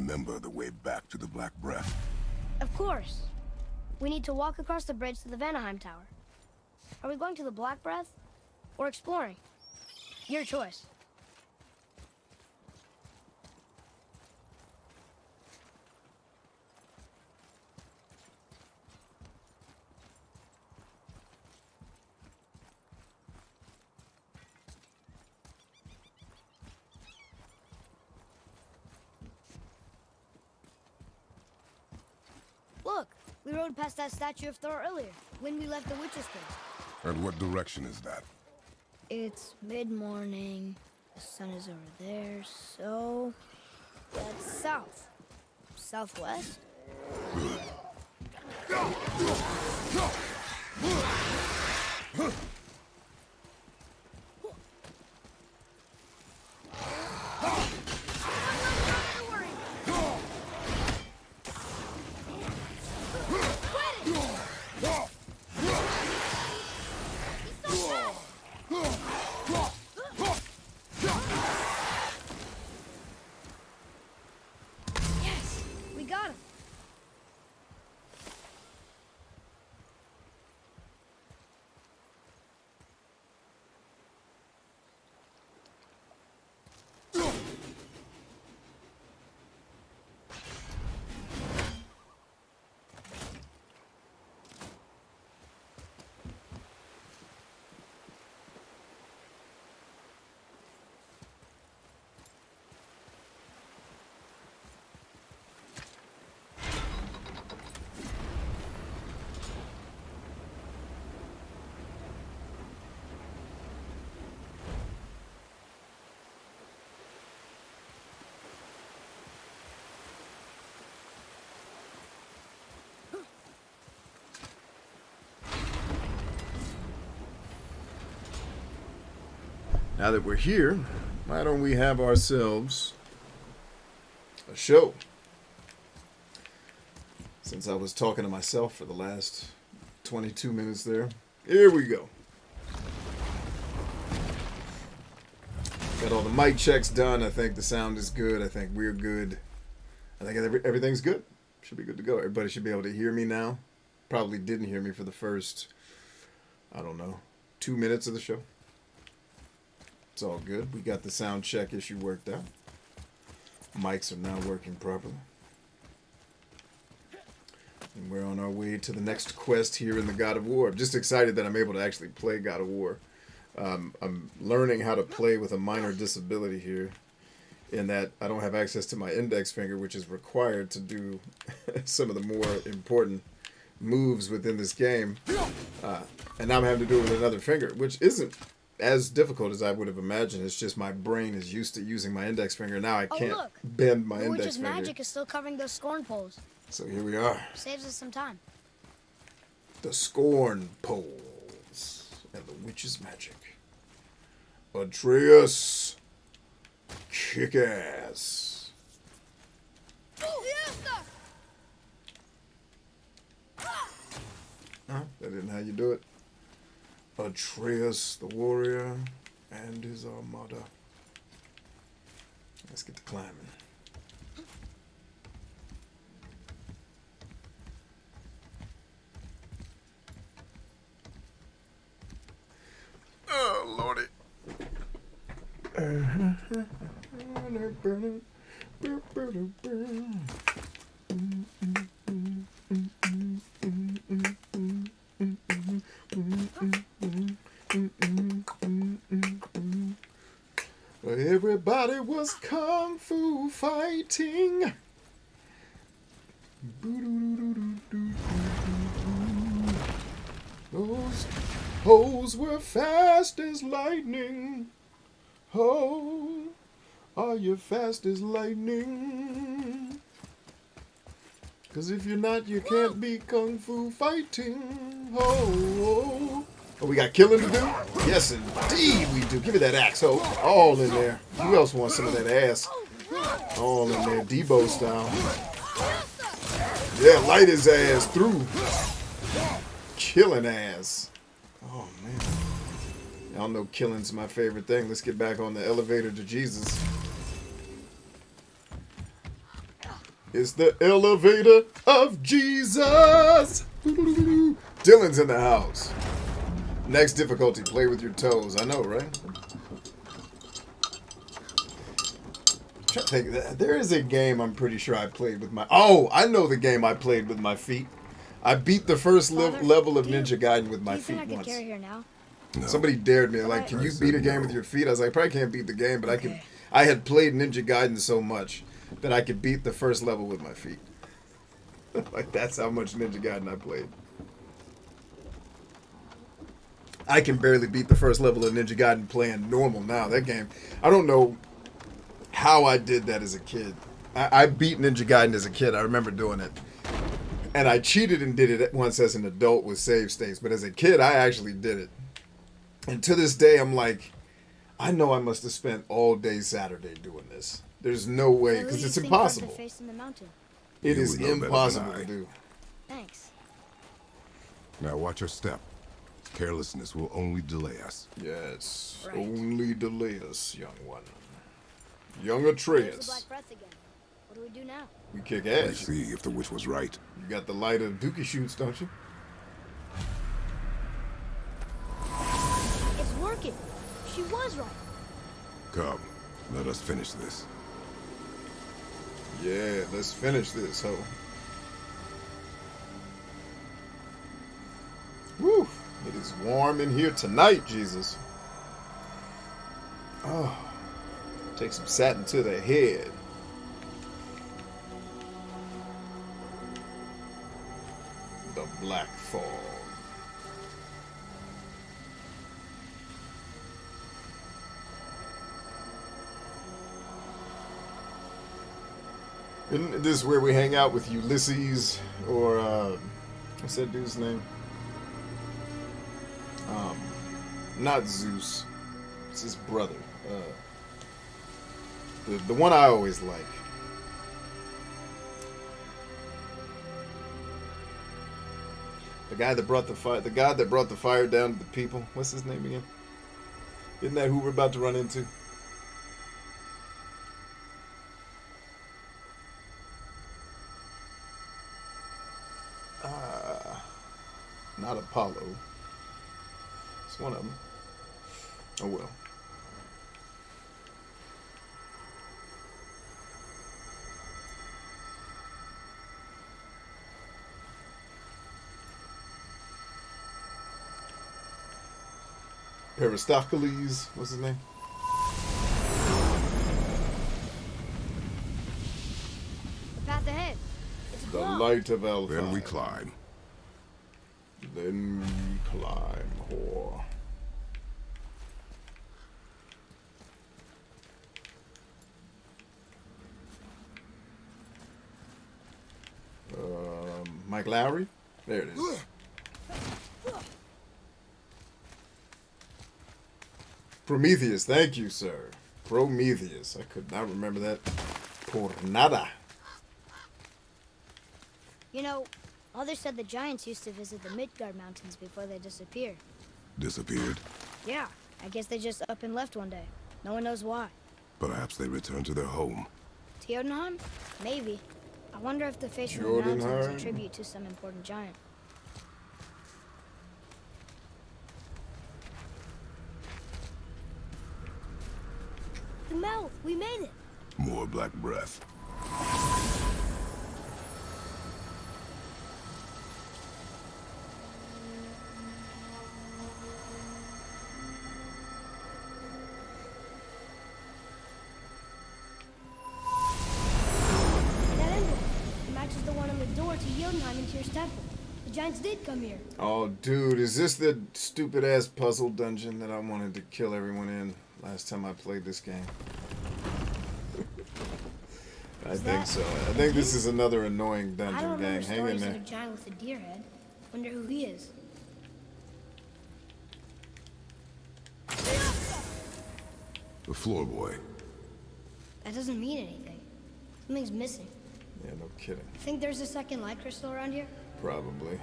remember the way back to the Black Breath? Of course. We need to walk across the bridge to the Vanaheim Tower. Are we going to the Black Breath? Or exploring? Your choice. Look, we rode past that statue of Thor earlier, when we left the Witch's Cave. And what direction is that? It's mid-morning, the sun is over there, so... that's south. Southwest? Now that we're here, why don't we have ourselves a show? Since I was talking to myself for the last 22 minutes there. Here we go. Got all the mic checks done. I think the sound is good. I think we're good. I think everything's good. Should be good to go. Everybody should be able to hear me now. Probably didn't hear me for the first, I don't know, 2 minutes of the show. It's all good. We got the sound check issue worked out. Mics are now working properly. And we're on our way to the next quest here in the God of War. I'm just excited that I'm able to actually play God of War. I'm learning how to play with a minor disability here, in that I don't have access to my index finger, which is required to do some of the more important moves within this game. And now I'm having to do it with another finger, which isn't as difficult as I would have imagined. It's just my brain is used to using my index finger. Now I can't bend my index Witch's finger. magic is still covering those scorn poles. So here we are. Saves us some time. The scorn poles and the witch's magic. Atreus, kick ass. Huh? That isn't how you do it. Atreus, the warrior, and his armada. Let's get to climbing. Oh, Lordy. Everybody was kung fu fighting. Those hoes were fast as lightning. Oh, are you fast as lightning? 'Cause if you're not, you can't be kung fu fighting. Oh, we got killing to do? Yes, indeed we do. Give me that axe, ho. All in there. Who else wants some of that ass? All in there, Debo style. Yeah, light his ass through. Killing ass. Oh, man. Y'all know killing's my favorite thing. Let's get back on the elevator to Jesus. It's the elevator of Jesus. Dylan's in the house. Next difficulty, play with your toes. I know, right? I'm trying to think. There is a game I'm pretty sure I played with my... Oh, I know the game I played with my feet. I beat the first level of Ninja Gaiden with my feet I could once. carry her now? No. Somebody dared me, like, can you beat a game with your feet? I was like, I probably can't beat the game, but I could. I had played Ninja Gaiden so much that I could beat the first level with my feet. Like, that's how much Ninja Gaiden I played. I can barely beat the first level of Ninja Gaiden playing normal now. That game, I don't know how I did that as a kid. I beat Ninja Gaiden as a kid. I remember doing it. And I cheated and did it once as an adult with save states. But as a kid, I actually did it. And to this day, I'm like, I know I must have spent all day Saturday doing this. There's no way, because it's impossible. It You is would know better than impossible I. to do. Thanks. Now watch your step. Carelessness will only delay us. Yes, Right. only delay us, young one. Young There's the Atreus. Black Breath again. What do we do now? We kick Let's ass. see if the witch was right. You got the light of Dookie shoots, don't you? It's working. She was right. Come, let us finish this. Yeah, let's finish this, ho. Woo! It is warm in here tonight, Jesus. Oh, take some satin to the head. The Black Fog. Isn't this where we hang out with Ulysses, or what's that dude's name? Not Zeus. It's his brother. The one I always like. The guy that brought the fire. The god that brought the fire down to the people. What's his name again? Isn't that who we're about to run into? Not Apollo. It's one of them. Oh well. Aristocles, what's his name? The path ahead. It's The blocked. light of Alpha. Then we climb. Then we climb, whore. Mike Lowry? There it is. Prometheus, thank you, sir. Prometheus. I could not remember that. Por nada. You know, Mother said the giants used to visit the Midgard Mountains before they disappeared. Disappeared. Yeah, I guess they just up and left one day. No one knows why. Perhaps they returned to their home. To Jotunheim? Maybe. I wonder if the face from the mountains is a tribute to some important giant. The mouth! We made it! More black breath. That emblem! It matches the one on the door to Jotunheim and Tyr's temple. The giants did come here. Oh, dude, is this the stupid-ass puzzle dungeon that I wanted to kill everyone in last time I played this game? I think so. I think this is another annoying I don't dungeon, gang. remember Hang in stories of there. a giant with a deer head. Wonder who he is. The floor boy. That doesn't mean anything. Something's missing. Yeah, no kidding. Think there's a second light crystal around here? Probably.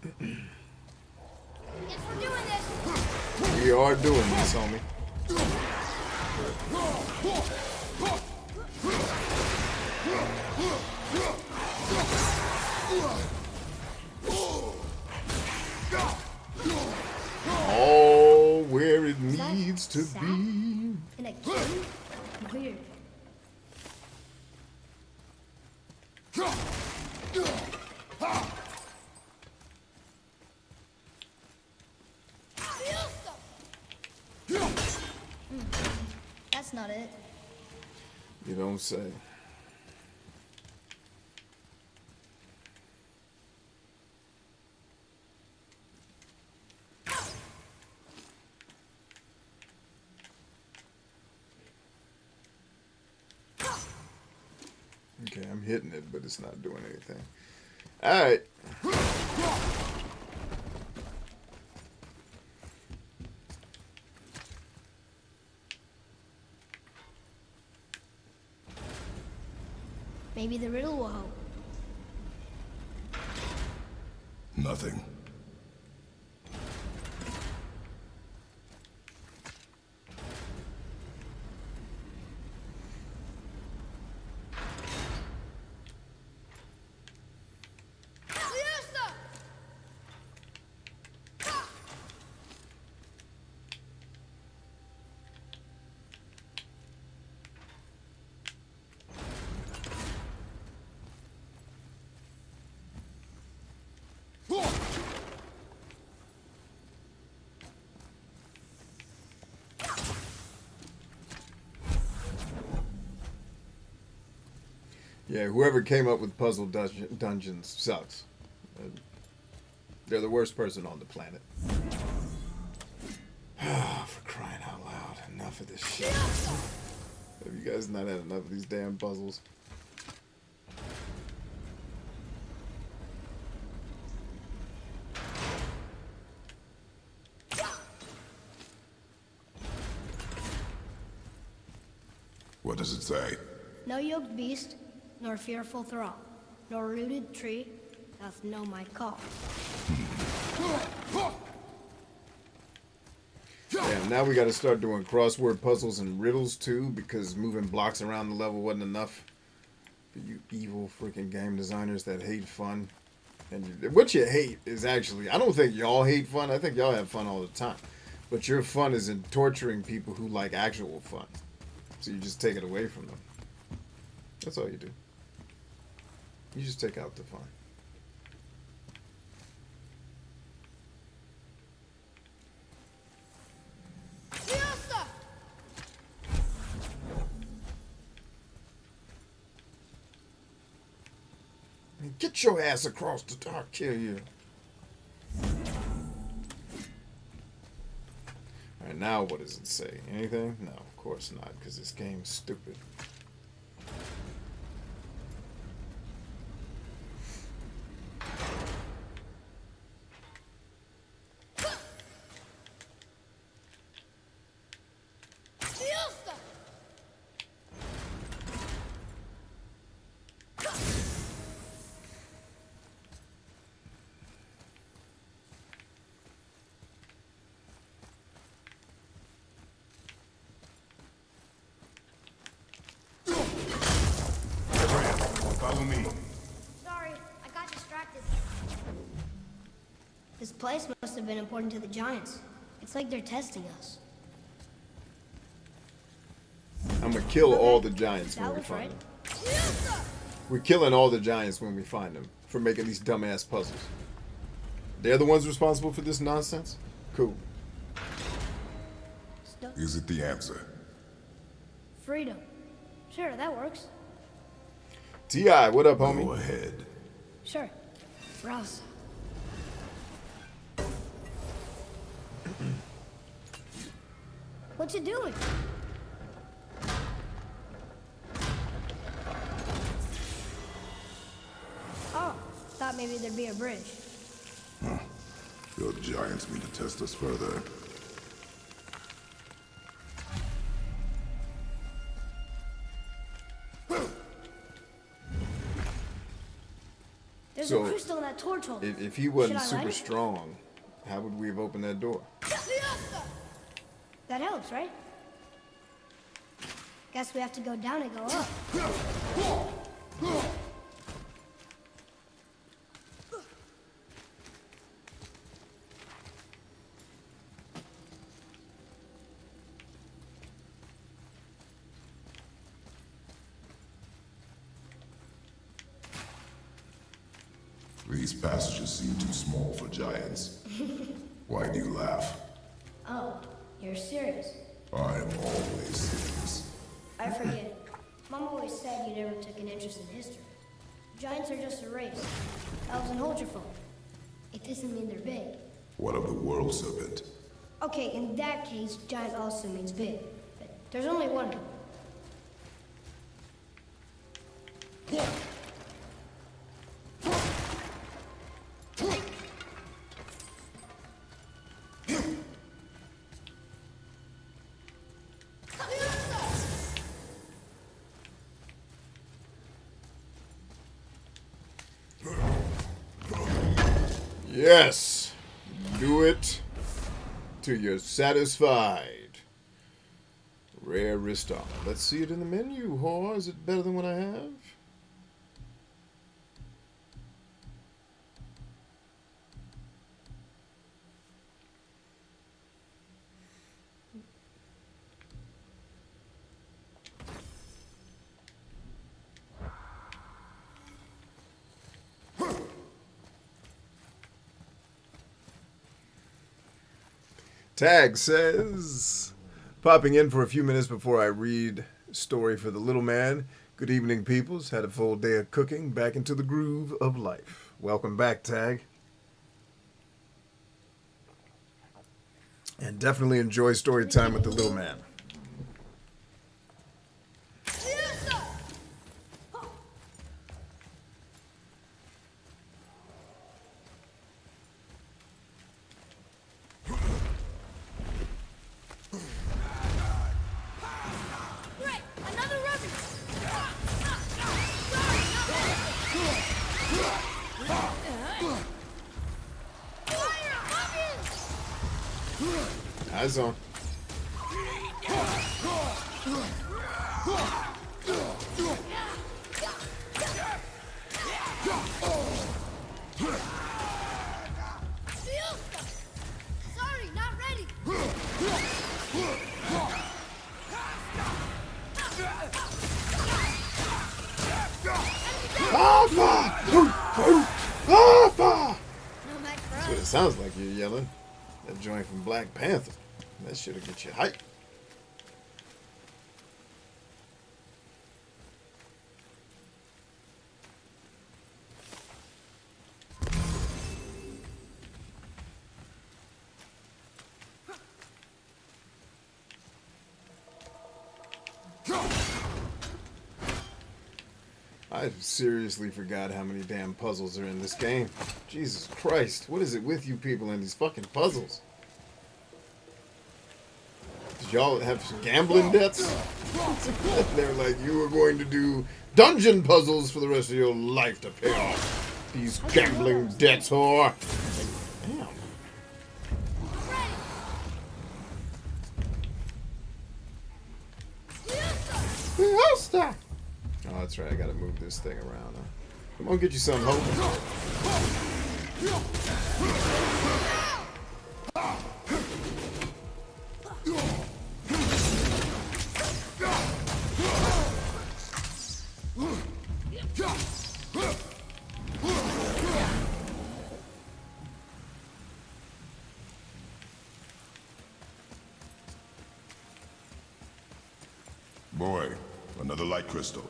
Guess we're doing this! We are doing this, homie. wants to Sad? be. In a cave? Weird. That's not it. You don't say. Okay, I'm hitting it, but it's not doing anything. Alright. Maybe the riddle will help. Nothing. Yeah, whoever came up with puzzle dungeons sucks. They're the worst person on the planet. For crying out loud. Enough of this shit. Have you guys not had enough of these damn puzzles? What does it say? No yoked beast, nor fearful thrall, nor rooted tree doth know my call. Yeah, now we gotta start doing crossword puzzles and riddles too, because moving blocks around the level wasn't enough for you evil freaking game designers that hate fun. And what you hate is actually, I don't think y'all hate fun, I think y'all have fun all the time. But your fun is in torturing people who like actual fun. So you just take it away from them. That's all you do. You just take out the fun. Get your ass across the dark, kill you. Alright, now what does it say? Anything? No, of course not, because this game's stupid. Follow me. Sorry, I got distracted. This place must have been important to the giants. It's like they're testing us. I'm gonna kill Okay, all the giants that when we was find right. them. We're killing all the giants when we find them for making these dumbass puzzles. They're the ones responsible for this nonsense? Cool. Stuff. Is it the answer? Freedom. Sure, that works. T.I., what up, homie? Go ahead. Sure. Rouse. What you doing? Oh, thought maybe there'd be a bridge. Your giants mean to test us further. There's So, a crystal in that torch holder. If he wasn't Should I light super it? strong, how would we have opened that door? That helps, right? Guess we have to go down and go up. These passages seem too small for giants. Why do you laugh? Oh, you're serious. I'm always serious. I forget. Mom always said you never took an interest in history. Giants are just a race. Elves and hold your phone. It doesn't mean they're big. What of the world serpent? Okay, in that case, giant also means big. But there's only one of them. Yes! Do it till you're satisfied. Rare wrist armor. Let's see it in the menu, whore. Is it better than what I have? Tag says, popping in for a few minutes before I read story for the little man. Good evening, peoples. Had a full day of cooking. Back into the groove of life. Welcome back, Tag. And definitely enjoy story time with the little man. Eyes on. Sorry, not ready. That's what it sounds like you're yelling. That joint from Black Panther. That shit'll get you hyped. I seriously forgot how many damn puzzles are in this game. Jesus Christ, what is it with you people and these fucking puzzles? Did y'all have some gambling debts? They're like, you are going to do dungeon puzzles for the rest of your life to pay off these gambling debts, whore. Damn. Fiesta! Oh, that's right. I gotta move this thing around. Huh? Come on, get you some hope. Boy, another light crystal.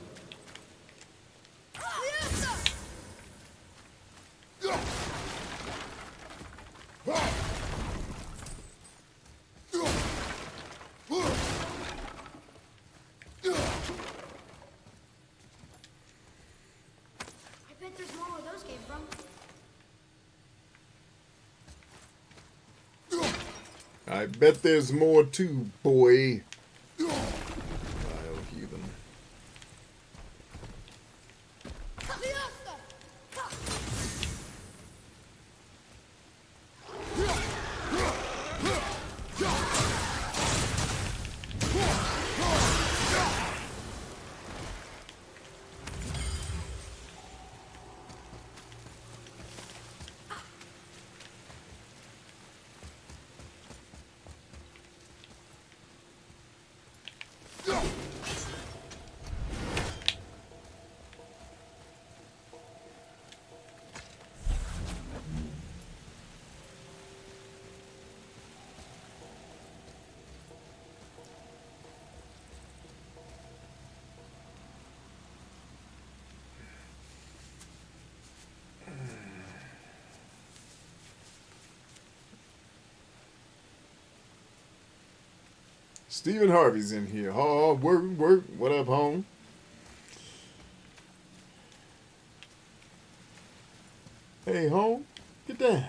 I bet there's more where those came from. I bet there's more too, boy. Vile heathen. Stephen Harvey's in here. Oh, work. What up, home? Hey, home. Get down.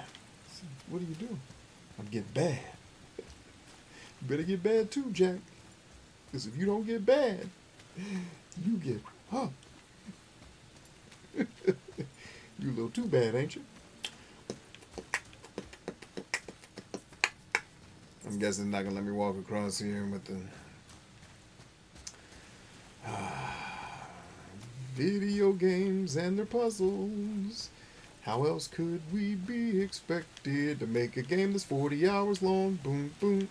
What are you doing? I'm getting bad. You better get bad too, Jack. Because if you don't get bad, you get up. You a little too bad, ain't you? I'm guessing they're not going to let me walk across here with the... video games and their puzzles. How else could we be expected to make a game that's 40 hours long? Boom, boom.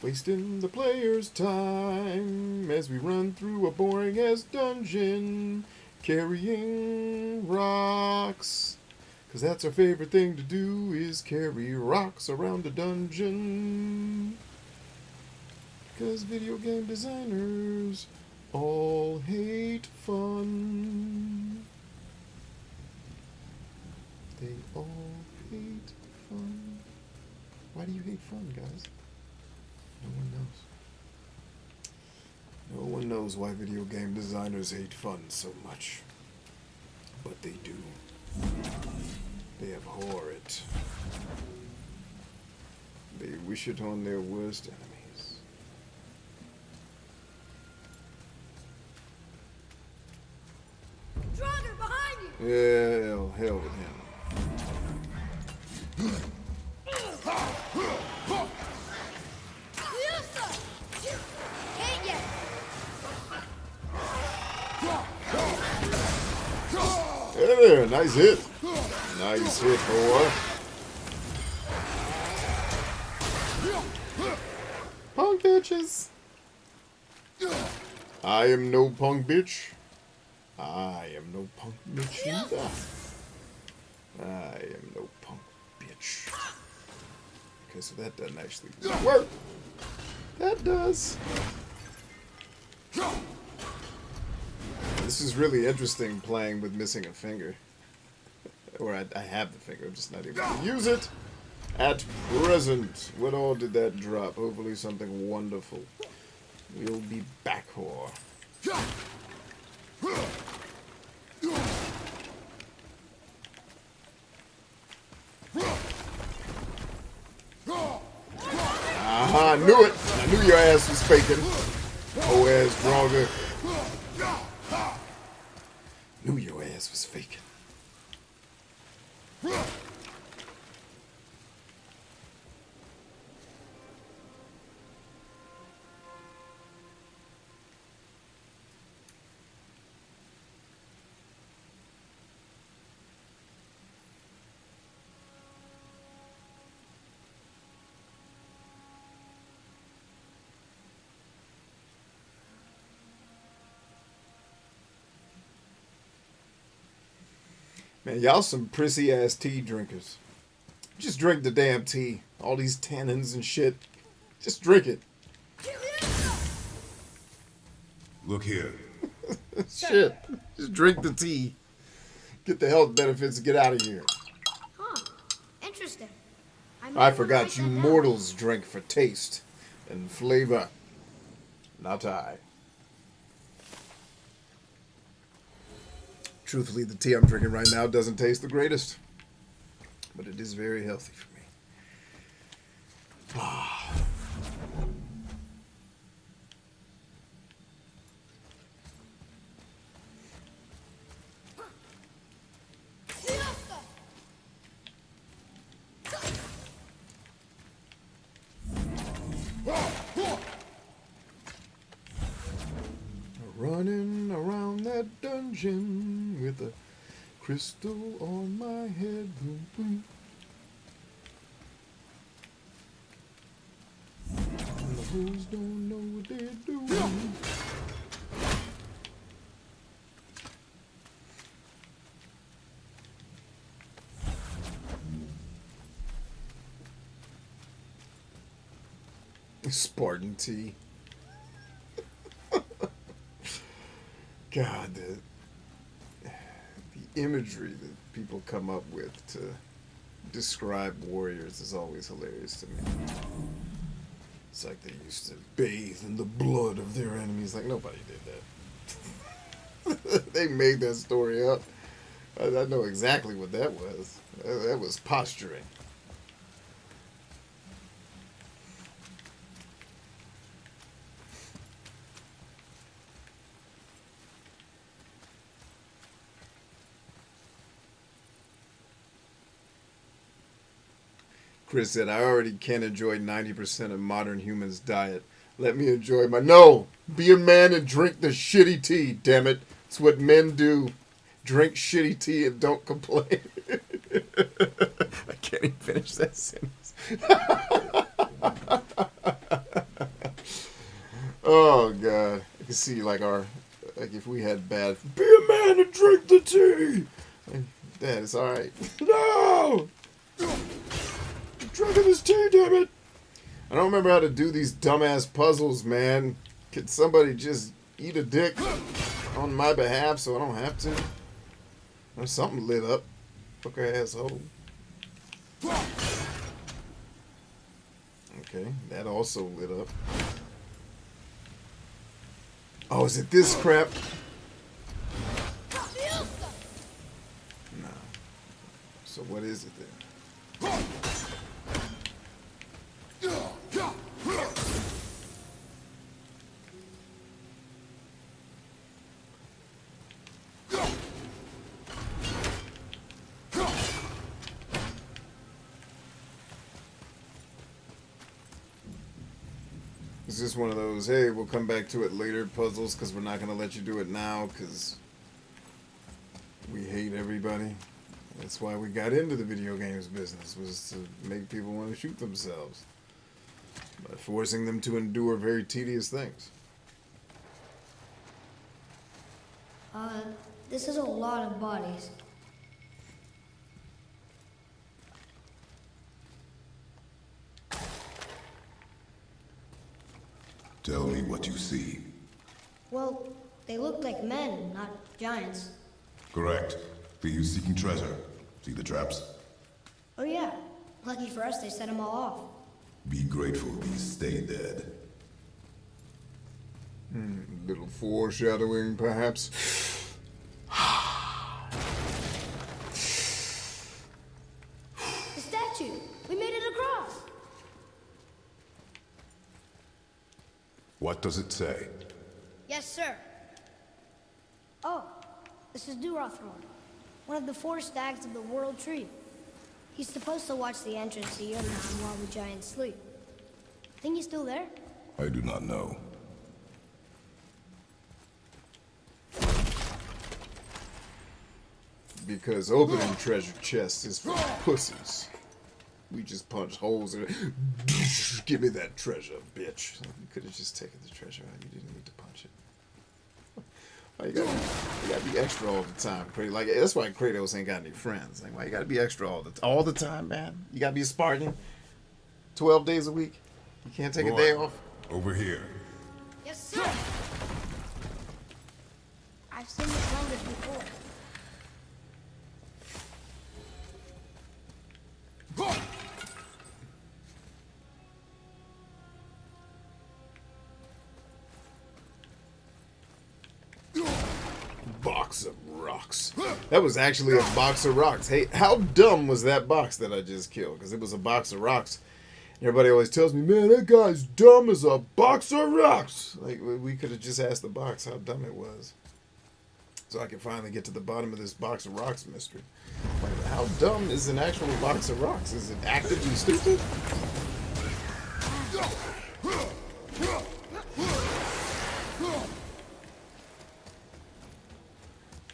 Wasting the player's time as we run through a boring-ass dungeon, carrying rocks. Because that's our favorite thing to do, is carry rocks around the dungeon. Because video game designers all hate fun. They all hate fun. Why do you hate fun, guys? No one knows. No one knows why video game designers hate fun so much. But they do. They abhor it. They wish it on their worst enemies. Draugr, behind you! Yeah, hell with him. Ain't yet. Hey there, nice hit. Nice hit, boy. Punk bitches. I am no punk bitch. I am no punk bitch either. I am no punk bitch. Okay, so that doesn't actually work. That does. This is really interesting playing with missing a finger. Or I have the finger, I'm just not able to use it at present. What all did that drop? Hopefully something wonderful. We'll be back, whore. Aha, I knew it. I knew your ass was faking. Oh, ass Draugr. Knew your ass was faking. Man, y'all some prissy-ass tea drinkers. Just drink the damn tea. All these tannins and shit. Just drink it. Look here. Shit. Just drink the tea. Get the health benefits and get out of here. Huh. Interesting. I forgot you mortals drink for taste and flavor. Not I. Truthfully, the tea I'm drinking right now doesn't taste the greatest. But it is very healthy for me. Ah. Running around that dungeon with a crystal on my head. Boom, boom. And the hoes don't know what they're doing. Spartan tea. God, the imagery that people come up with to describe warriors is always hilarious to me. It's like they used to bathe in the blood of their enemies. Like, nobody did that. They made that story up. I know exactly what that was. That was posturing. Chris said, I already can't enjoy 90% of modern humans' diet. Let me enjoy my... No! Be a man and drink the shitty tea, damn it. It's what men do. Drink shitty tea and don't complain. I can't even finish that sentence. Oh, God. I can see, like, like, if we had bad... Be a man and drink the tea! Like, Dad, it's alright. No! I'm drinking this tea, damn it! I don't remember how to do these dumbass puzzles, man. Could somebody just eat a dick on my behalf so I don't have to? There's something lit up. Fucker asshole. Okay, that also lit up. Oh, is it this crap? No. So what is it then? Is this one of those, hey, we'll come back to it later puzzles because we're not going to let you do it now because we hate everybody? That's why we got into the video games business, was to make people want to shoot themselves by forcing them to endure very tedious things. This is a lot of bodies. Tell me what you see. Well, they look like men, not giants. Correct. Thieves seeking treasure. See the traps? Oh yeah. Lucky for us, they set them all off. Be grateful these stay dead. Little foreshadowing, perhaps. The statue! We made it across! What does it say? Yes, sir. Oh, this is Durothron, one of the 4 stags of the World Tree. He's supposed to watch the entrance to Jotunheim while the giants sleep. Think he's still there? I do not know. Because opening treasure chests is for pussies. We just punch holes in it. Give me that treasure, bitch. You could have just taken the treasure out. You didn't need to punch it. Why you gotta be extra all the time. Like, that's why Kratos ain't got any friends. Like, why you gotta be extra all the time, man? You gotta be a Spartan 12 days a week. You can't take a day off. Over here. Yes, sir. I've seen this language before. Box of rocks. That was actually a box of rocks. Hey, how dumb was that box that I just killed? Because it was a box of rocks. Everybody always tells me, man, that guy's dumb as a box of rocks. Like, we could have just asked the box how dumb it was. So I can finally get to the bottom of this box of rocks mystery. Like, how dumb is an actual box of rocks? Is it actively stupid?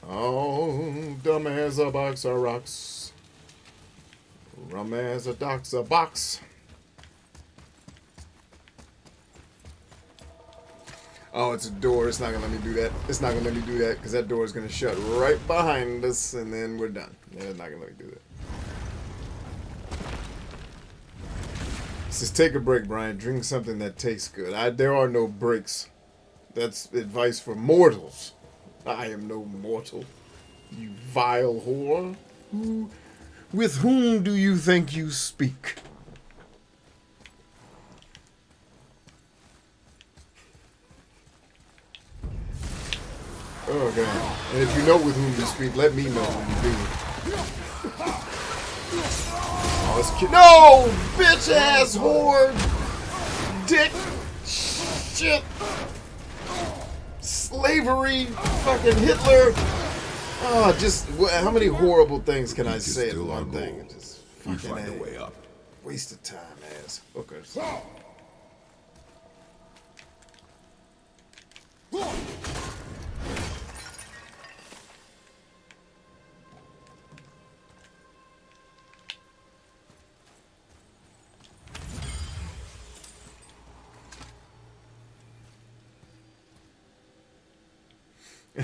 Oh, dumb as a box of rocks. Rum as a doc's a box. Oh, it's a door. It's not going to let me do that. It's not going to let me do that because that door is going to shut right behind us and then we're done. Yeah, it's not going to let me do that. It says, take a break, Brian. Drink something that tastes good. There are no breaks. That's advice for mortals. I am no mortal, you vile whore. With whom do you think you speak? And if you know with whom you speak, let me know when you do. Oh, it's cute. No! Bitch ass whore! Dick! Shit! Slavery! Fucking Hitler! Oh, just how many horrible things can I say in one thing? It just We find a way up. waste of time, ass hookers.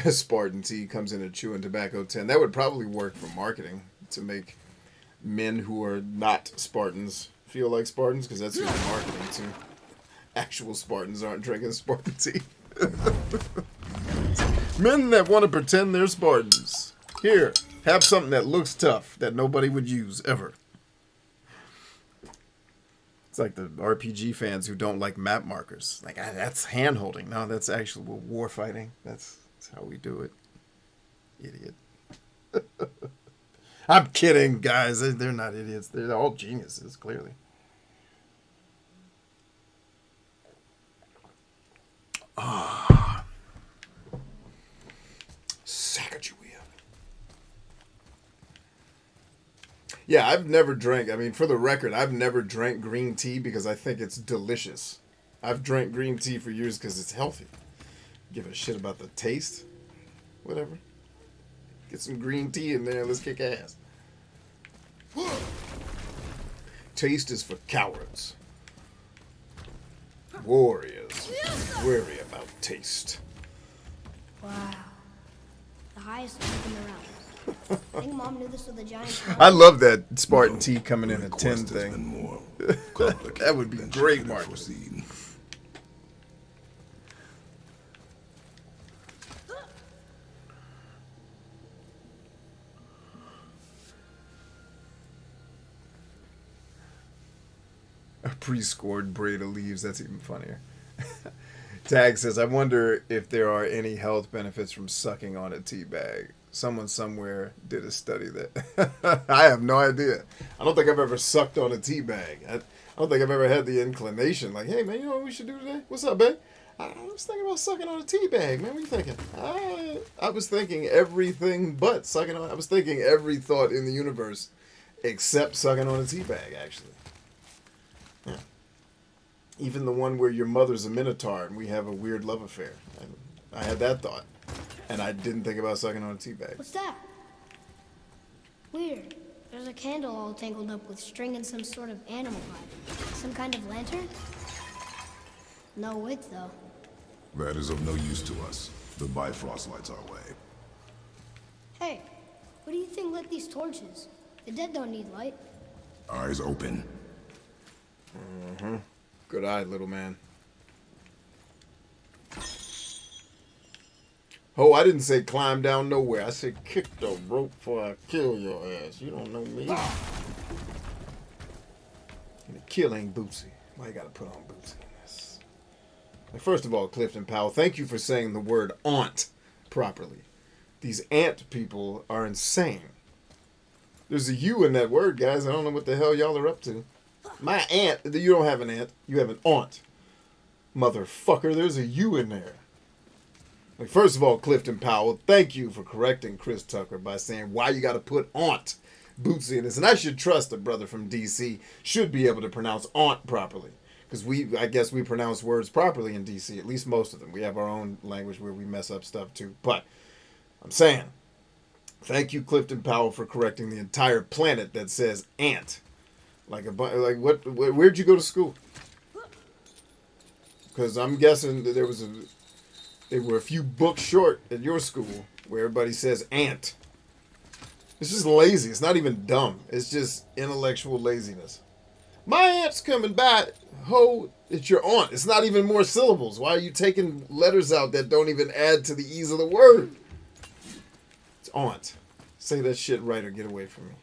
Spartan tea comes in a chewing tobacco tin. That would probably work for marketing to make men who are not Spartans feel like Spartans, because that's who they're marketing to. Actual Spartans aren't drinking Spartan tea. Men that want to pretend they're Spartans. Here, have something that looks tough that nobody would use ever. It's like the RPG fans who don't like map markers. Like, that's hand holding. No, that's actual war fighting. That's how we do it. Idiot. I'm kidding, guys. They're not idiots. They're all geniuses, clearly. Ah. Sacagawea. Yeah, I've never drank. I mean, for the record, I've never drank green tea because I think it's delicious. I've drank green tea for years because it's healthy. Give a shit about the taste. Whatever. Get some green tea in there. Let's kick ass. Taste is for cowards. Warriors worry about taste. Wow. The highest peak in the realms. I think Mom knew this with a giant I love that Spartan tea coming in a tin Request has been thing. more That would be than great should have marketing. foreseen. A pre-scored braid of leaves. That's even funnier. Tag says, I wonder if there are any health benefits from sucking on a tea bag. Someone somewhere did a study that. I have no idea. I don't think I've ever sucked on a tea bag. I don't think I've ever had the inclination. Like, hey, man, you know what we should do today? What's up, babe? I was thinking about sucking on a tea bag, man. What are you thinking? I was thinking everything but sucking on. I was thinking every thought in the universe except sucking on a tea bag, actually. Yeah. Even the one where your mother's a minotaur and we have a weird love affair. I had that thought. And I didn't think about sucking on a tea bag. What's that? Weird. There's a candle all tangled up with string and some sort of animal hide. Some kind of lantern? No wick, though. That is of no use to us. The Bifrost lights our way. Hey, what do you think lit these torches? The dead don't need light. Eyes open. Mm-hmm. Good eye, little man. Oh, I didn't say climb down nowhere. I said kick the rope before I kill your ass. You don't know me. And the kill ain't Bootsy. Why you gotta put on Bootsy in this? Like, first of all, Clifton Powell, thank you for saying the word aunt properly. These ant people are insane. There's a U in that word, guys. I don't know what the hell y'all are up to. My aunt, you don't have an aunt. You have an aunt. Motherfucker, there's a U in there. Like, first of all, Clifton Powell, thank you for correcting Chris Tucker by saying why you got to put aunt Bootsy in this. And I should trust a brother from D.C. should be able to pronounce aunt properly. Because I guess we pronounce words properly in D.C., at least most of them. We have our own language where we mess up stuff too. But I'm saying, thank you, Clifton Powell, for correcting the entire planet that says ant. Where'd you go to school? Because I'm guessing that they were a few books short at your school where everybody says ant. It's just lazy. It's not even dumb. It's just intellectual laziness. My aunt's coming by. Ho, it's your aunt. It's not even more syllables. Why are you taking letters out that don't even add to the ease of the word? It's aunt. Say that shit right or get away from me.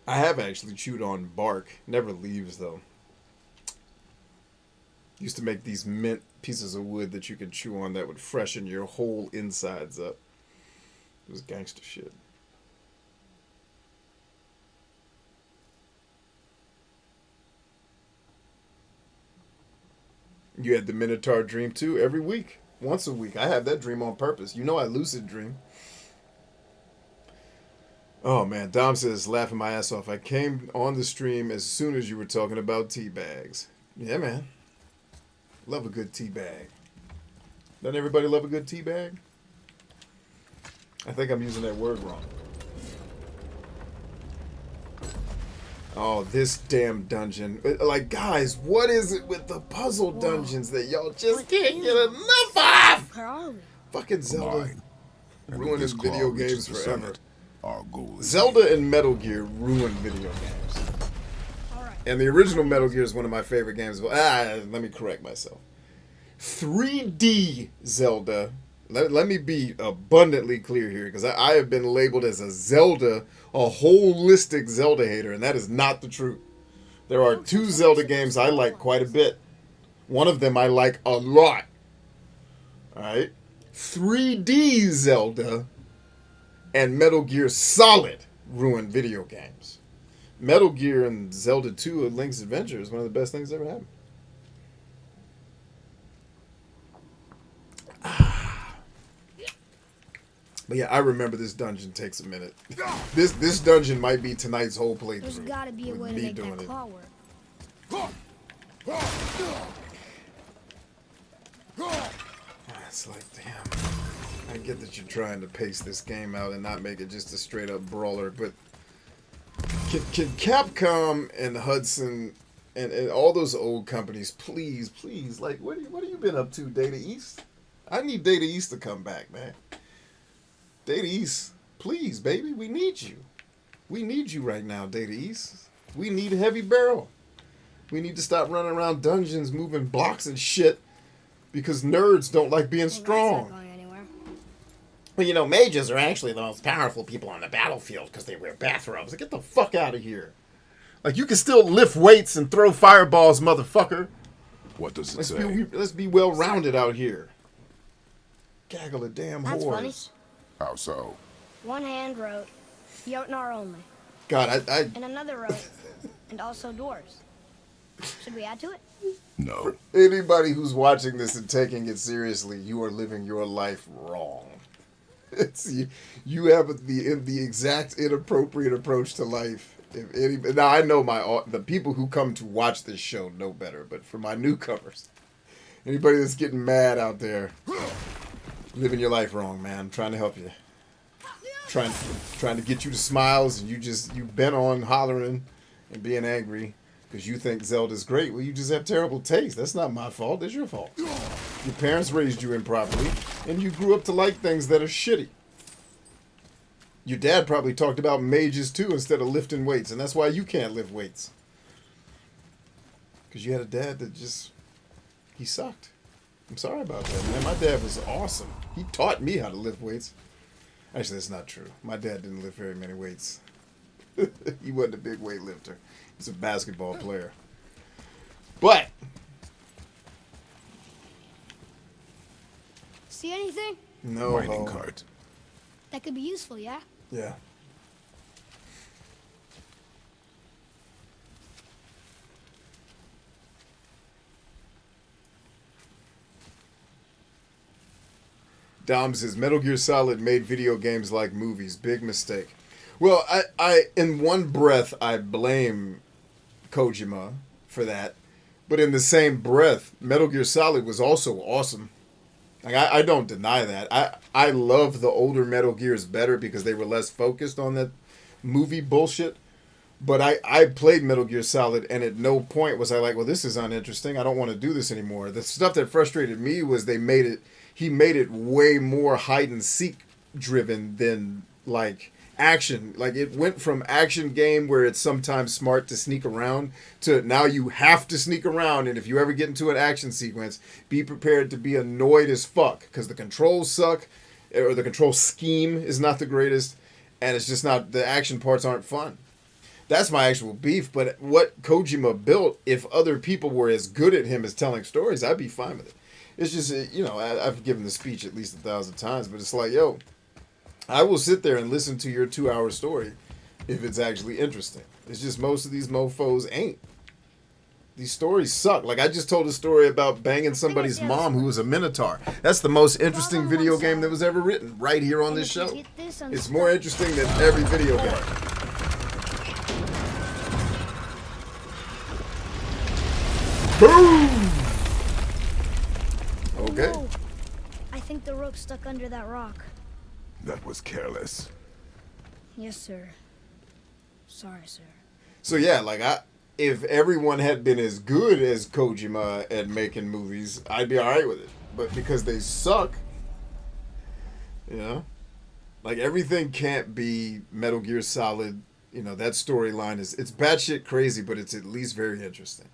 I have actually chewed on bark. Never leaves, though. Used to make these mint pieces of wood that you could chew on that would freshen your whole insides up. It was gangster shit. You had the Minotaur dream too every week. Once a week. I have that dream on purpose. You know I lucid dream. Oh man, Dom says, laughing my ass off. I came on the stream as soon as you were talking about tea bags. Yeah, man. Love a good tea bag. Doesn't everybody love a good tea bag? I think I'm using that word wrong. Oh, this damn dungeon. Like, guys, what is it with the puzzle dungeons that y'all just can't get enough of? Where are we? Fucking Zelda Mine. And ruining if this claw video reaches games the forever. summit, our goal is Zelda and Metal Gear ruined video games. Alright. And the original Metal Gear is one of my favorite games. Let me correct myself. 3D Zelda. Let me be abundantly clear here, because I have been labeled as a holistic Zelda hater, and that is not the truth. There are 2 Zelda games I like quite a bit. One of them I like a lot. Alright? 3D Zelda and Metal Gear Solid ruined video games. Metal Gear and Zelda 2 of Link's Adventure is one of the best things that ever happened. But yeah, I remember this dungeon takes a minute. This dungeon might be tonight's whole playthrough. There's gotta be a with way to me make doing that it. claw work. It's like, damn. I get that you're trying to pace this game out and not make it just a straight up brawler, but can Capcom and Hudson and all those old companies, please, like, what have you been up to, Data East? I need Data East to come back, man. Data East, please, baby, we need you. We need you right now, Data East. We need a heavy barrel. We need to stop running around dungeons moving blocks and shit because nerds don't like being Well, strong. that's not going anywhere. Well, you know, mages are actually the most powerful people on the battlefield because they wear bathrobes. Get the fuck out of here. Like, you can still lift weights and throw fireballs, motherfucker. What does it Let's say? let's be well-rounded out here. Gaggle of damn That's whores. funny. How so? One hand wrote, Jotnar only. God, And another wrote, and also dwarves. Should we add to it? No. anybody who's watching this and taking it seriously, you are living your life wrong. It's you have the exact inappropriate approach to life. Now I know the people who come to watch this show know better, but for my newcomers, anybody that's getting mad out there, living your life wrong, man. I'm trying to help you. Trying to get you to smiles, and you bent on hollering and being angry because you think Zelda's great. Well, you just have terrible taste. That's not my fault. That's your fault. Your parents raised you improperly, and you grew up to like things that are shitty. Your dad probably talked about mages too instead of lifting weights, and that's why you can't lift weights. Because you had a dad that he sucked. I'm sorry about that, man. My dad was awesome. He taught me how to lift weights. Actually, that's not true. My dad didn't lift very many weights. He wasn't a big weight lifter. He's a basketball player. But See anything? no. Mining cart. That could be useful, yeah? Yeah. Dom says Metal Gear Solid made video games like movies. Big mistake. Well, I in one breath I blame Kojima for that, but in the same breath, Metal Gear Solid was also awesome. Like I don't deny that. I love the older Metal Gears better because they were less focused on that movie bullshit. But I played Metal Gear Solid, and at no point was I like, well, this is uninteresting. I don't want to do this anymore. The stuff that frustrated me was he made it way more hide and seek driven than like action. Like it went from action game where it's sometimes smart to sneak around to now you have to sneak around, and if you ever get into an action sequence, be prepared to be annoyed as fuck because the controls suck or the control scheme is not the greatest, and it's just not, the action parts aren't fun. That's my actual beef. But what Kojima built, if other people were as good at him as telling stories, I'd be fine with it. It's just, I've given the speech at least 1,000 times, but it's like, yo, I will sit there and listen to your 2-hour story if it's actually interesting. It's just most of these mofos ain't. These stories suck. Like, I just told a story about banging somebody's mom who was a minotaur. That's the most interesting video game that was ever written, right here on this show. It's more interesting than every video game. Boom! Okay. No. I think the rope's stuck under that rock. That was careless. Yes, sir. Sorry, sir. So yeah, like if everyone had been as good as Kojima at making movies, I'd be alright with it. But because they suck, like everything can't be Metal Gear Solid. That storyline it's batshit crazy, but it's at least very interesting.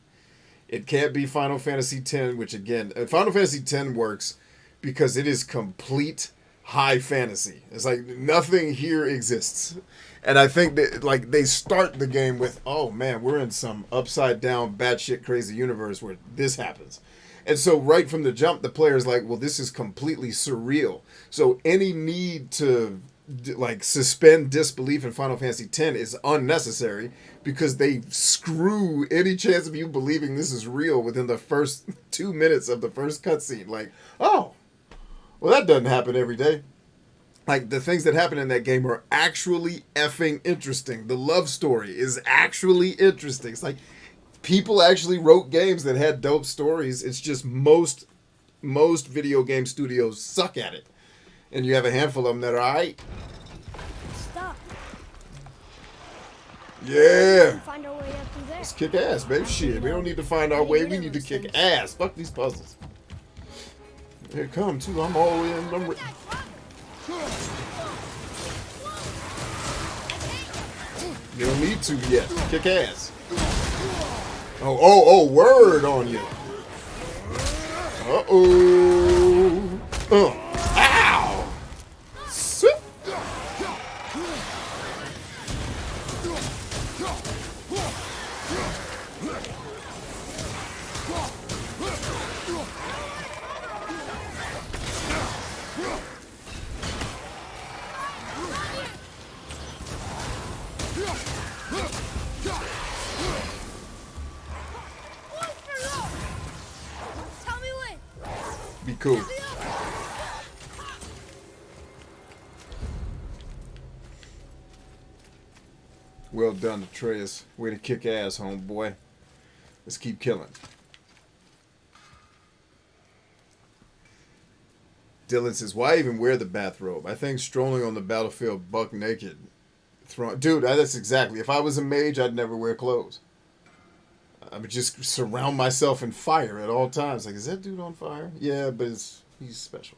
It can't be Final Fantasy X, which again, Final Fantasy X works because it is complete high fantasy. It's like nothing here exists. And I think that like they start the game with, oh man, we're in some upside down batshit crazy universe where this happens. And so right from the jump, the player's like, well, this is completely surreal. So any need to like suspend disbelief in Final Fantasy X is unnecessary because they screw any chance of you believing this is real within the first 2 minutes of the first cutscene. Like, oh, well, that doesn't happen every day. Like, the things that happen in that game are actually effing interesting. The love story is actually interesting. It's like, people actually wrote games that had dope stories. It's just most video game studios suck at it. And you have a handful of them that are alright. Stop. Yeah. Find our way up through there. Let's kick ass, baby. Shit, we don't need to find our way. We need to kick ass. Fuck these puzzles. Here it come, too. I'm all in. You don't need to yet. Kick ass. Oh, word on you. Uh-oh. Ow! Swoop. Tell me when. Be cool. Well done, Atreus. Way to kick ass, homeboy. Let's keep killing. Dylan says, why even wear the bathrobe? I think strolling on the battlefield buck naked. Dude, that's exactly. If I was a mage, I'd never wear clothes. I would just surround myself in fire at all times. Like, is that dude on fire? Yeah, but he's special.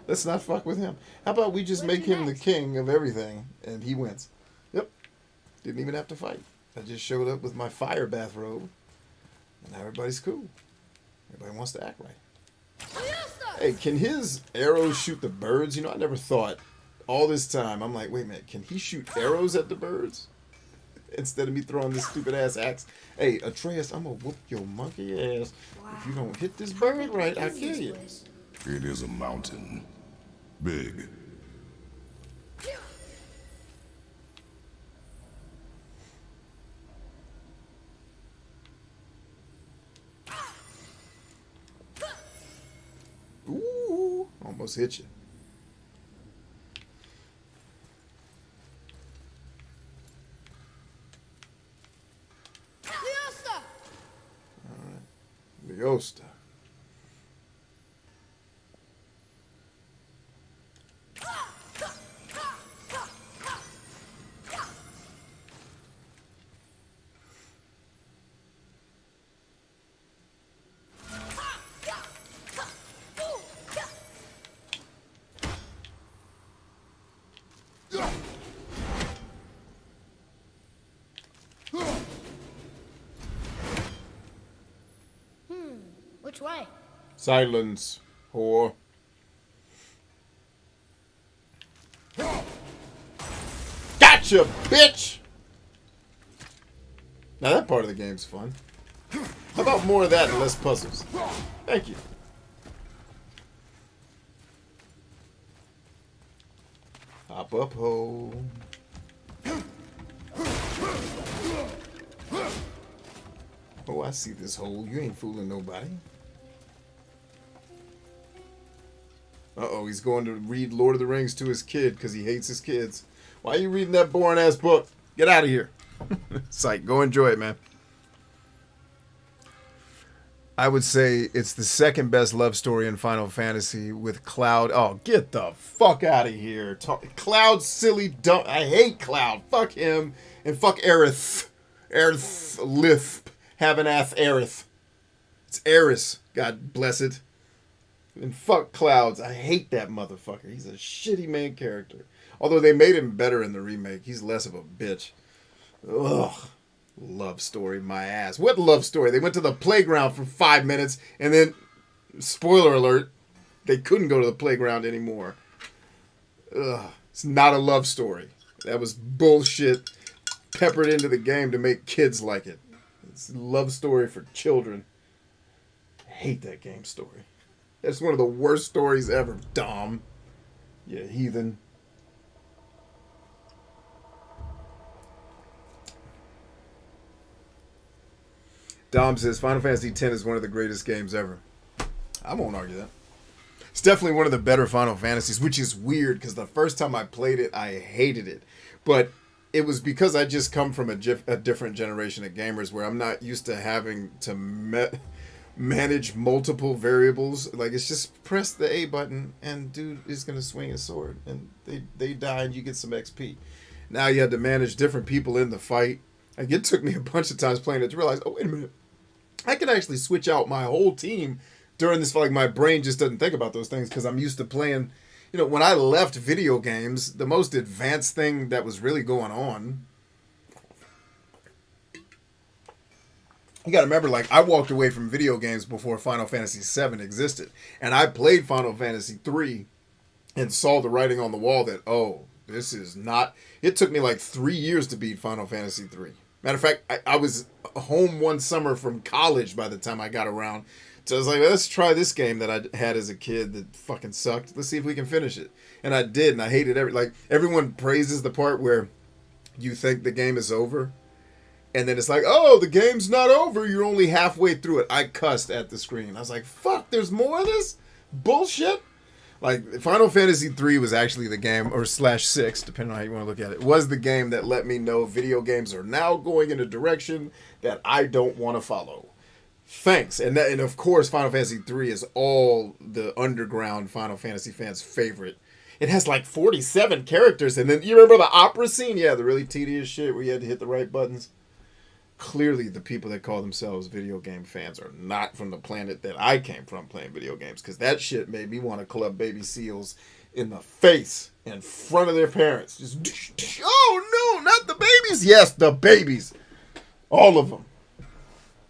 Let's not fuck with him. How about we just make him the king of everything, and he wins? Yep. Didn't even have to fight. I just showed up with my fire bathrobe, and now everybody's cool. Everybody wants to act right. Hey, can his arrows shoot the birds? I never thought all this time. I'm like, wait a minute, can he shoot arrows at the birds? Instead of me throwing this stupid ass axe. Hey, Atreus, I'm gonna whoop your monkey ass. Wow. If you don't hit this bird right, I'll kill you. It is a mountain. Big. Ooh, almost hit you. Leosta. Which way? Silence, whore. Gotcha, bitch! Now that part of the game's fun. How about more of that and less puzzles? Thank you. Hop up, ho. Oh, I see this hole. You ain't fooling nobody. Uh-oh, he's going to read Lord of the Rings to his kid because he hates his kids. Why are you reading that boring-ass book? Get out of here. Psych, go enjoy it, man. I would say it's the second best love story in Final Fantasy with Cloud. Oh, get the fuck out of here. Cloud, silly, dumb. I hate Cloud. Fuck him. And fuck Aerith. Aerith, Lisp. Have-an-ass Aerith. It's Eris. God bless it. And fuck Clouds. I hate that motherfucker. He's a shitty main character. Although they made him better in the remake. He's less of a bitch. Ugh. Love story, my ass. What love story? They went to the playground for 5 minutes, and then, spoiler alert, they couldn't go to the playground anymore. Ugh. It's not a love story. That was bullshit peppered into the game to make kids like it. It's a love story for children. I hate that game story. That's one of the worst stories ever, Dom. You heathen. Dom says, Final Fantasy X is one of the greatest games ever. I won't argue that. It's definitely one of the better Final Fantasies, which is weird because the first time I played it, I hated it. But it was because I just come from a different generation of gamers where I'm not used to having to manage multiple variables. Like, it's just press the A button and dude is going to swing his sword. And they die and you get some XP. Now you had to manage different people in the fight. Like, it took me a bunch of times playing it to realize, oh, wait a minute. I can actually switch out my whole team during this. Like, my brain just doesn't think about those things because I'm used to playing. You know, when I left video games, the most advanced thing that was really going on. You got to remember, like, I walked away from video games before Final Fantasy VII existed. And I played Final Fantasy III and saw the writing on the wall that, oh, this is not. It took me like 3 years to beat Final Fantasy III. Matter of fact, I was home one summer from college by the time I got around. So I was like, let's try this game that I had as a kid that fucking sucked. Let's see if we can finish it. And I did, and I hated everyone praises the part where you think the game is over. And then it's like, oh, the game's not over. You're only halfway through it. I cussed at the screen. I was like, fuck, there's more of this bullshit? Like, Final Fantasy III was actually the game, or /6, depending on how you want to look at it, was the game that let me know video games are now going in a direction that I don't want to follow. Thanks. And of course, Final Fantasy III is all the underground Final Fantasy fans' favorite. It has like 47 characters, and then, you remember the opera scene? Yeah, the really tedious shit where you had to hit the right buttons. Clearly, the people that call themselves video game fans are not from the planet that I came from playing video games, because that shit made me want to club baby seals in the face in front of their parents. Just, oh no, not the babies. Yes, the babies. All of them.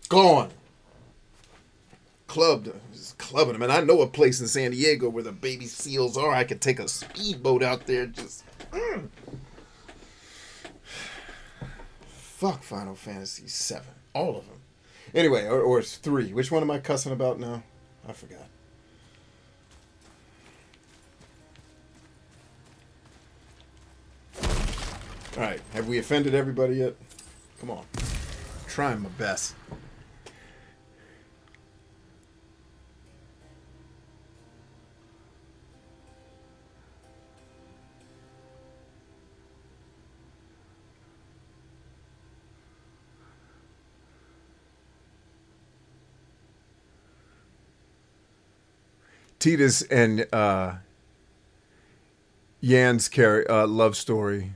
Gone. Just clubbing them. And I know a place in San Diego where the baby seals are. I could take a speedboat out there just... Fuck Final Fantasy VII. All of them. Anyway, or it's 3. Which one am I cussing about now? I forgot. Alright, have we offended everybody yet? Come on. I'm trying my best. Titus and Yan's love story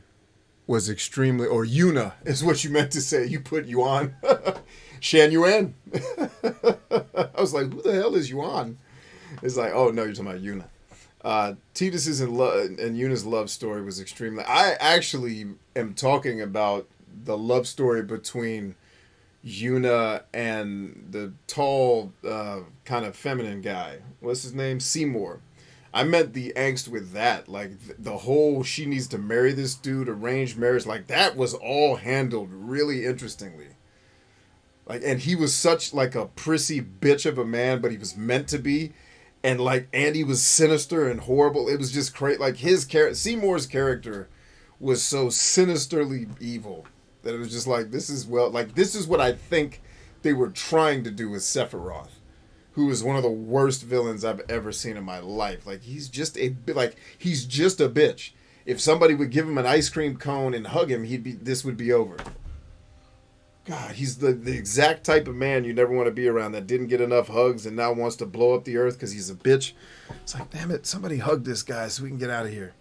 was extremely, or Yuna is what you meant to say. You put Yuan. Shan Yuan. I was like, who the hell is Yuan? It's like, oh no, you're talking about Yuna. Titus's and Yuna's love story was extremely. I actually am talking about the love story between Yuna and the tall, kind of feminine guy. What's his name? Seymour. I meant the angst with that. Like, the whole she needs to marry this dude, arranged marriage. Like, that was all handled really interestingly. Like, and he was such like a prissy bitch of a man, but he was meant to be. And like Andy was sinister and horrible. It was just crazy. Like his character, Seymour's character, was so sinisterly evil that it was just like this is what I think they were trying to do with Sephiroth, who is one of the worst villains I've ever seen in my life. Like he's just a bitch. If somebody would give him an ice cream cone and hug him, this would be over. God, he's the exact type of man you never want to be around, that didn't get enough hugs and now wants to blow up the earth because he's a bitch. It's like, damn it, somebody hug this guy so we can get out of here.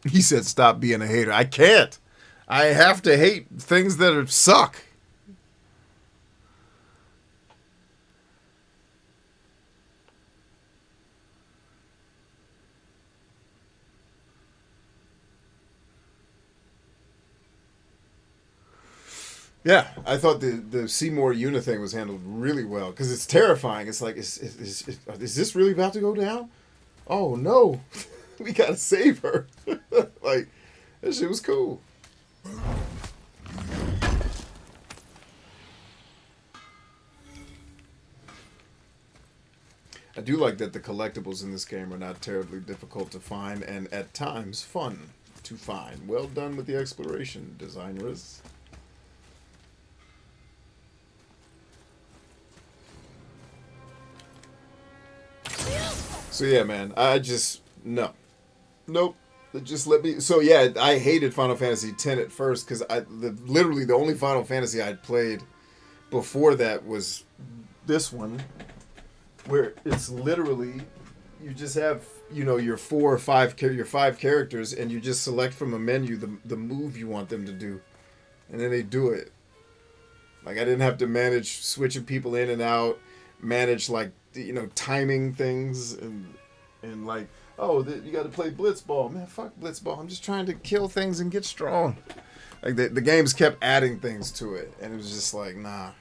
He said, stop being a hater. I can't. I have to hate things that suck. Yeah, I thought the Seymour Una thing was handled really well because it's terrifying. It's like, is this really about to go down? Oh no, we gotta save her. Like, that shit was cool. I do like that the collectibles in this game are not terribly difficult to find and at times fun to find. Well done with the exploration, designers. So yeah, man, nope. Just let me. So yeah, I hated Final Fantasy X at first because literally the only Final Fantasy I'd played before that was this one, where it's literally you just have your five characters and you just select from a menu the move you want them to do, and then they do it. Like I didn't have to manage switching people in and out, manage like timing things and like, oh, you got to play Blitzball. Man, fuck Blitzball. I'm just trying to kill things and get strong. Like the games kept adding things to it, and it was just like, nah,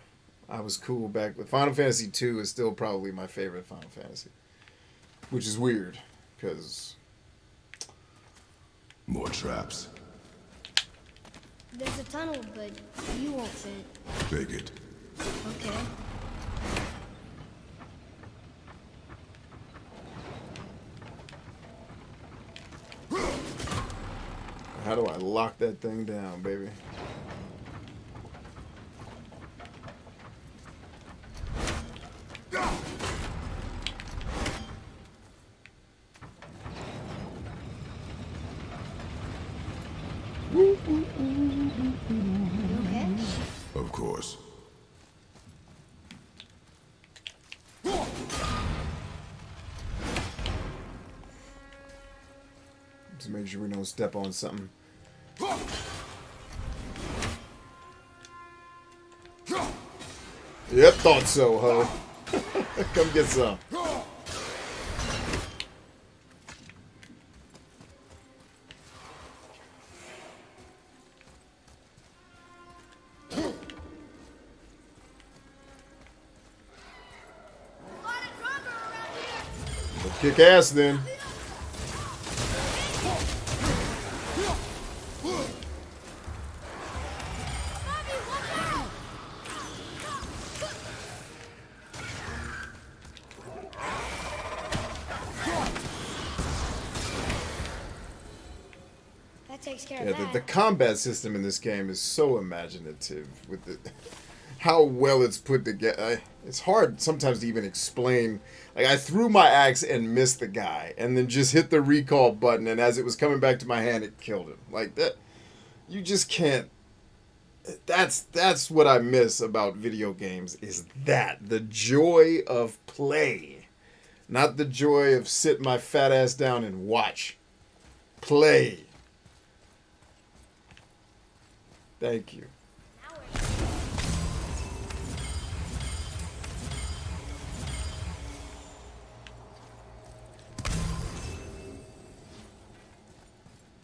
I was cool back. But Final Fantasy II is still probably my favorite Final Fantasy, which is weird because More traps. There's a tunnel, but you won't fit. Figured. Okay. how do I lock that thing down, baby? You okay? Of course. Just make sure we don't step on something. Yep, thought so, ho. Come get some. Kick ass then. That takes care Yeah, of that. the combat system in this game is so imaginative with how well it's put together. It's hard sometimes to even explain. Like, I threw my axe and missed the guy, and then just hit the recall button, and as it was coming back to my hand, it killed him. Like, that, you just can't. That's what I miss about video games, is the joy of play. Not the joy of sit my fat ass down and watch. Play. Thank you.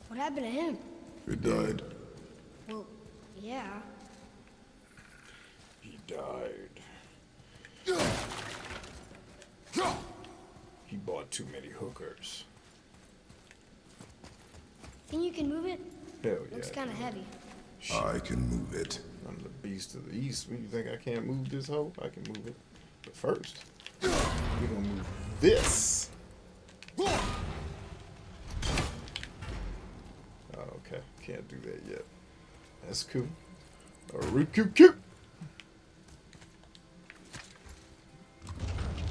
What happened to him? It died. Well, yeah. He died. He bought too many hookers. Think you can move it? Hell yeah. Looks kind of heavy. I can move it. I'm the beast of the east. You think I can't move this hoe? I can move it. But first, we're gonna move this. Oh, okay. Can't do that yet. That's cool. Cute.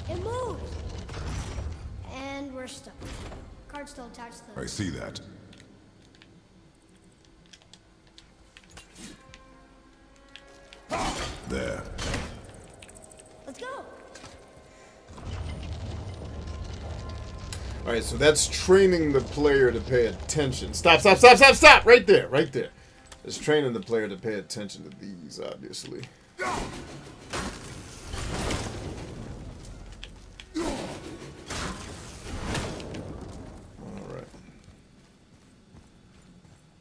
It moves! And we're stuck. Card's still attached to the... I see that. There. Let's go! Alright, so that's training the player to pay attention. Stop! Right there. It's training the player to pay attention to these, obviously. Alright.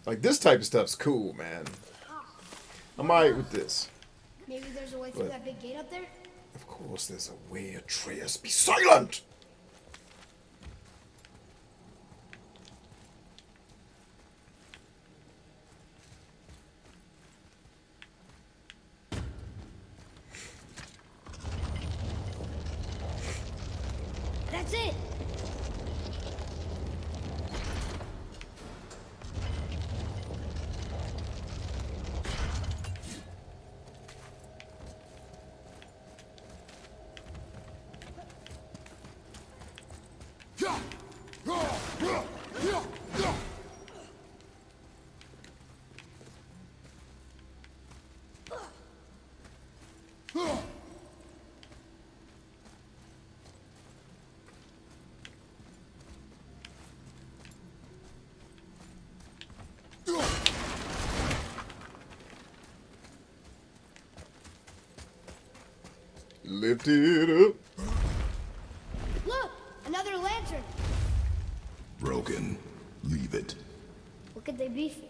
Like, this type of stuff's cool, man. I'm alright with this. Maybe there's a way through that big gate up there? Of course there's a way, Atreus. Be silent! That's it! Lift it up. Look! Another lantern! Broken. Leave it. What could they be for?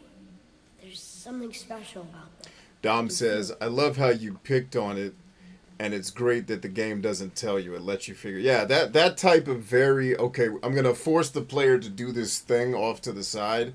There's something special about them. Dom says, I love how you picked on it, and it's great that the game doesn't tell you. It lets you figure. Yeah, that type of very, okay, I'm going to force the player to do this thing off to the side,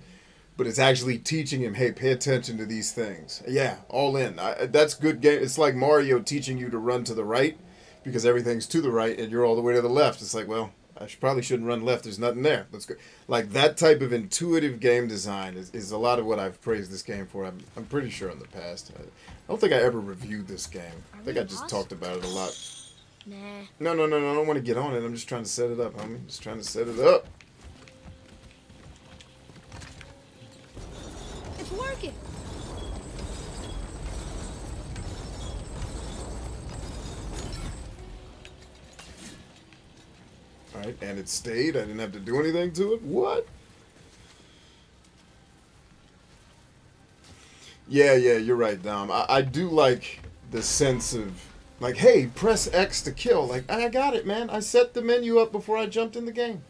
but it's actually teaching him, hey, pay attention to these things. Yeah, all in. That's good game. It's like Mario teaching you to run to the right because everything's to the right and you're all the way to the left. It's like, well, probably shouldn't run left. There's nothing there. Let's go. Like, that type of intuitive game design is a lot of what I've praised this game for. I'm pretty sure in the past. I don't think I ever reviewed this game. I think I just talked about it a lot. Nah. No. I don't want to get on it. I'm just trying to set it up, homie. Just trying to set it up. It's working! Alright, and it stayed. I didn't have to do anything to it. What? Yeah, you're right, Dom. I do like the sense of, like, hey, press X to kill. Like, I got it, man. I set the menu up before I jumped in the game.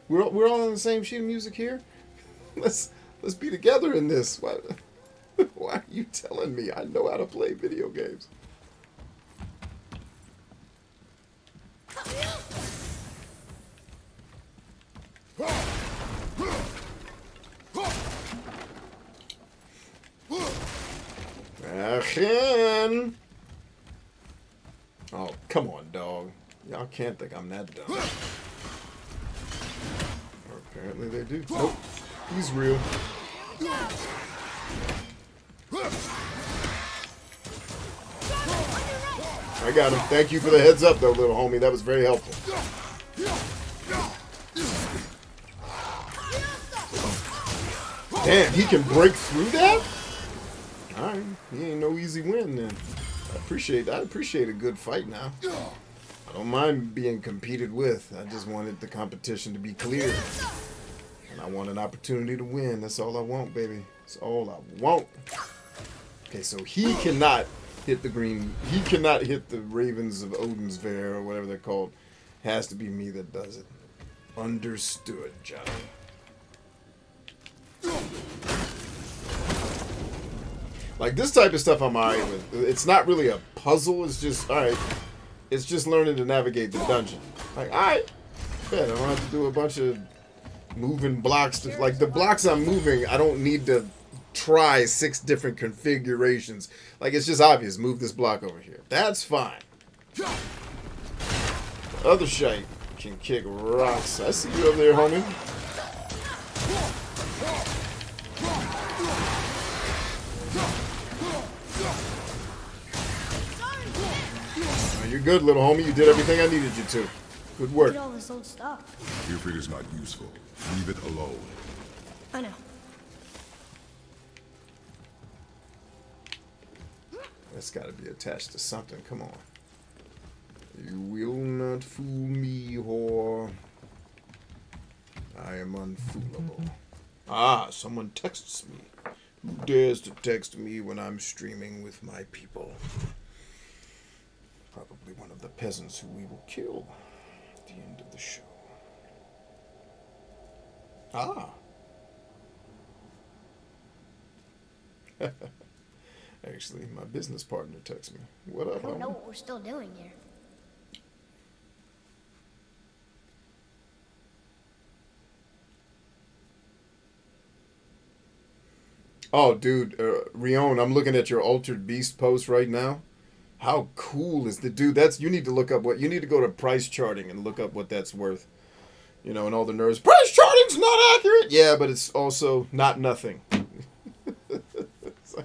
We're all on the same sheet of music here. Let's be together in this. Why are you telling me I know how to play video games? Action! Oh, come on, dog. Y'all can't think I'm that dumb. Or apparently they do. Nope. He's real. I got him. Thank you for the heads up, though, little homie. That was very helpful. Damn, he can break through that? Alright, he ain't no easy win then. I appreciate a good fight now. I don't mind being competed with. I just wanted the competition to be clear. And I want an opportunity to win. That's all I want, baby. That's all I want. Okay, so he cannot hit the green. He cannot hit the Ravens of Odinsver or whatever they're called. Has to be me that does it. Understood, Johnny. Like, this type of stuff I'm alright with. It's not really a puzzle. It's just, alright. It's just learning to navigate the dungeon. Like, alright. Bet I don't have to do a bunch of moving blocks. Like, the blocks I'm moving, I don't need to try 6 different configurations. Like, it's just obvious. Move this block over here. That's fine. Other shite can kick rocks. I see you over there, homie. Oh, you're good, little homie. You did everything I needed you to. Good work. Look at all this old stuff. If it is not useful, leave it alone. I know. That's got to be attached to something. Come on. You will not fool me, whore. I am unfoolable. Ah, someone texts me. Who dares to text me when I'm streaming with my people? Probably one of the peasants who we will kill at the end of the show. Ah. Actually, my business partner texts me. What up, I don't homie? know what we're still doing here. Oh, dude, Rion, I'm looking at your Altered Beast post right now. How cool is the dude? That's, you need to look up what, you need to go to price charting and look up what that's worth. You know, and all the nerds, price charting's not accurate. Yeah, but it's also not nothing.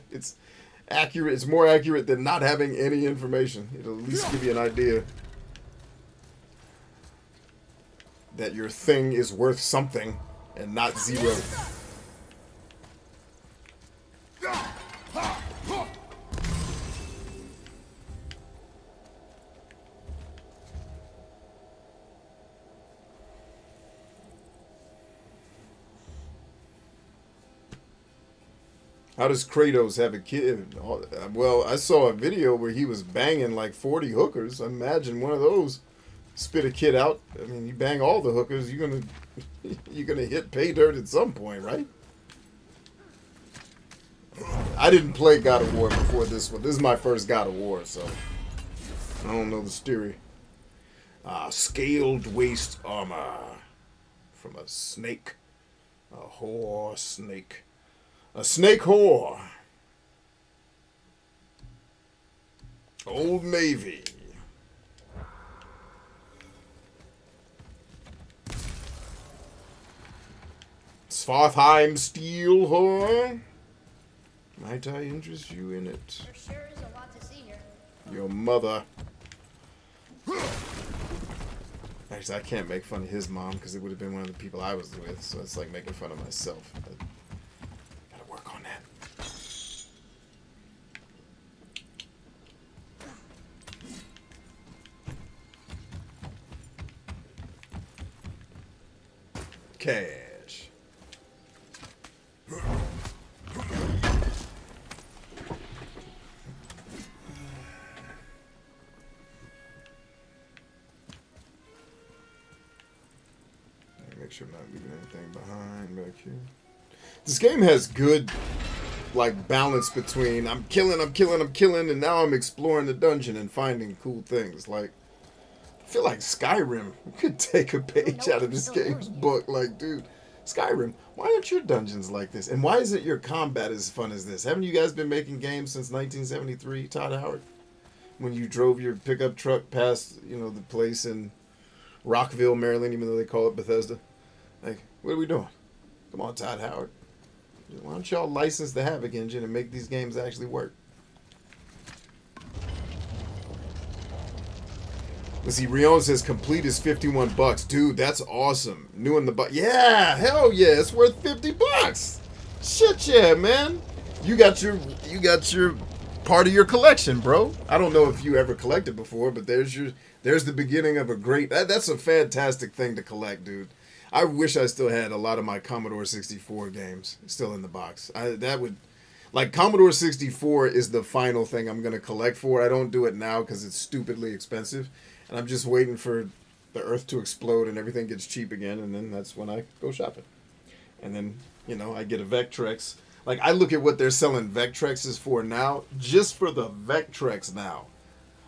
It's accurate. It's more accurate than not having any information. It'll at least give you an idea that your thing is worth something and not zero. How does Kratos have a kid? Well, I saw a video where he was banging like 40 hookers. I imagine one of those spit a kid out. I mean, you bang all the hookers, you're gonna hit pay dirt at some point, right? I didn't play God of War before this one. This is my first God of War, so I don't know the story. Scaled waist armor from a snake, a whore snake. A snake whore. Old Navy. Svartheim steel whore. Might I interest you in it? There sure is a lot to see here. Your mother. Actually, I can't make fun of his mom because it would have been one of the people I was with, so it's like making fun of myself. Gotta work on that. Cash. Make sure I'm not leaving anything behind back here. This game has good, like, balance between I'm killing, and now I'm exploring the dungeon and finding cool things. Like, I feel like Skyrim could take a page out of this game's book. Like, dude, Skyrim, why aren't your dungeons like this? And why isn't your combat as fun as this? Haven't you guys been making games since 1973, Todd Howard? When you drove your pickup truck past, you know, the place in Rockville, Maryland, even though they call it Bethesda. Like, what are we doing? Come on, Todd Howard. Why don't y'all license the Havoc engine and make these games actually work? Let's see, Rion says complete is $51. Dude, that's awesome. New in the box. Yeah, hell yeah, it's worth $50. Shit yeah, man. You got your part of your collection, bro. I don't know if you ever collected before, but there's the beginning of a great that's a fantastic thing to collect, dude. I wish I still had a lot of my Commodore 64 games still in the box. Like, Commodore 64 is the final thing I'm going to collect for. I don't do it now because it's stupidly expensive. And I'm just waiting for the earth to explode and everything gets cheap again. And then that's when I go shopping. And then, you know, I get a Vectrex. Like, I look at what they're selling Vectrexes for now. Just for the Vectrex now.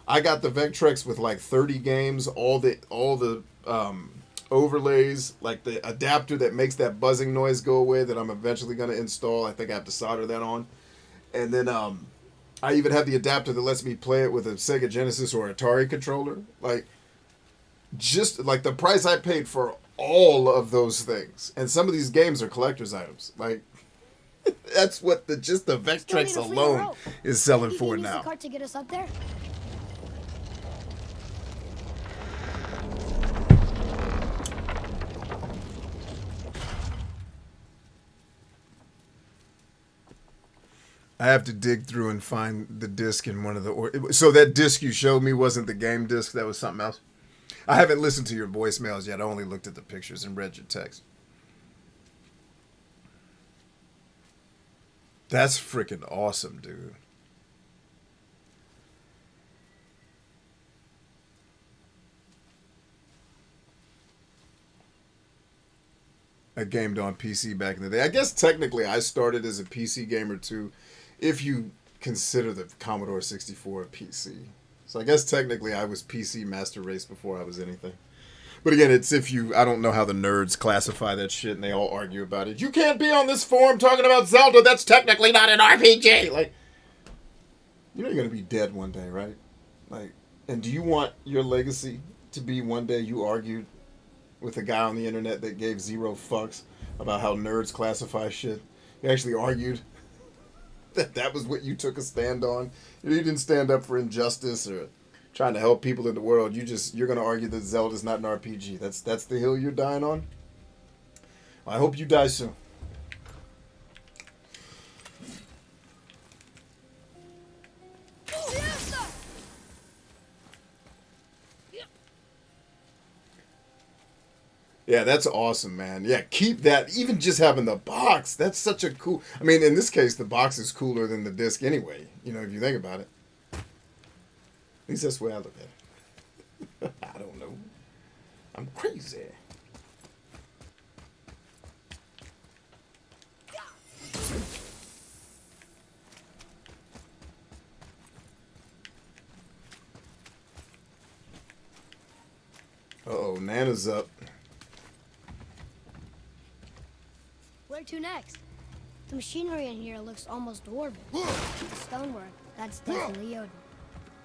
I got the Vectrex with like 30 games. All the overlays, like the adapter that makes that buzzing noise go away that I'm eventually going to install. I think I have to solder that on. And then I even have the adapter that lets me play it with a Sega Genesis or Atari controller. Like, just like the price I paid for all of those things. And some of these games are collector's items. Like, that's what the Vectrex alone is selling Maybe for you can use now. the cart to get us up there? I have to dig through and find the disc in one of the... So that disc you showed me wasn't the game disc, that was something else? I haven't listened to your voicemails yet. I only looked at the pictures and read your text. That's freaking awesome, dude. I gamed on PC back in the day. I guess technically I started as a PC gamer too, if you consider the Commodore 64 a PC. So I guess technically I was PC Master Race before I was anything. But again, it's if you... I don't know how the nerds classify that shit, and they all argue about it. You can't be on this forum talking about Zelda. That's technically not an RPG. Like, you know you're going to be dead one day, right? Like, and do you want your legacy to be one day you argued with a guy on the internet that gave zero fucks about how nerds classify shit? You actually argued that was what you took a stand on. You didn't stand up for injustice or trying to help people in the world. You're going to argue that Zelda's not an RPG. That's the hill you're dying on. Well, I hope you die soon. Yeah, that's awesome, man. Yeah, keep that. Even just having the box, that's such a cool... I mean, in this case, the box is cooler than the disc anyway, you know, if you think about it. At least that's the way I look at it. I don't know. I'm crazy. Uh-oh, Nana's up. Where to next? The machinery in here looks almost dwarven. The stonework, that's definitely Yoden.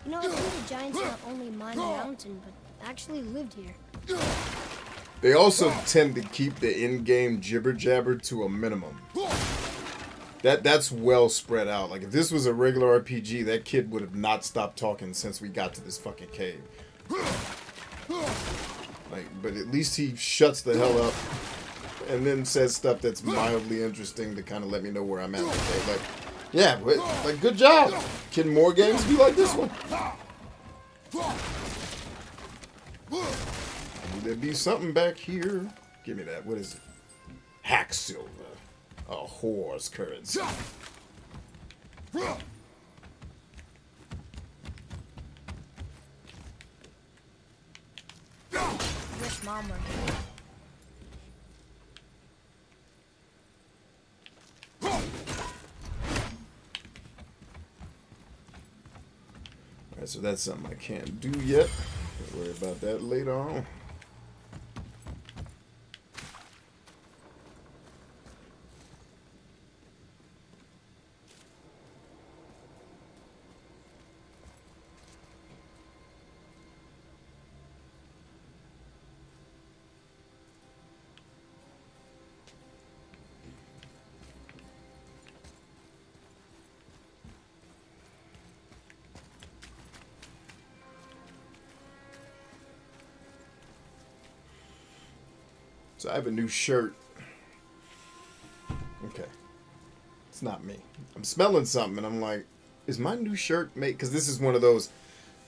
You know, I think the giants not only mined the mountain, but actually lived here. They also tend to keep the in-game jibber-jabber to a minimum. That's well spread out. Like, if this was a regular RPG, that kid would have not stopped talking since we got to this fucking cave. Like, but at least he shuts the hell up and then says stuff that's mildly interesting to kind of let me know where I'm at. Okay? Like, yeah, but, like, good job. Can more games be like this one? Would there be something back here? Give me that. What is it? Hack silver. A whore's currency. Wish Mom were here. Alright, so that's something I can't do yet. Don't worry about that later on. So I have a new shirt. Okay. It's not me. I'm smelling something and I'm like, is my new shirt made? Because this is one of those,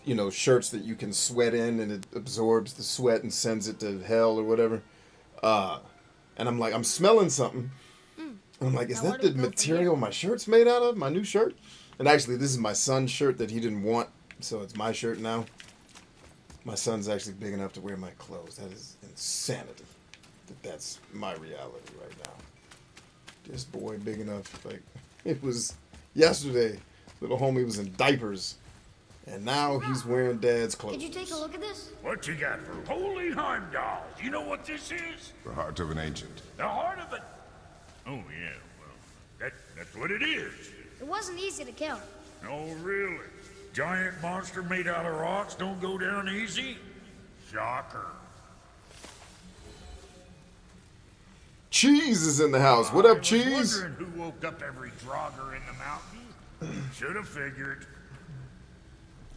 you know, shirts that you can sweat in and it absorbs the sweat and sends it to hell or whatever. And I'm like, I'm smelling something. And I'm like, is that the material my shirt's made out of? My new shirt? And actually, this is my son's shirt that he didn't want. So it's my shirt now. My son's actually big enough to wear my clothes. That is insanity. That's my reality right now. This boy big enough, like, it was yesterday. Little homie was in diapers. And now he's wearing Dad's clothes. Could you take a look at this? What you got for Holy Heimdall? You know what this is? The heart of an ancient. The heart of it. Oh, yeah, well, that's what it is. It wasn't easy to kill. Oh, really? Giant monster made out of rocks don't go down easy? Shocker. Cheese is in the house. What up, I Cheese? was wondering who woke up every drogger in the mountain. Should have figured.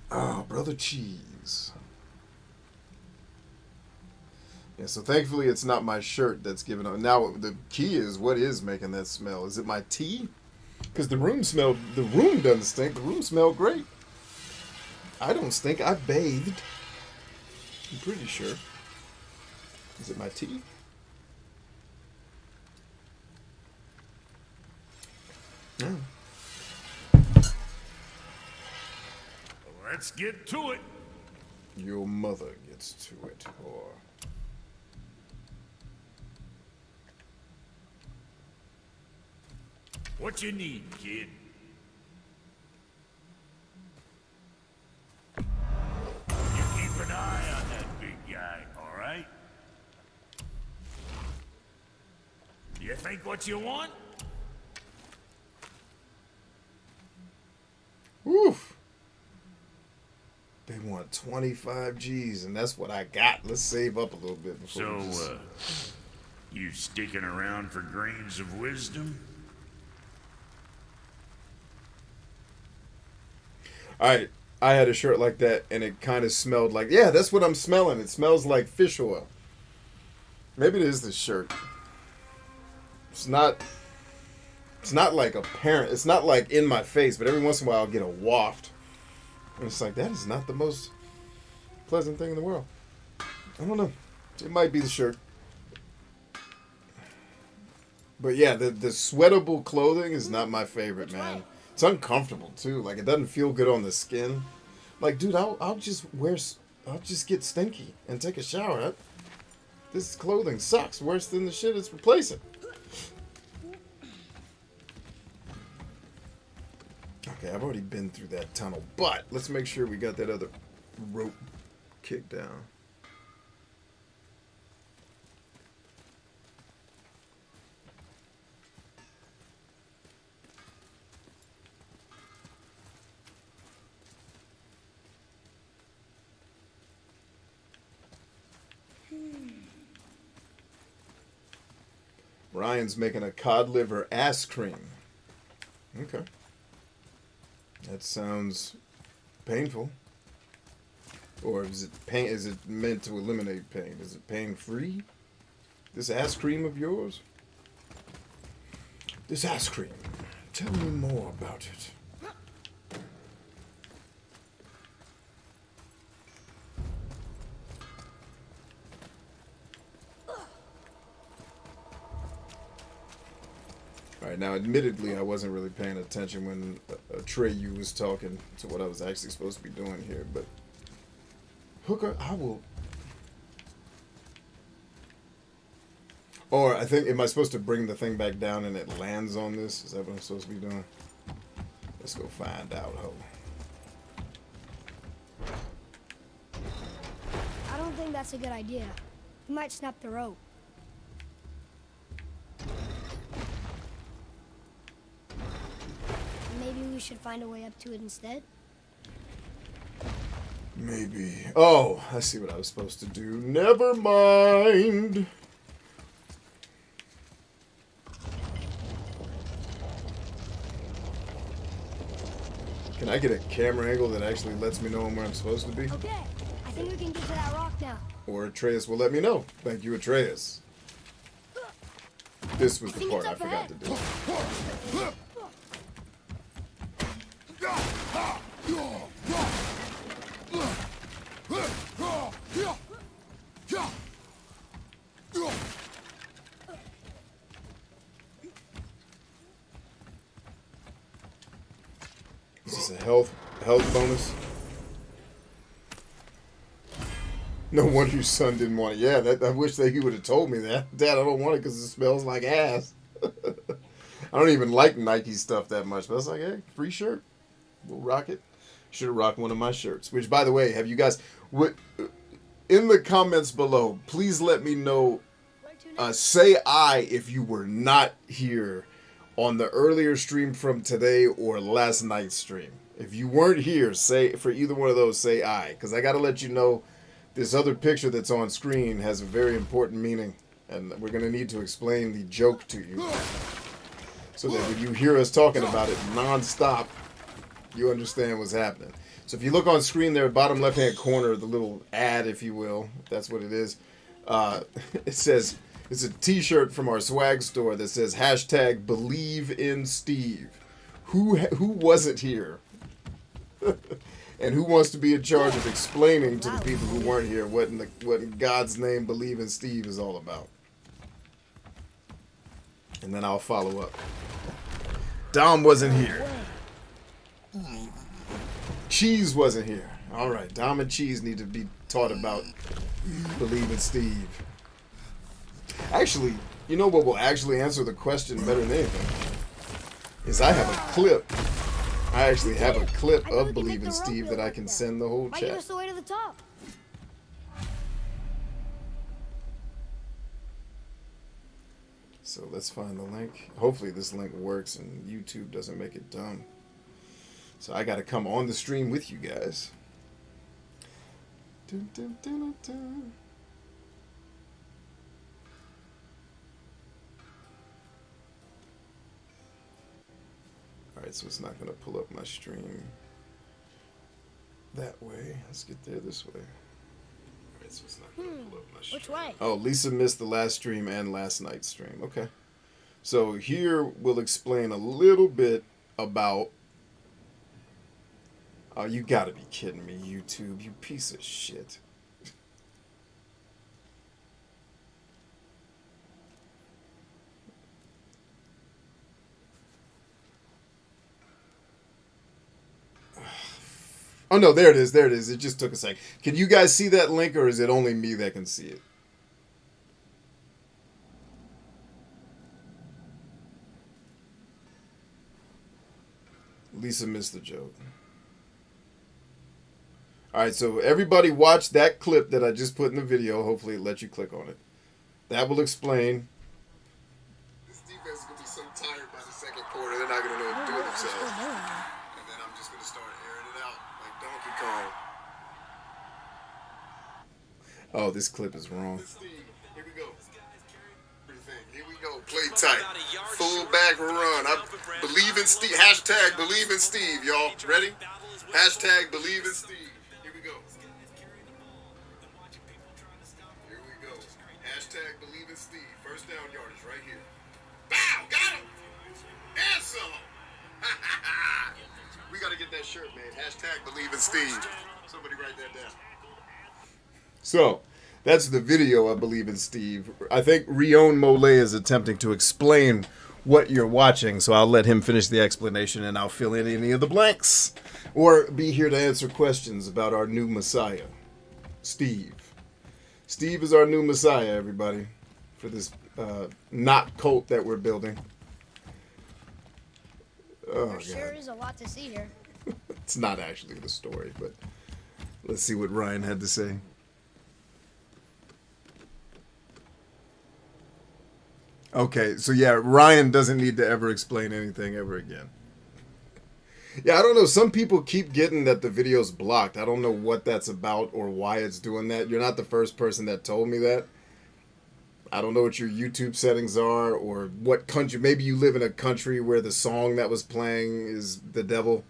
Oh, brother Cheese. Yeah, so thankfully it's not my shirt that's giving up. Now the key is, what is making that smell? Is it my tea? Because the room doesn't stink. The room smelled great. I don't stink. I bathed. I'm pretty sure. Is it my tea? No. Let's get to it. Your mother gets to it, whore. What you need, kid? You keep an eye on that big guy, all right? You think what you want? Woof. They want 25 G's, and that's what I got. Let's save up a little bit before So, we just... you sticking around for grains of wisdom? Alright, I had a shirt like that, and it kind of smelled like... Yeah, that's what I'm smelling. It smells like fish oil. Maybe it is this shirt. It's not like apparent. It's not like in my face, but every once in a while I'll get a waft. And it's like, that is not the most pleasant thing in the world. I don't know. It might be the shirt. But yeah, the sweatable clothing is not my favorite, man. It's uncomfortable too. Like, it doesn't feel good on the skin. Like, dude, I'll just get stinky and take a shower. This clothing sucks worse than the shit it's replacing. Okay, I've already been through that tunnel, but let's make sure we got that other rope kicked down. Ryan's making a cod liver ass cream. Okay. That sounds painful. Or is it pain? Is it meant to eliminate pain? Is it pain-free? This ass cream of yours? This ass cream. Tell me more about it. Alright, now admittedly I wasn't really paying attention when Atreus was talking to what I was actually supposed to be doing here, but Hooker, I will... Or I think, am I supposed to bring the thing back down and it lands on this? Is that what I'm supposed to be doing? Let's go find out, ho. I don't think that's a good idea. You might snap the rope. Maybe we should find a way up to it instead? Maybe. Oh, I see what I was supposed to do. Never mind. Can I get a camera angle that actually lets me know where I'm supposed to be? Okay, I think we can get to that rock now. Or Atreus will let me know. Thank you, Atreus. This was the part I forgot to do. Is this a health bonus? No wonder your son didn't want it. Yeah, I wish that he would have told me that. Dad, I don't want it because it smells like ass. I don't even like Nike stuff that much. But I was like, hey, free shirt. We'll rock it. Should have rocked one of my shirts. Which, by the way, have you guys... in the comments below, please let me know. Say I if you were not here on the earlier stream from today or last night's stream. If you weren't here, say for either one of those, say I. Because I got to let you know this other picture that's on screen has a very important meaning. And we're going to need to explain the joke to you. So that when you hear us talking about it non-stop, you understand what's happening. So if you look on screen there, bottom left-hand corner, the little ad, if you will, if that's what it is, it says, it's a t-shirt from our swag store that says hashtag believe in Steve. Who wasn't here? And who wants to be in charge of explaining to the people who weren't here what in God's name believe in Steve is all about? And then I'll follow up. Dom wasn't here. Cheese wasn't here. All right, Dom and Cheese need to be taught about believe in Steve. Actually, you know what will actually answer the question better than anything? Is I have a clip. I actually have a clip of Believe in Steve that I can send the whole Might give chat. us the way to the top. So let's find the link. Hopefully this link works and YouTube doesn't make it dumb. So I got to come on the stream with you guys. Dun, dun, dun, dun, dun. All right, so it's not going to pull up my stream that way. Let's get there this way. All right, so it's not going to pull up my stream. Which way? Oh, Lisa missed the last stream and last night's stream. Okay. So here we'll explain a little bit about... Oh, you gotta be kidding me, YouTube, you piece of shit. Oh no, there it is, there it is. It just took a sec. Can you guys see that link, or is it only me that can see it? Lisa missed the joke. Alright, so everybody watch that clip that I just put in the video. Hopefully it lets you click on it. That will explain. This defense is going to be so tired by the second quarter, they're not going to know what to do with themselves. And then I'm just going to start airing it out like Donkey Kong. Oh, this clip is wrong. Here we go. Here we go. Play tight. Full back run. I believe in Steve. Hashtag believe in Steve, y'all. Ready? Hashtag believe in Steve. Here we go. Here we go. Hashtag believe in Steve. First down yardage right here. Bow! Got him! And some! We got to get that shirt made. Hashtag believe in Steve. Somebody write that down. So, that's the video, I believe in Steve. I think Rion Mole is attempting to explain what you're watching, so I'll let him finish the explanation and I'll fill in any of the blanks. Or be here to answer questions about our new Messiah, Steve. Steve is our new Messiah, everybody, for this not cult that we're building. Oh, There sure God. is a lot to see here. It's not actually the story, but let's see what Ryan had to say. Okay, so yeah, Ryan doesn't need to ever explain anything ever again. Yeah, I don't know. Some people keep getting that the video's blocked. I don't know what that's about or why it's doing that. You're not the first person that told me that. I don't know what your YouTube settings are or what country. Maybe you live in a country where the song that was playing is the devil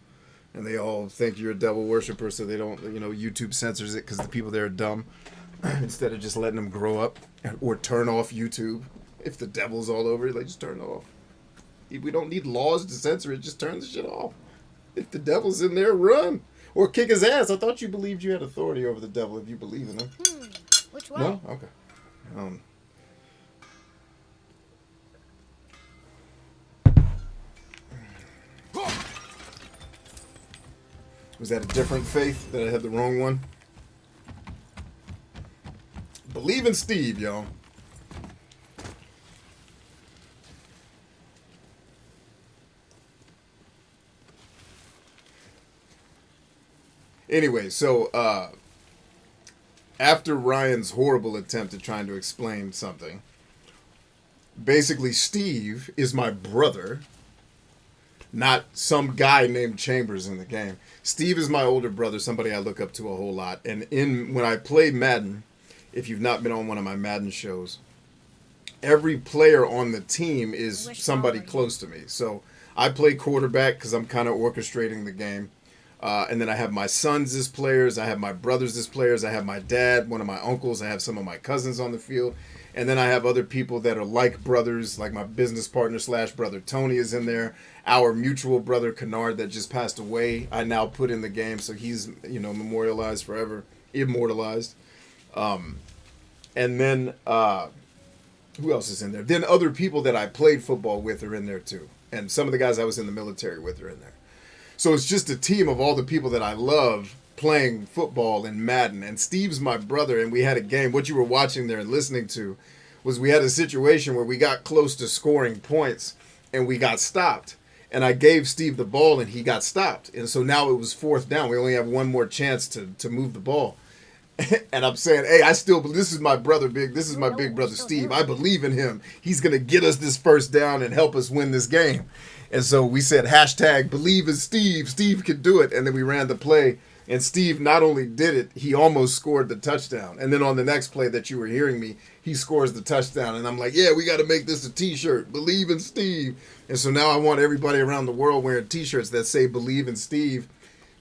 and they all think you're a devil worshiper, so they don't, YouTube censors it because the people there are dumb instead of just letting them grow up or turn off YouTube. If the devil's all over it, like, just turn it off. We don't need laws to censor it. Just turn the shit off. If the devil's in there, run. Or kick his ass. I thought you believed you had authority over the devil if you believe in him. Which way? No? Okay. Was that a different faith that I had the wrong one? Believe in Steve, y'all. Anyway, so after Ryan's horrible attempt at trying to explain something, basically Steve is my brother, not some guy named Chambers in the game. Steve is my older brother, somebody I look up to a whole lot. And when I play Madden, if you've not been on one of my Madden shows, every player on the team is somebody close to me. So I play quarterback because I'm kind of orchestrating the game. And then I have my sons as players. I have my brothers as players. I have my dad, one of my uncles. I have some of my cousins on the field. And then I have other people that are like brothers, like my business partner / brother Tony is in there. Our mutual brother Kennard that just passed away, I now put in the game. So he's, memorialized forever, immortalized. And then who else is in there? Then other people that I played football with are in there too. And some of the guys I was in the military with are in there. So it's just a team of all the people that I love playing football in Madden. And Steve's my brother, and we had a game. What you were watching there and listening to was we had a situation where we got close to scoring points, and we got stopped. And I gave Steve the ball, and he got stopped. And so now it was 4th down. We only have one more chance to move the ball. And I'm saying, hey, this is my brother, this is my big brother Steve. I believe in him. He's going to get us this 1st down and help us win this game. And so we said, #believe in Steve. Steve could do it. And then we ran the play. And Steve not only did it, he almost scored the touchdown. And then on the next play that you were hearing me, he scores the touchdown. And I'm like, yeah, we got to make this a T-shirt. Believe in Steve. And so now I want everybody around the world wearing T-shirts that say believe in Steve,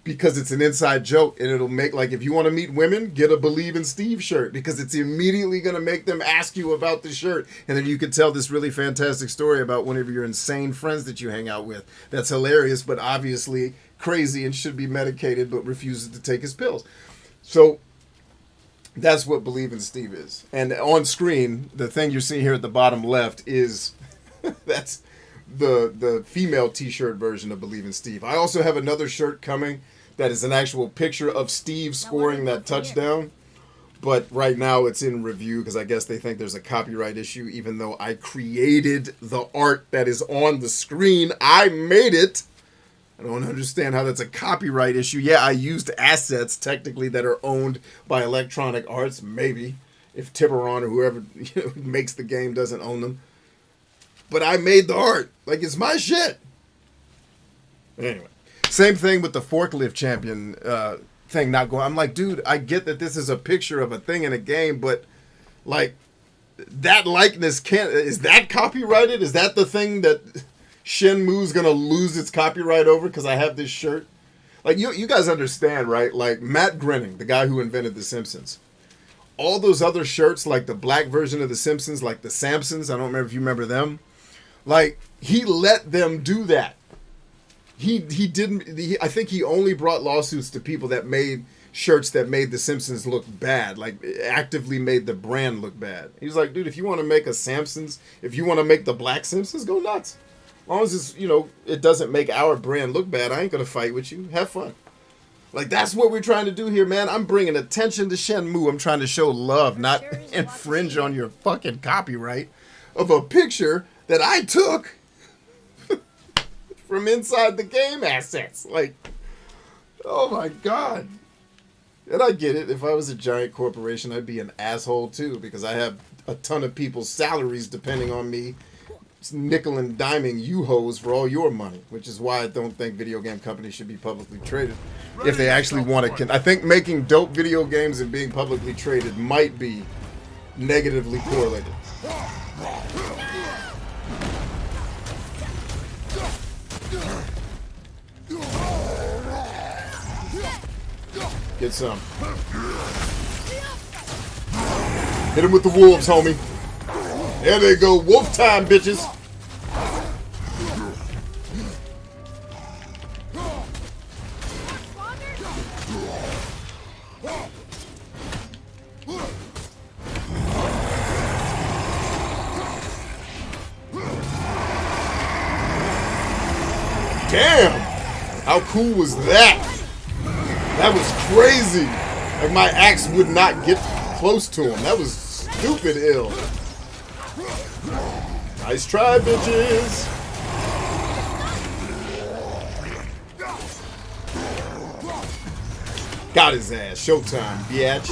because it's an inside joke. And it'll make, like, if you want to meet women, get a Believe in Steve shirt, because it's immediately going to make them ask you about the shirt. And then you could tell this really fantastic story about one of your insane friends that you hang out with. That's hilarious, but obviously crazy and should be medicated, but refuses to take his pills. So that's what Believe in Steve is. And on screen, the thing you see here at the bottom left is that's the female T-shirt version of Believe in Steve. I also have another shirt coming that is an actual picture of Steve scoring that touchdown. But right now it's in review because I guess they think there's a copyright issue, even though I created the art that is on the screen. I made it. I don't understand how that's a copyright issue. Yeah, I used assets technically that are owned by Electronic Arts, maybe, if Tiburon or whoever makes the game doesn't own them. But I made the art. Like, it's my shit. Anyway, same thing with the forklift champion thing not going. I'm like, dude, I get that this is a picture of a thing in a game, but like that likeness is that copyrighted? Is that the thing that Shenmue's gonna lose its copyright over because I have this shirt? Like, you guys understand, right? Like Matt Groening, the guy who invented The Simpsons. All those other shirts, like the black version of The Simpsons, like the Samsons, I don't remember if you remember them. Like, he let them do that. He didn't. I think he only brought lawsuits to people that made shirts that made The Simpsons look bad, like actively made the brand look bad. He was like, dude, if you want to make a Samsons, if you want to make the black Simpsons, go nuts. As long as it's, it doesn't make our brand look bad, I ain't gonna fight with you. Have fun. Like, that's what we're trying to do here, man. I'm bringing attention to Shenmue. I'm trying to show love, not infringe on your fucking copyright of a picture that I took from inside the game assets. Like, oh my God. And I get it. If I was a giant corporation, I'd be an asshole too, because I have a ton of people's salaries depending on me nickel and diming you hoes for all your money, which is why I don't think video game companies should be publicly traded. If they actually want to, I think making dope video games and being publicly traded might be negatively correlated. Get some. Hit him with the wolves, homie. There they go. Wolf time, bitches. Damn! How cool was that? That was crazy. Like, my axe would not get close to him. That was stupid ill. Nice try, bitches. Got his ass. Showtime, biatch.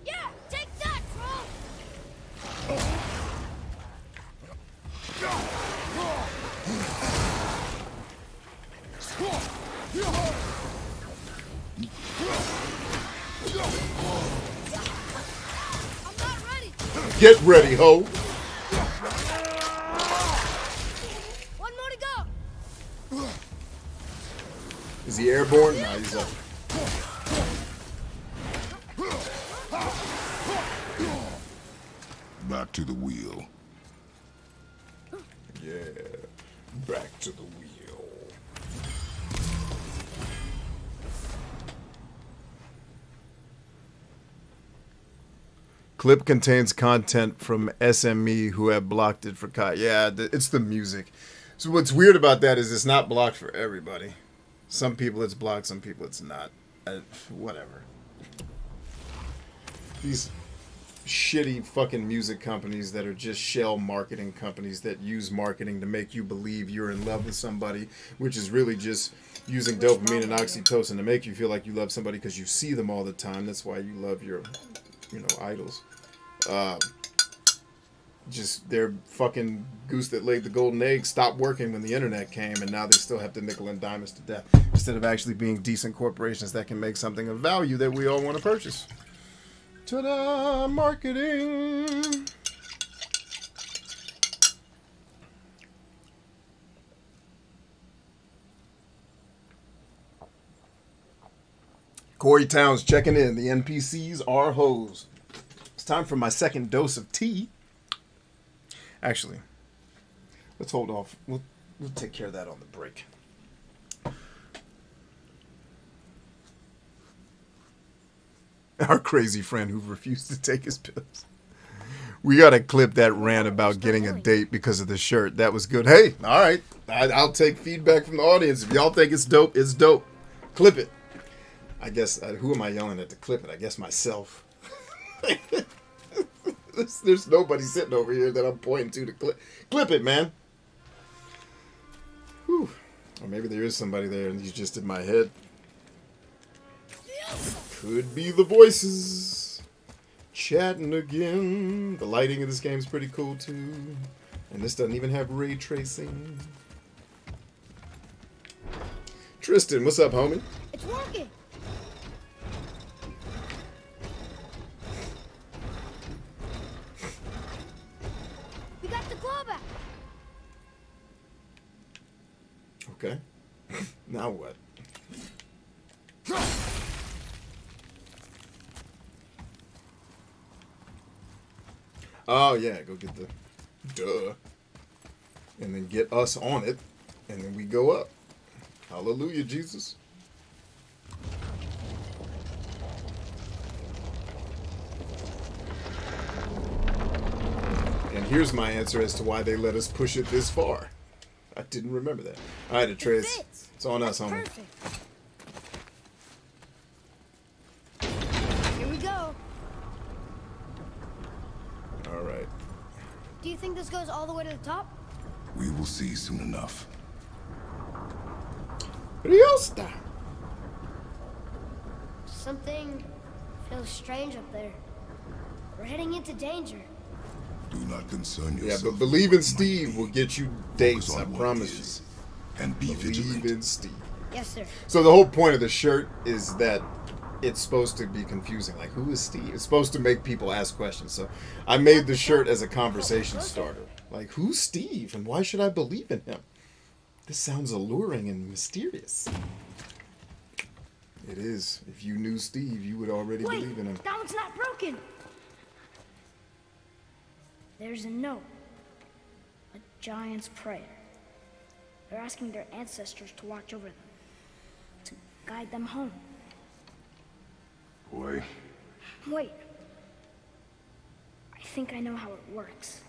Yeah, take that, bro! I'm not ready! Get ready, ho. One more to go! Is he airborne? Nah, he's up. Back to the wheel. Yeah. Back to the wheel. Clip contains content from SME who have blocked it for yeah, it's the music. So what's weird about that is it's not blocked for everybody. Some people it's blocked, some people it's not. Whatever. These shitty fucking music companies that are just shell marketing companies that use marketing to make you believe you're in love with somebody, which is really just using dopamine and oxytocin to make you feel like you love somebody because you see them all the time. That's why you love your, idols. Just their fucking goose that laid the golden egg stopped working when the internet came, and now they still have to nickel and dime us to death instead of actually being decent corporations that can make something of value that we all want to purchase. Ta-da! Marketing! Corey Towns checking in. The NPCs are hoes. It's time for my second dose of tea. Actually, let's hold off. We'll take care of that on the break. Our crazy friend who refused to take his pills. We got to clip that rant about getting a date because of the shirt. That was good. Hey, all right. I'll take feedback from the audience. If y'all think it's dope, it's dope. Clip it. I guess, who am I yelling at to clip it? I guess myself. There's nobody sitting over here that I'm pointing to clip. Clip it, man. Whew. Or maybe there is somebody there and he's just in my head. Could be the voices chatting again. The lighting of this game is pretty cool too. And this doesn't even have ray tracing. Tristan, what's up, homie? It's working! We got the claw back! Okay. Now what? Oh, yeah, go get the duh. And then get us on it. And then we go up. Hallelujah, Jesus. And here's my answer as to why they let us push it this far. I didn't remember that. All right, Atreus. It's on us, homie. Perfect. Here we go. All right. Do you think this goes all the way to the top? We will see soon enough. Riosta. Something feels strange up there. We're heading into danger. Do not concern Yeah, yourself. but believe in with my Steve fate. will get you Focus dates, on I what promise is, you. and be Believe vigilant. in Steve. Yes, sir. So the whole point of the shirt is that it's supposed to be confusing. Like, who is Steve? It's supposed to make people ask questions. So I made the shirt as a conversation starter. Like, who's Steve and why should I believe in him? This sounds alluring and mysterious. It is. If you knew Steve, you would already Wait, believe in him. that one's not broken. There's a note. A giant's prayer. They're asking their ancestors to watch over them. To guide them home. Boy, Wait. I think I know how it works.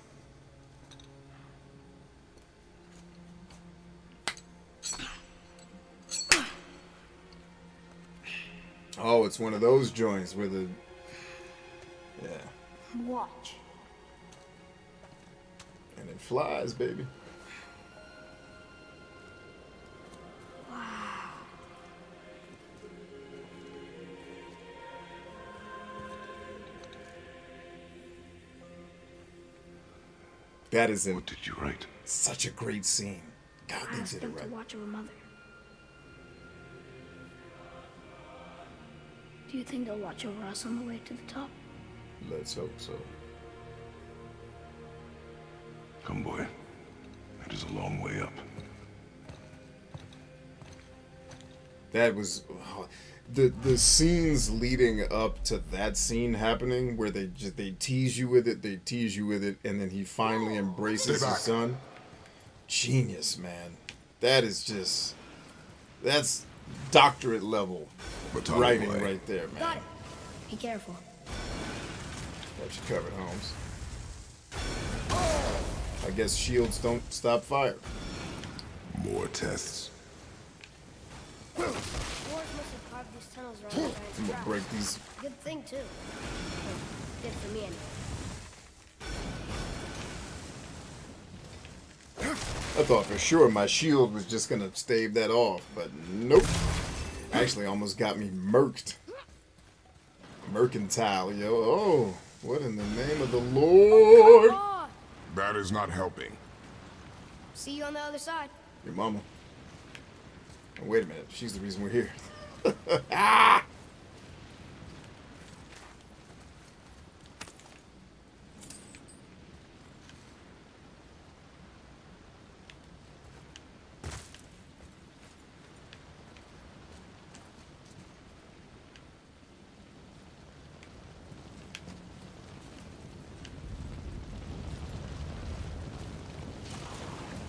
Oh, it's one of those joints where Watch. And it flies, baby. That is in What did you write? such a great scene. God, I they asked did it them to right. watch over Mother. Do you think they'll watch over us on the way to the top? Let's hope so. Come, boy. It is a long way up. That was the scenes leading up to that scene happening, where they tease you with it, and then he finally embraces Stay his back. son. Genius, man. That's doctorate level Brutality, writing boy. right there, Got man. it. Be careful. Got you covered, Holmes. I guess shields don't stop fire. More tests. Wars must have carved these tunnels around the giant's I'm gonna tracks. break these. Good thing, too. Well, good for me, anyway. I thought for sure my shield was just gonna stave that off, but nope. Actually, almost got me murked. Mercantile, yo. Oh, what in the name of the Lord? Come on! That is not helping. See you on the other side. Your mama. Oh, wait a minute. She's the reason we're here.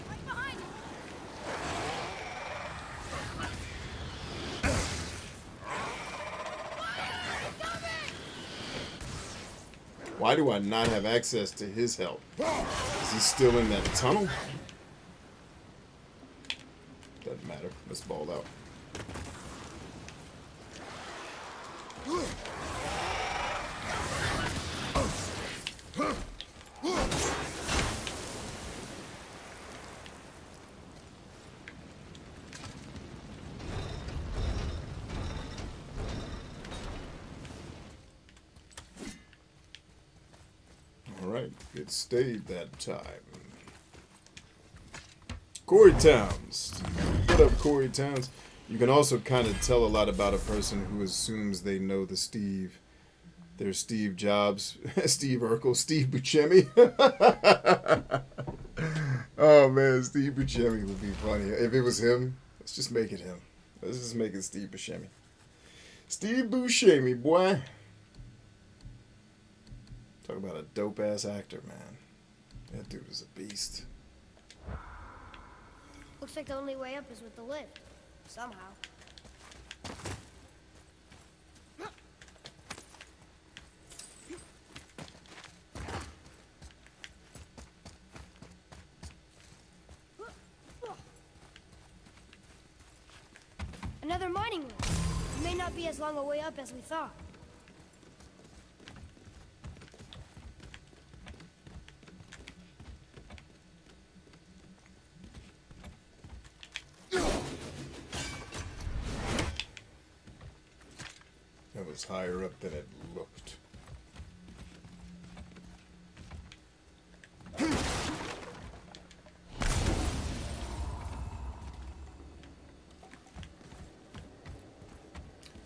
Right behind you! Why do I not have access to his help? Is he still in that tunnel? Doesn't matter. Let's ball out. Alright, it stayed that time. Corey Towns. What up, Corey Towns? You can also kind of tell a lot about a person who assumes they know the Steve. There's Steve Jobs, Steve Urkel, Steve Buscemi. Oh man, Steve Buscemi would be funny. If it was him, let's just make it him. Let's just make it Steve Buscemi. Steve Buscemi, boy. Talk about a dope-ass actor, man. That dude is a beast. Looks like the only way up is with the lift. Somehow. Another mining room. It may not be as long a way up as we thought. That was higher up than it looked.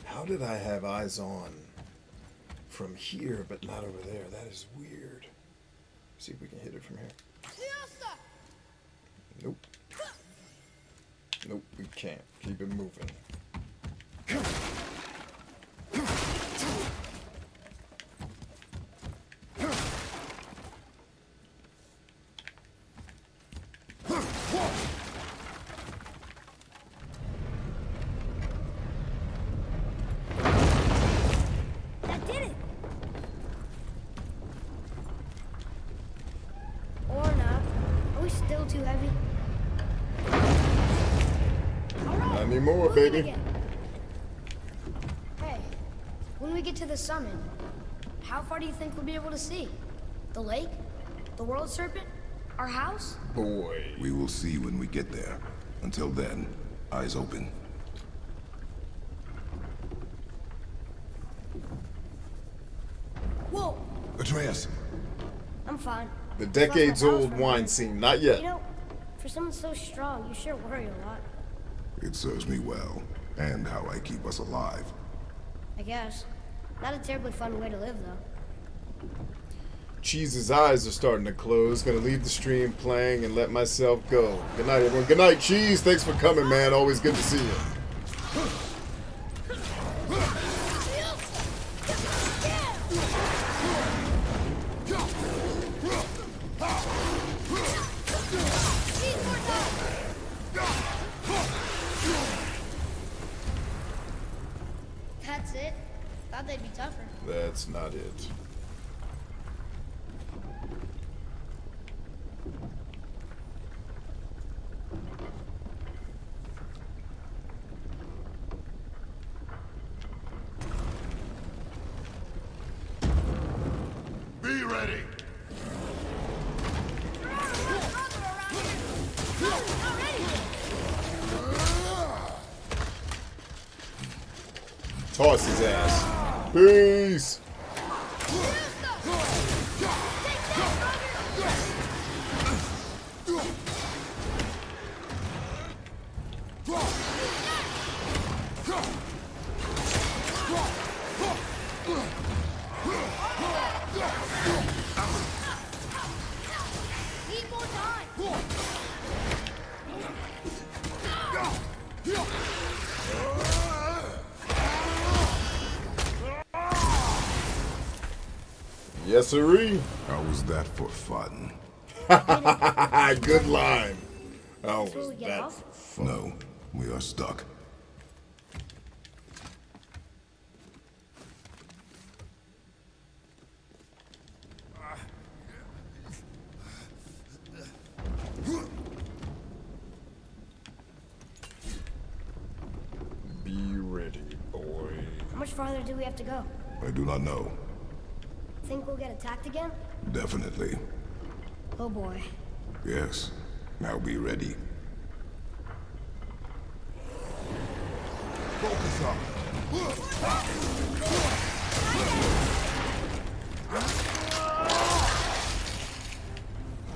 How did I have eyes on from here but not over there? That is weird. See if we can hit it from here. Nope. Nope, we can't. Keep it moving. That did it! Or not. Are we still too heavy? All right, Not anymore, moving baby. again. Hey, when we get to the summit, how far do you think we'll be able to see? The lake? The world serpent? Our house? Boy. We will see when we get there. Until then, eyes open. Whoa! Atreus! I'm fine. The Lost my decades-old pals wine for scene. Not You yet. know, for someone so strong, you sure worry a lot. It serves me well, and how I keep us alive. I guess. Not a terribly fun way to live, though. Cheese's eyes are starting to close. Gonna leave the stream playing and let myself go. Good night, everyone. Good night, Cheese. Thanks for coming, man. Always good to see you. That's it? Thought they'd be tougher. That's not it. Be ready! Toss his ass. Peace. Need more time! Yes, sirree. How was that for fun? Good line. How That's where was we get that? off? No, we are stuck. Be ready, boy. How much farther do we have to go? I do not know. Think we'll get attacked again? Definitely. Oh boy. Yes. Now be ready. Focus up.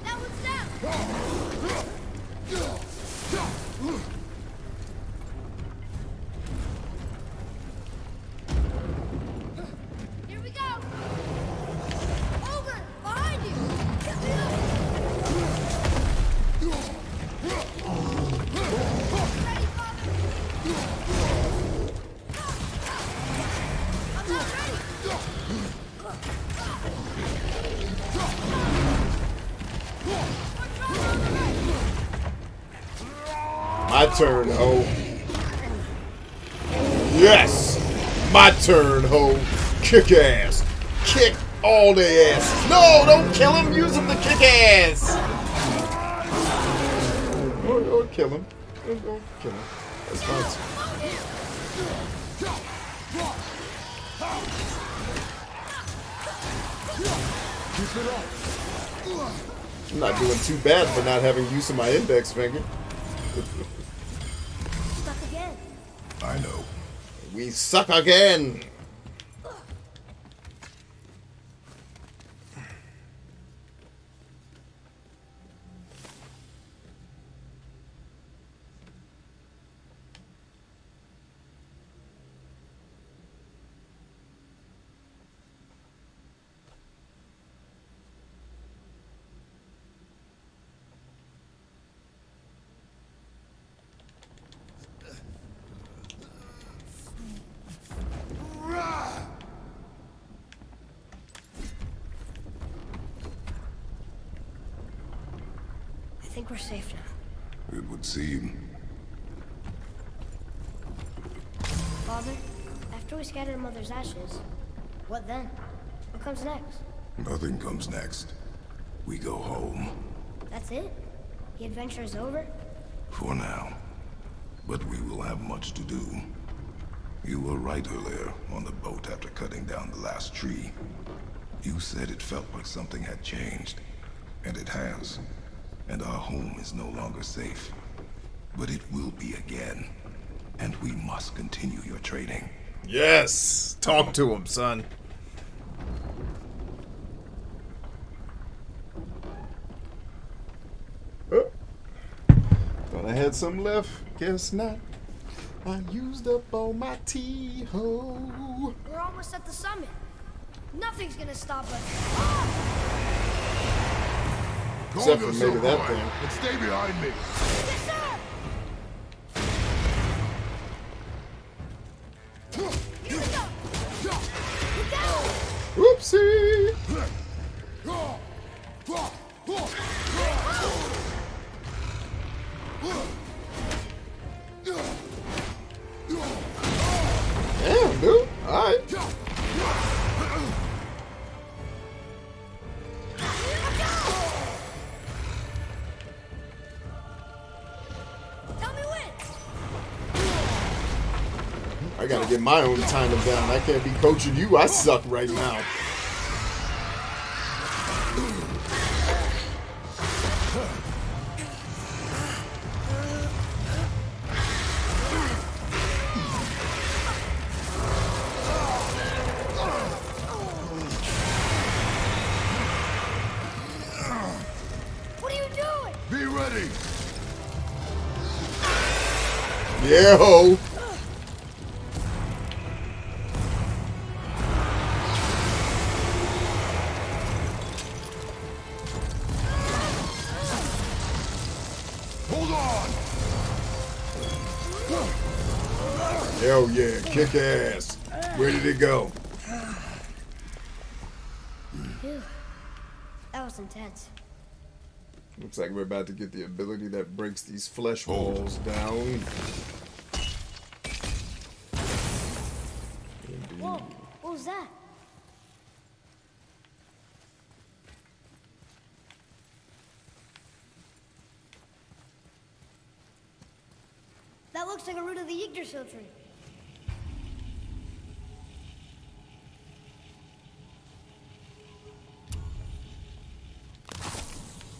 That one's down! Here we go! Over! Behind you! Get me up! Ready, Father? I'm not ready! My turn, ho. Yes! My turn, ho. Kick ass. Kick all the ass. No, don't kill him. Use him to kick ass. Or kill him. Or kill him. That's fine. I'm not doing too bad for not having use of my index finger. Stuck again. I know. We suck again. I think we're safe now. It would seem. Father, after we scatter Mother's ashes, what then? What comes next? Nothing comes next. We go home. That's it? The adventure is over? For now. But we will have much to do. You were right earlier on the boat after cutting down the last tree. You said it felt like something had changed. And it has. And our home is no longer safe. But it will be again. And we must continue your training. Yes! Talk to him, son. Oh. Thought I had some left. Guess not. I used up all my tea-ho. We're almost at the summit. Nothing's gonna stop us. Except for maybe that thing. And stay behind me. Yes, sir! Here we go! Look out! Whoopsie! Damn, dude. Alright. Tell me when! I gotta get my own timing down. I can't be coaching you. I suck right now. What are you doing? Be ready. Yeah, ho. Hold on. Hell yeah, kick ass. Where did it go? Phew. That was intense. Looks like we're about to get the ability that breaks these flesh walls down. Whoa, what was that? That looks like a root of the Yggdrasil tree.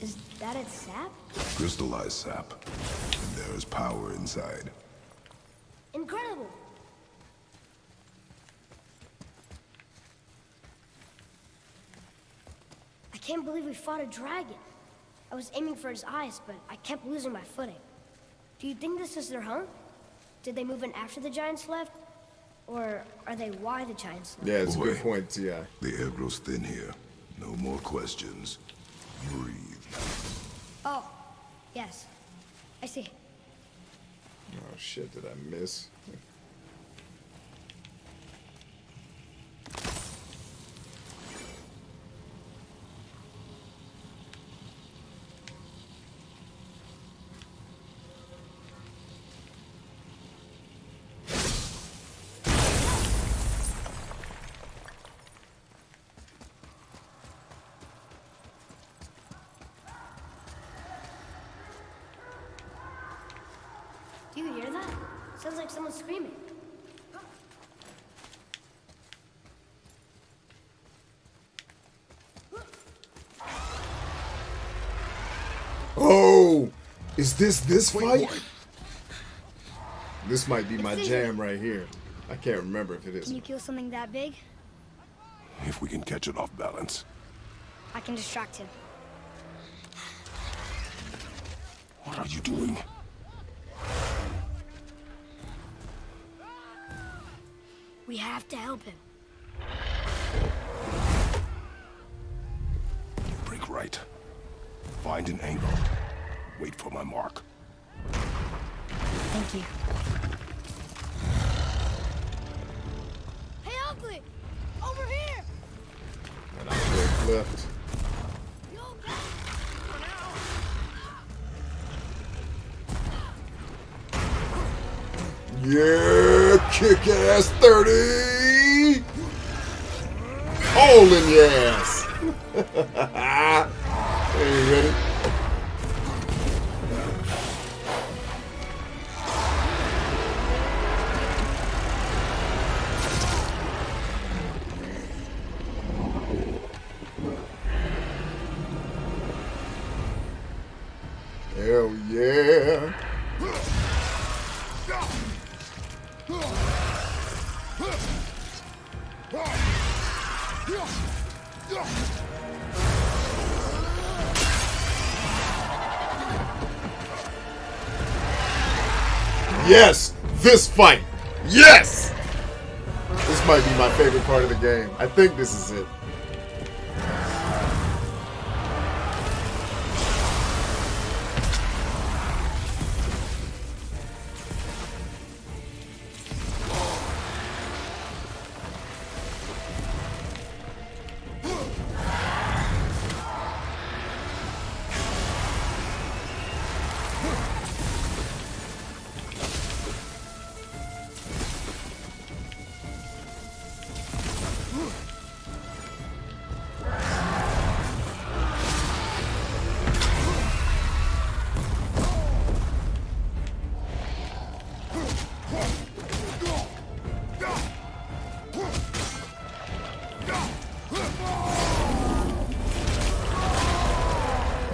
Is that its sap? Crystallized sap. And there is power inside. Incredible! I can't believe we fought a dragon. I was aiming for his eyes, but I kept losing my footing. Do you think this is their home? Did they move in after the giants left? Or are they why the giants left? Yeah, it's a good Boy. point, T.I. The air grows thin here. No more questions. Breathe. Oh, yes. I see. Oh shit, did I miss? Do you hear that? Sounds like someone screaming. Oh! Is this fight? This might be my jam right here. I can't remember if it is. Can you kill something that big? If we can catch it off balance. I can distract him. What are you doing? We have to help him. Break right. Find an angle. Wait for my mark. Thank you. Hey, Ugly! Over here! And I break left. You okay? Yeah, kick ass 30! Hole in your ass! Hey, you ready? Yes! This fight! Yes! This might be my favorite part of the game. I think this is it.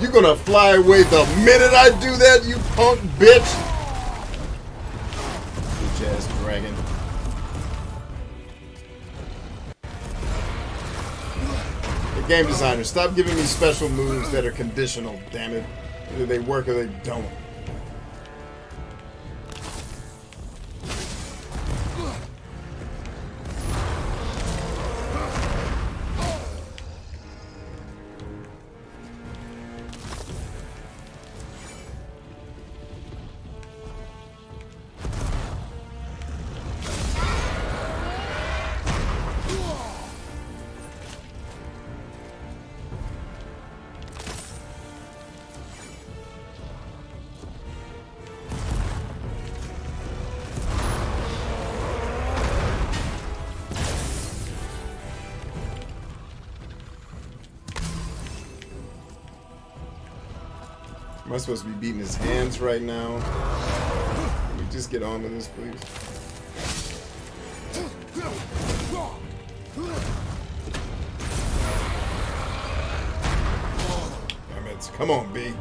You gonna fly away the minute I do that, you punk bitch? Bitch ass dragon. The game designer, stop giving me special moves that are conditional, damn it. Either they work or they don't. Am I supposed to be beating his hands right now? Can we just get on with this, please? Damn it. Come on, B.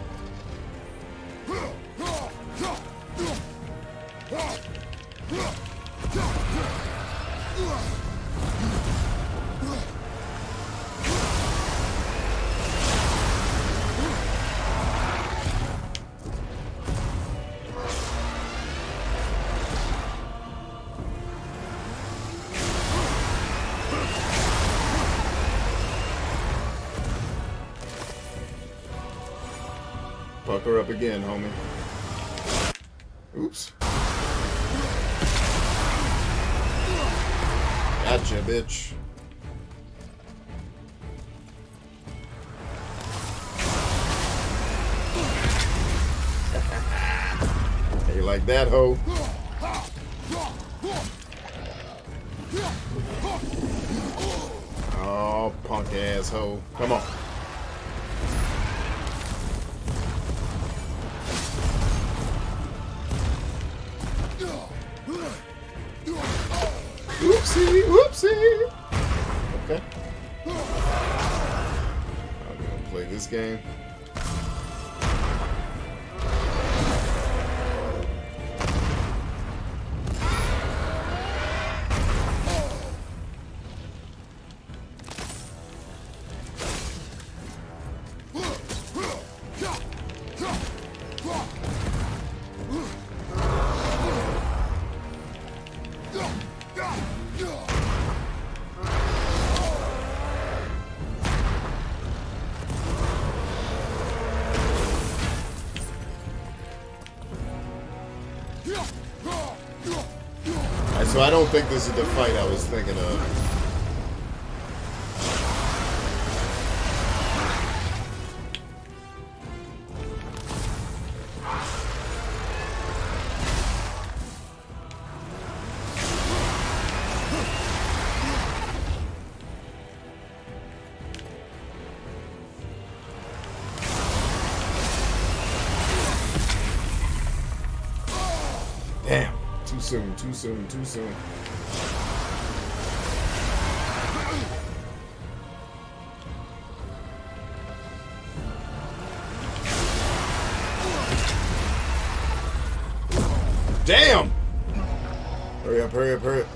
Pucker up again, homie. Oops. Gotcha, bitch. Hey, you like that, ho? Oh, punk ass ho. Come on. Whoopsie, whoopsie. Okay. I'm gonna play this game. So I don't think this is the fight I was thinking of. Damn. Too soon, too soon, too soon. Damn! Hurry up, hurry up, hurry up.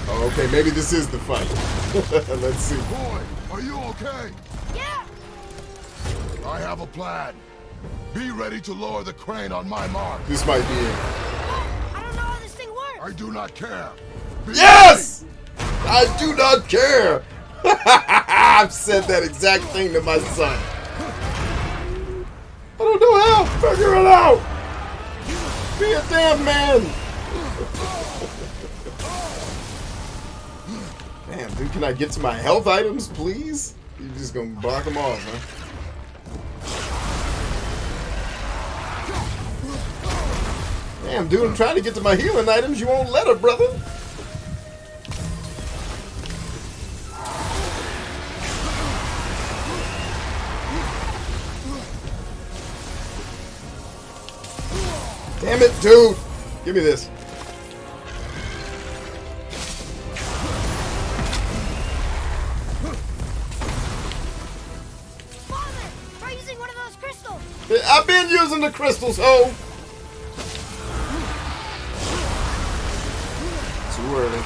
Oh, okay, maybe this is the fight. Let's see. Boy, are you okay? Yeah! I have a plan. Be ready to lower the crane on my mark. This might be it. I don't know how this thing works. I do not care. Be Yes! I do not care. I've said that exact thing to my son. I don't know how. Figure it out. Be a damn man. Damn, dude, can I get to my health items, please? You're just gonna block them off, huh? Damn, dude, I'm trying to get to my healing items. You won't let her, brother. Damn it, dude. Give me this. Father, try using one of those crystals. I've been using the crystals, ho. Too early.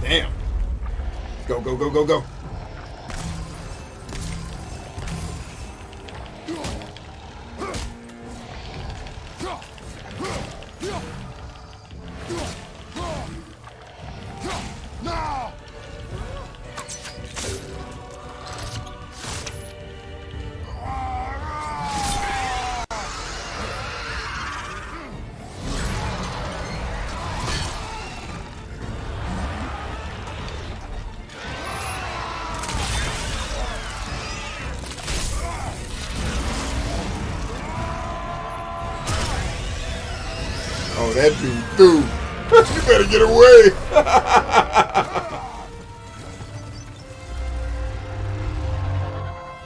Damn. Go, go, go, go, go. Now! Oh, that dude threw. You better get away.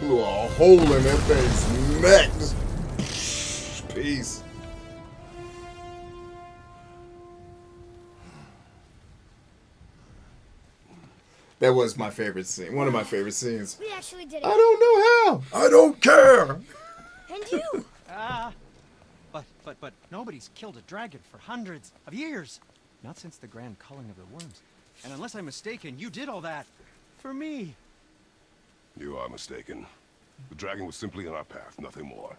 Blew a hole in that thing's neck. Just peace. That was my favorite scene. One of my favorite scenes. We actually did it. I don't know how. I don't care. And you. But nobody's killed a dragon for hundreds of years. Not since the grand culling of the worms. And unless I'm mistaken, you did all that for me. You are mistaken. The dragon was simply in our path, nothing more.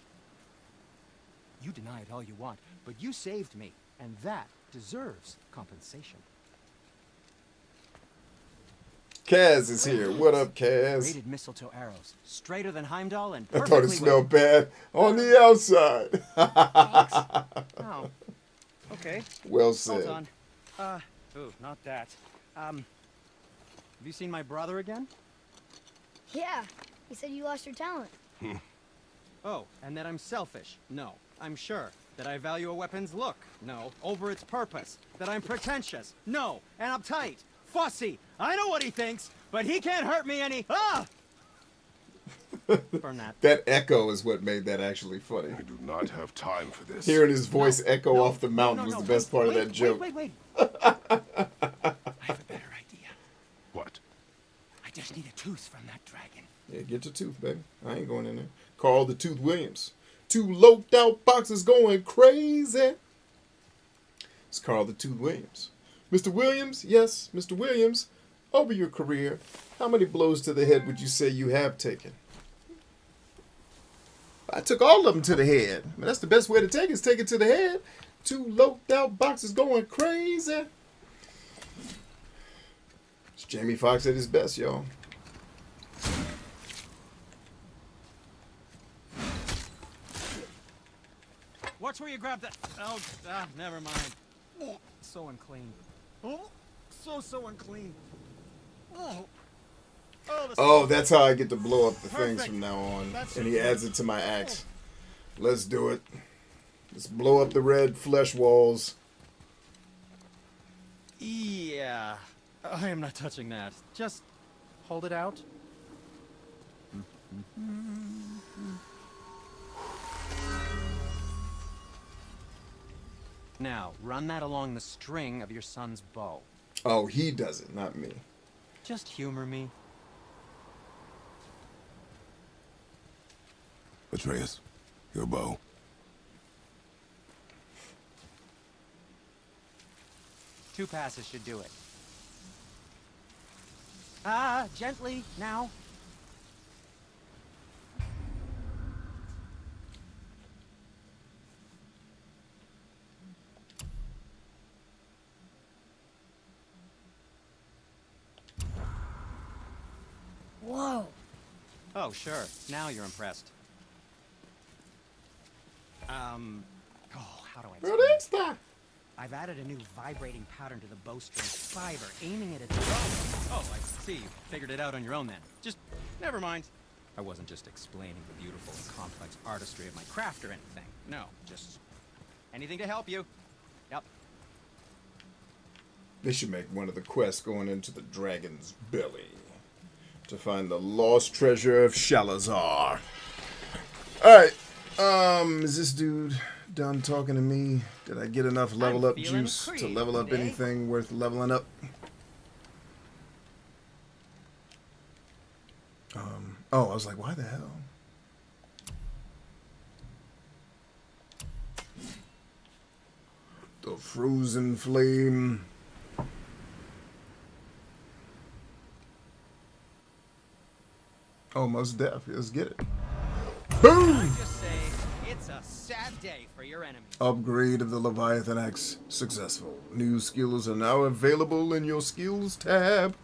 You deny it all you want, but you saved me, and that deserves compensation. Kaz is here. What up, Kaz? Braided mistletoe arrows, straighter than Heimdall and I perfectly thought it smelled bad on the outside. Oh, okay. Well Hold said. on. Ooh, not that. Have you seen my brother again? Yeah. He said you lost your talent. Oh, and that I'm selfish? No, I'm sure. That I value a weapon's look? No. Over its purpose? That I'm pretentious? No. And uptight? Fussy? I know what he thinks, but he can't hurt me any. Ah! Burn that. That echo is what made that actually funny. I do not have time for this. Hearing his voice echo No, off the mountain was the best part of that joke. Wait. I have a better idea. What? I just need a tooth from that dragon. Yeah, get your tooth, baby. I ain't going in there. Carl the Tooth Williams. Two loped out boxers going crazy. It's Carl the Tooth Williams. Mr. Williams, yes, Mr. Williams, over your career, how many blows to the head would you say you have taken? I took all of them to the head. That's the best way to take it, is take it to the head. Two loped out boxers going crazy. It's Jamie Foxx at his best, y'all. Watch where you grab that. Oh, never mind. So unclean. Oh, so unclean. Oh, that's how I get to blow up the things Perfect. from now on. That's And it. he adds it to my axe. Let's do it. Let's blow up the red flesh walls. Yeah. I am not touching that. Just hold it out. Now, run that along the string of your son's bow. Oh, he does it, not me. Just humor me. Atreus, your bow. Two passes should do it. Gently, now. Whoa. Oh, sure. Now you're impressed. How do I explain it? Rodista! I've added a new vibrating pattern to the bowstring fiber, aiming it at the bow. Oh, I see. You figured it out on your own then. Just, never mind. I wasn't just explaining the beautiful and complex artistry of my craft or anything. No, just anything to help you. Yep. They should make one of the quests going into the dragon's belly to find the lost treasure of Shalazar. Alright, is this dude done talking to me? Did I get enough level I'm up feeling juice to creative level up today. anything worth leveling up? Oh, I was like, why the hell? The frozen flame. Almost deaf. Let's get it. Boom! Just say, it's a sad day for your enemies. Upgrade of the Leviathan Axe successful. New skills are now available in your skills tab.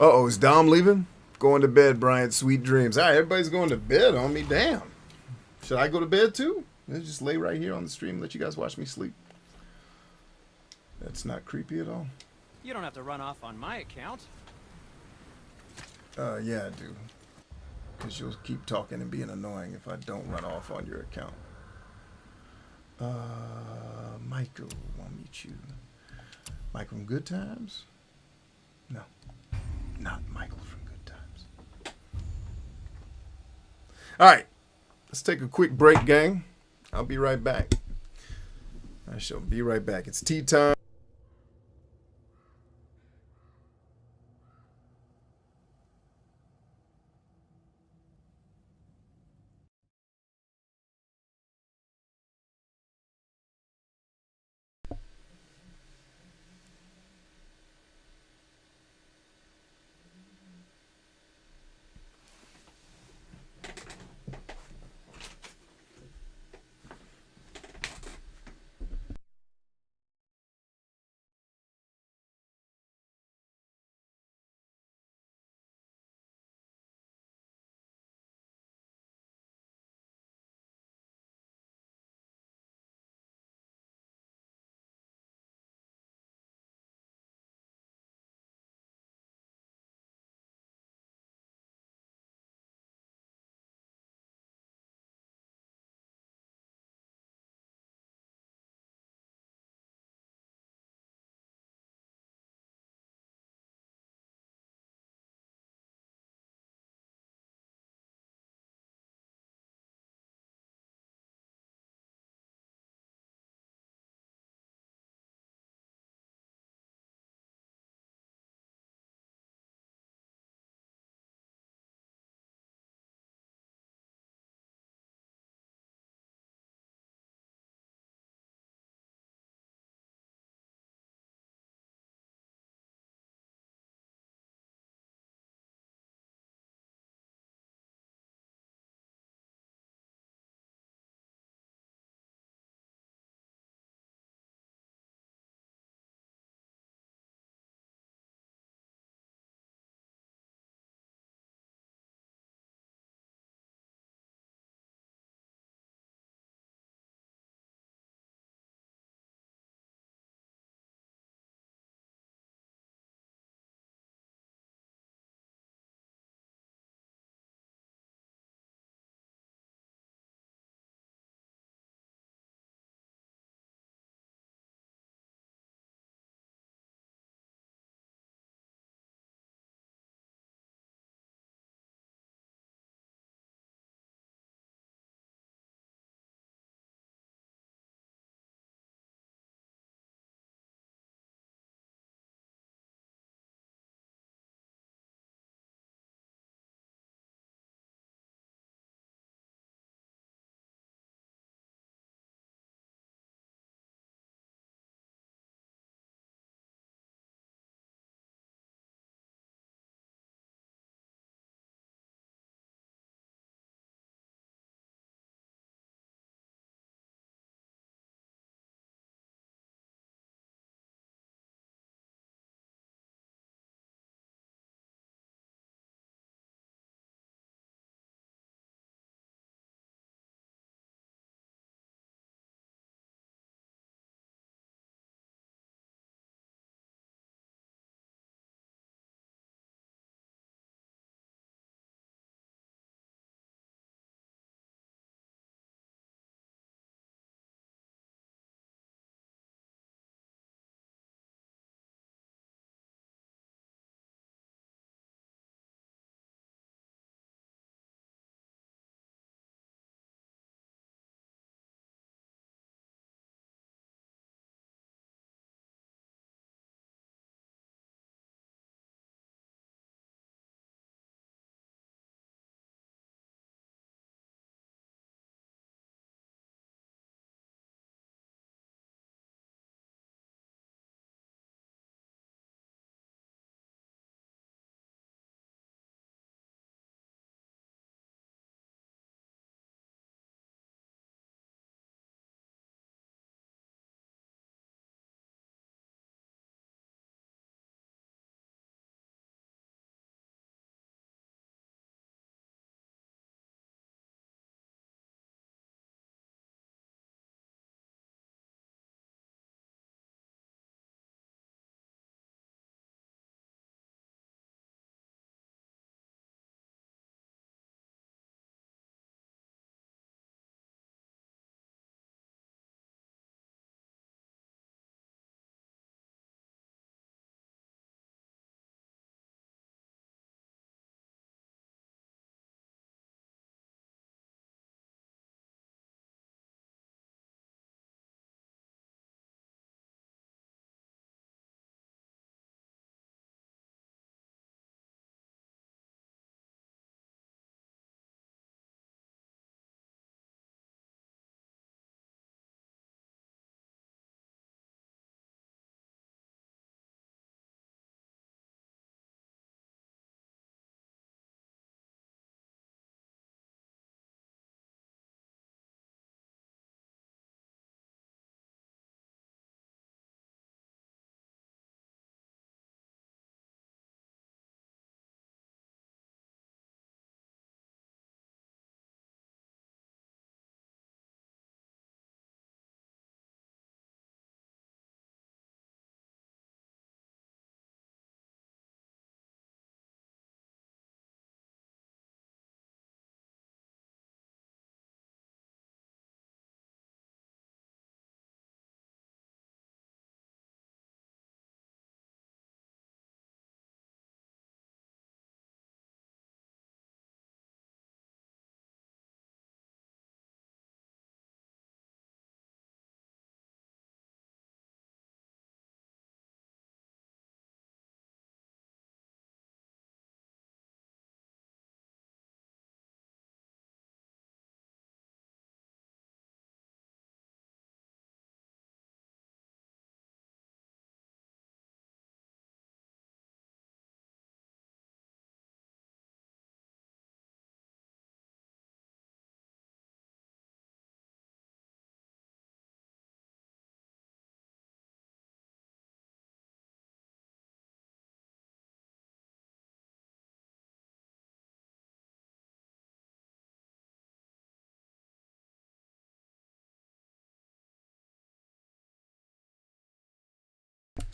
Uh-oh, is Dom leaving? Going to bed, Bryant. Sweet dreams. All right, everybody's going to bed on me. Damn. Should I go to bed too? Let's just lay right here on the stream and let you guys watch me sleep. That's not creepy at all. You don't have to run off on my account. Yeah, I do. Because you'll keep talking and being annoying if I don't run off on your account. Michael, I'll meet you. Michael from Good Times? No. Not Michael from Good Times. Alright. Let's take a quick break, gang. I'll be right back. I shall be right back. It's tea time.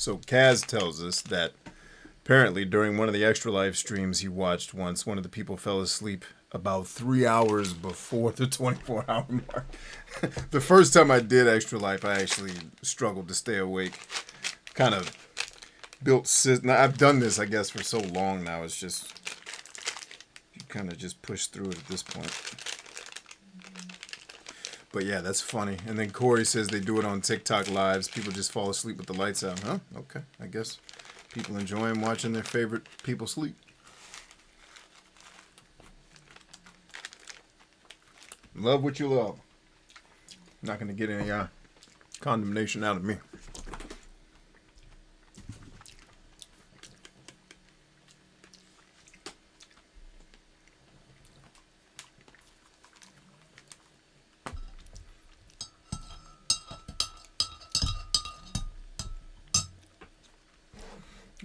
So Kaz tells us that apparently during one of the Extra Life streams he watched once, one of the people fell asleep about 3 hours before the 24-hour mark. The first time I did Extra Life, I actually struggled to stay awake. Kind of built... Now, I've done this, I guess, for so long now. It's just... You kind of just push through it at this point. But yeah, that's funny. And then Corey says they do it on TikTok lives. People just fall asleep with the lights out. Huh? Okay. I guess people enjoying watching their favorite people sleep. Love what you love. Not going to get any condemnation out of me.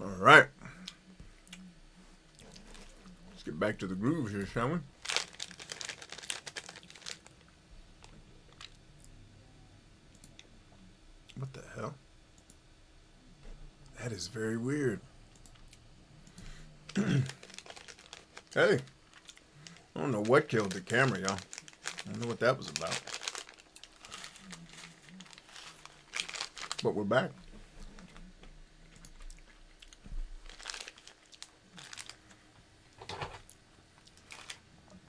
All right. Let's get back to the groove here, shall we? What the hell? That is very weird. Hey. I don't know what killed the camera, y'all. I don't know what that was about. But we're back.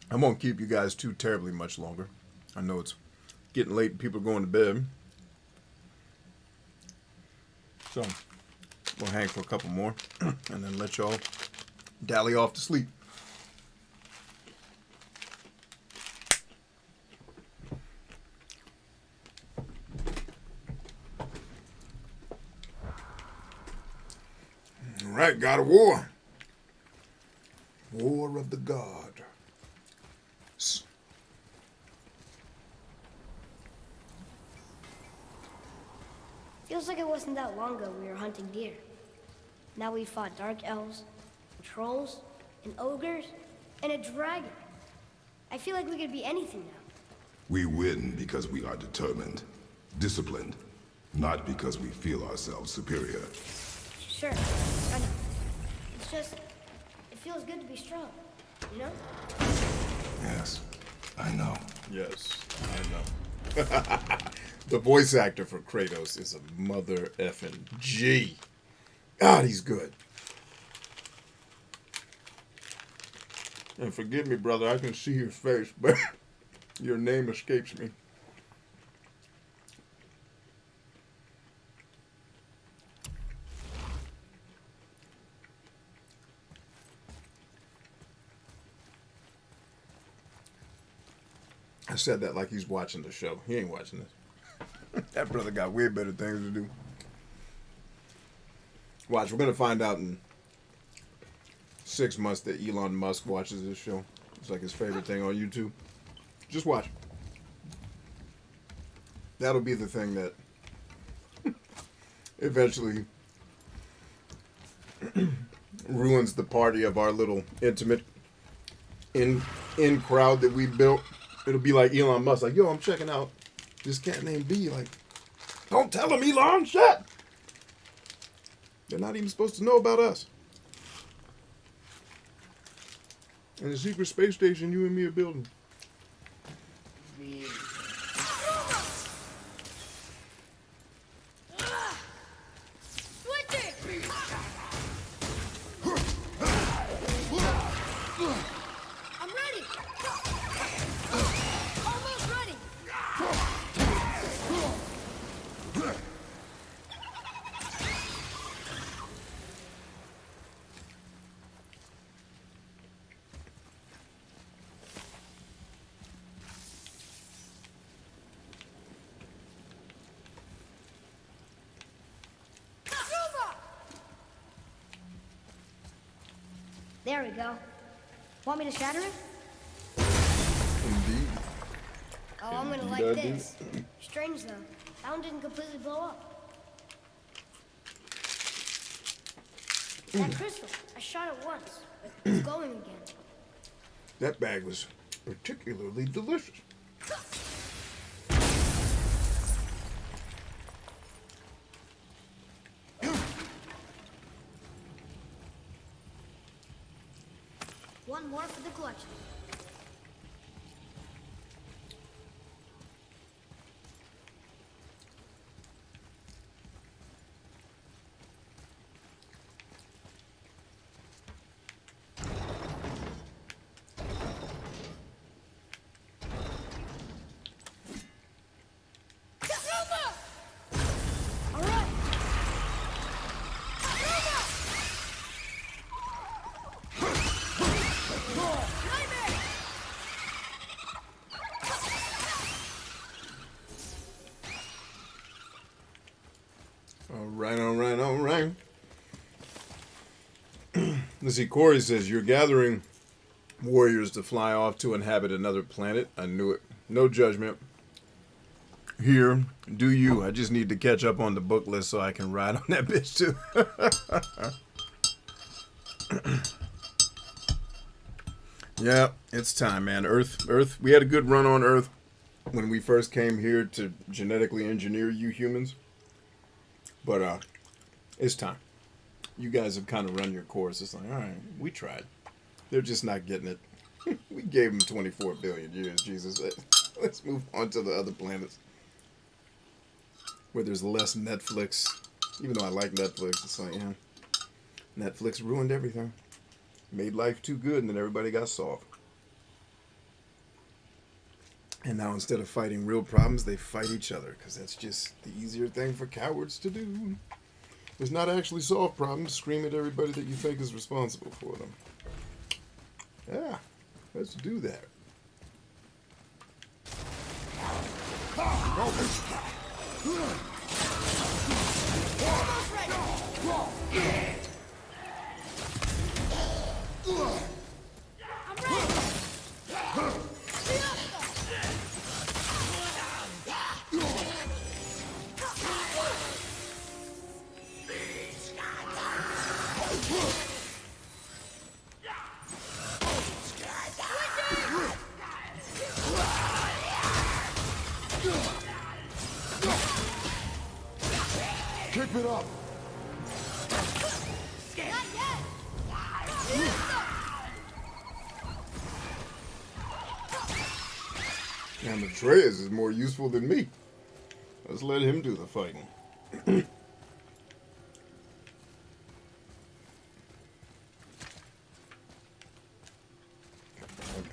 I won't keep you guys too terribly much longer. I know it's getting late and people are going to bed. So, we'll hang for a couple more and then let y'all dally off to sleep. All right, God of War. War of the Gods. Feels like it wasn't that long ago we were hunting deer. Now we fought dark elves, and trolls, and ogres, and a dragon. I feel like we could be anything now. We win because we are determined, disciplined, not because we feel ourselves superior. Sure, I know. It's just, it feels good to be strong, you know? Yes, I know. Yes, I know. The voice actor for Kratos is a mother effing G. God, he's good. And forgive me, brother, I can see your face, but your name escapes me. I said that like he's watching the show. He ain't watching this. That brother got way better things to do. Watch, we're going to find out in 6 months that Elon Musk watches this show. It's like his favorite thing on YouTube. Just watch. That'll be the thing that eventually ruins the party of our little intimate in crowd that we built. It'll be like Elon Musk, like, yo, I'm checking out this cat named B. Like, don't tell him, Elon, shit! They're not even supposed to know about us. And the secret space station you and me are building. I'm ready! Almost ready! There we go. Want me to shatter it? Indeed. Oh, I'm gonna like this. Strange though. That one didn't completely blow up. That crystal, I shot it once. It's going again. That bag was particularly delicious. One more for the collection. All right. All right. Let's see, Corey says, you're gathering warriors to fly off to inhabit another planet. I knew it. No judgment. Here, do you. I just need to catch up on the book list so I can ride on that bitch too. Yeah, it's time, man. Earth, we had a good run on Earth when we first came here to genetically engineer you humans. But it's time. You guys have kind of run your course. It's like, all right, we tried. They're just not getting it. We gave them 24 billion years, Jesus. Let's move on to the other planets where there's less Netflix. Even though I like Netflix, it's like, yeah, Netflix ruined everything. Made life too good, and then everybody got soft. And now instead of fighting real problems, they fight each other, because that's just the easier thing for cowards to do. It's not actually solve problems. Scream at everybody that you think is responsible for them. Yeah, let's do that. Keep it up. And Atreus is more useful than me. Let's let him do the fighting. I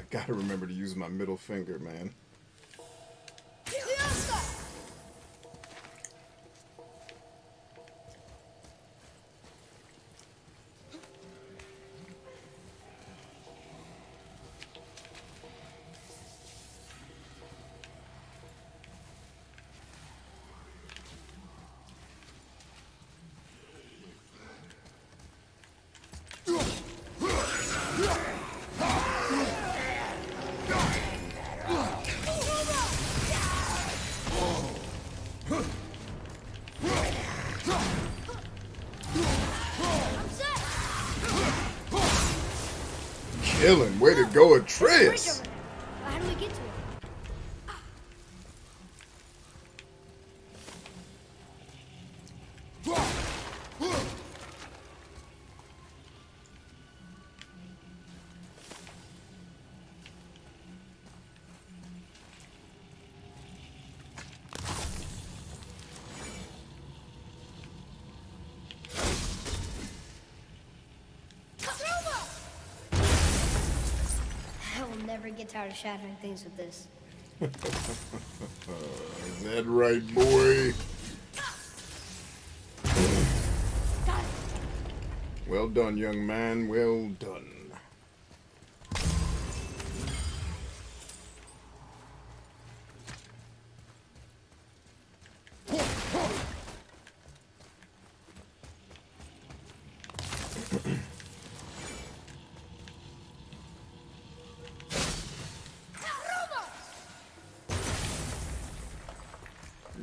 gotta remember to use my middle finger, man. Killing, way to go, Atreus! How do we get to it? I will never get tired of shattering things with this. Is that right, boy? Well done, young man. Well done.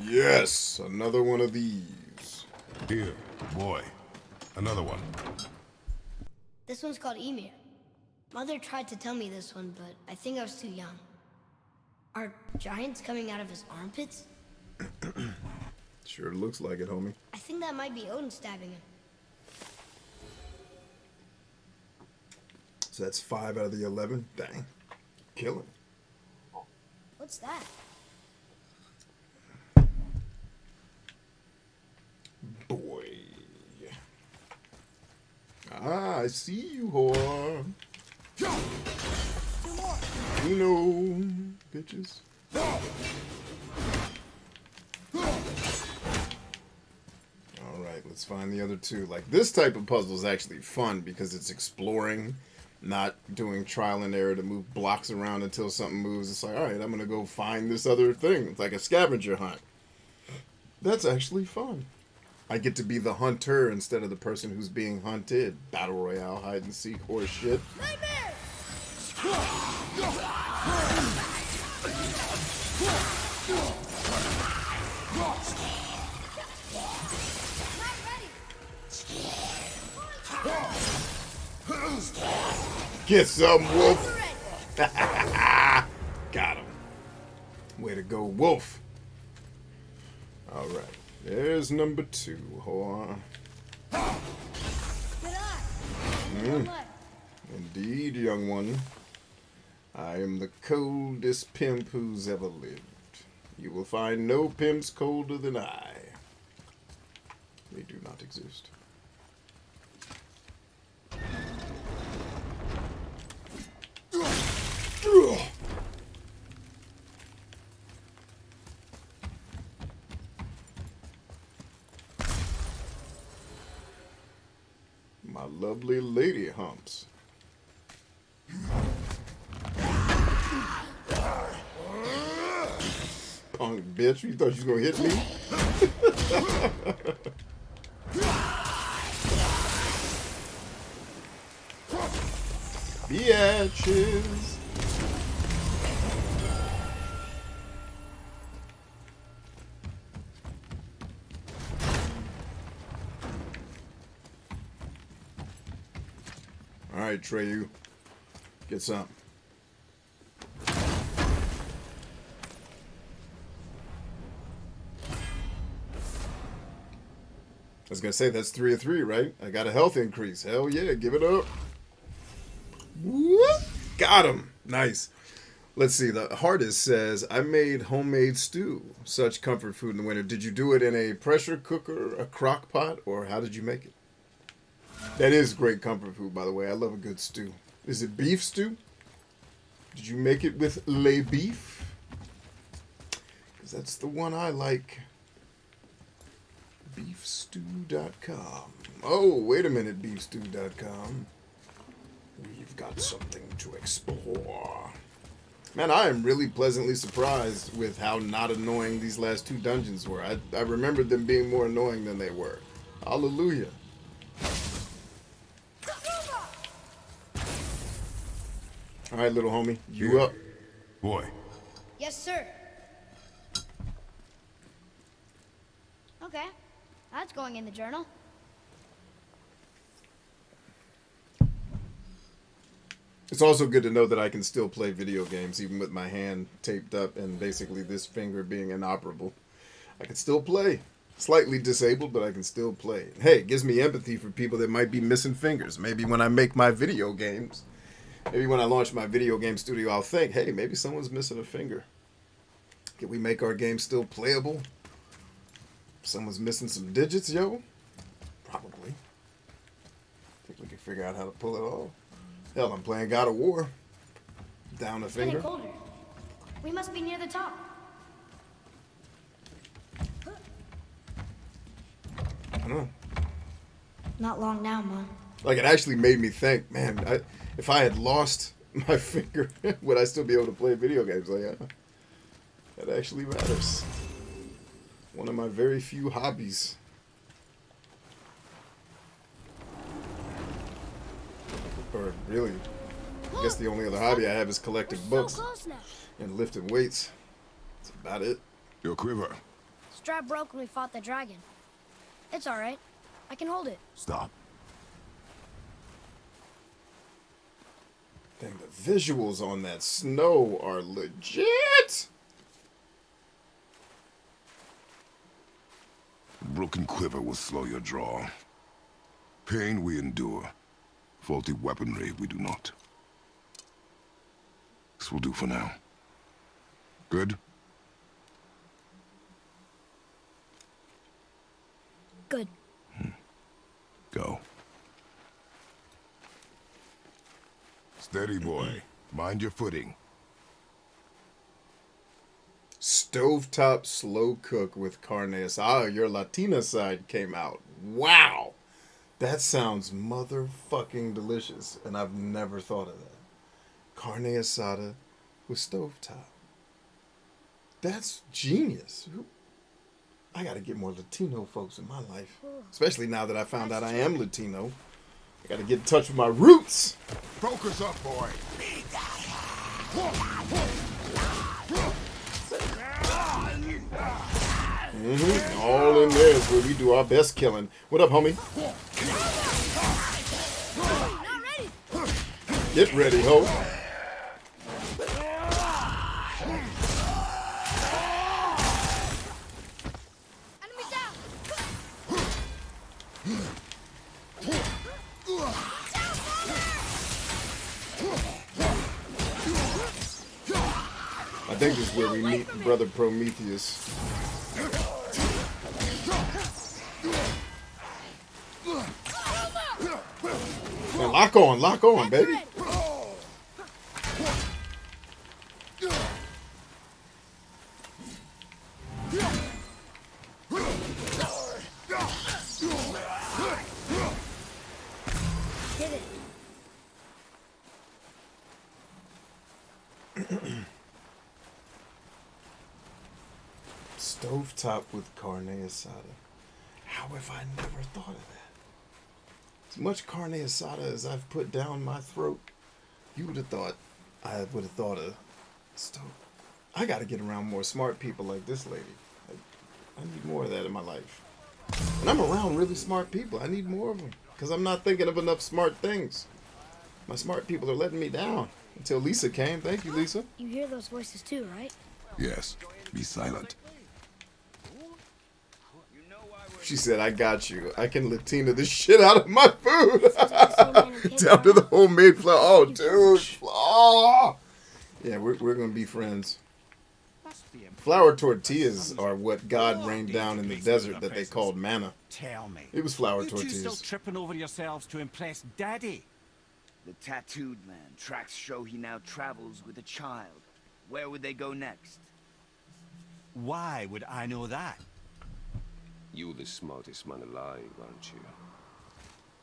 Yes, another one of these. Here, boy. Another one. This one's called Emir. Mother tried to tell me this one, but I think I was too young. Are giants coming out of his armpits? Sure looks like it, homie. I think that might be Odin stabbing him. So that's 5 out of the 11. Dang. Killing. What's that? Boy. Ah, I see you, whore. 2 more. You know, bitches. Alright, let's find the other 2. Like, this type of puzzle is actually fun because it's exploring, not doing trial and error to move blocks around until something moves. It's like, alright, I'm going to go find this other thing. It's like a scavenger hunt. That's actually fun. I get to be the hunter instead of the person who's being hunted. Battle Royale, hide and seek, horse shit. Nightmare! Get some, wolf! Got him. Way to go, wolf. Alright, there's number 2. Hold on. Good eye. One left. Indeed, young one. I am the coldest pimp who's ever lived. You will find no pimps colder than I. They do not exist. My lovely lady humps. Punk bitch, you thought you was gonna hit me? Bitches. All right, Treyu, get some. I was gonna say that's 3 of 3, right? I got a health increase. Hell yeah, give it up. Whoop. Got him. Nice. Let's see. The hardest says, I made homemade stew. Such comfort food in the winter. Did you do it in a pressure cooker, a crock pot, or how did you make it? That is great comfort food, by the way. I love a good stew. Is it beef stew? Did you make it with le beef? Because that's the one I like. Beefstew.com. Oh, wait a minute, beefstew.com. We've got something to explore. Man, I am really pleasantly surprised with how not annoying these last 2 dungeons were. I remembered them being more annoying than they were. Hallelujah. Alright, little homie. You Here. up. Boy, Yes, sir. Okay. That's going in the journal. It's also good to know that I can still play video games even with my hand taped up and basically this finger being inoperable. I can still play. Slightly disabled, but I can still play. Hey, it gives me empathy for people that might be missing fingers. Maybe when I make my video games, maybe when I launch my video game studio, I'll think, hey, maybe someone's missing a finger. Can we make our game still playable? Someone's missing some digits, yo? Probably. Think we can figure out how to pull it off. Hell, I'm playing God of War. Down a It's getting finger. colder. We must be near the top. I don't know. Not long now, Mom. Like, it actually made me think, man, if I had lost my finger, would I still be able to play video games? Like, yeah, that actually matters. One of my very few hobbies. Or really, I guess the only other hobby I have is collecting books So close now. and lifting weights. That's about it. your quiver. Strap broke when we fought the dragon. It's all right. I can hold it. Stop. Dang, the visuals on that snow are legit. Broken quiver will slow your draw. Pain we endure. Faulty weaponry we do not. This will do for now. Good? Good. Go. Steady, boy. Mind your footing. Stovetop slow cook with carne asada. Your Latina side came out. Wow. That sounds motherfucking delicious. And I've never thought of that. Carne asada with stovetop. That's genius. I gotta get more Latino folks in my life. Especially now that I found out I am Latino. I gotta get in touch with my roots. Focus up, boy. All in there is where we do our best killing. What up, homie? Not ready. Get ready, ho. Enemy down. I think this is where we meet Brother Prometheus. And lock on, baby. Hit it. Stovetop with carne asada. How have I never thought of that? As much carne asada as I've put down my throat, you would have thought I would have thought of stove. I got to get around more smart people like this lady. I need more of that in my life. And I'm around really smart people. I need more of them because I'm not thinking of enough smart things. My smart people are letting me down until Lisa came. Thank you, Lisa. You hear those voices too, right? Yes. Be silent. She said, I got you. I can Latina the shit out of my food. Down Down to the homemade flour. Oh, dude. Oh. Yeah, we're going to be friends. Flour tortillas are what God rained down in the desert that they called manna. Tell me. It was flour You two still tortillas. tripping over yourselves to impress Daddy? The tattooed man. Tracks show he now travels with a child. Where would they go next? Why would I know that? You're the smartest man alive, aren't you?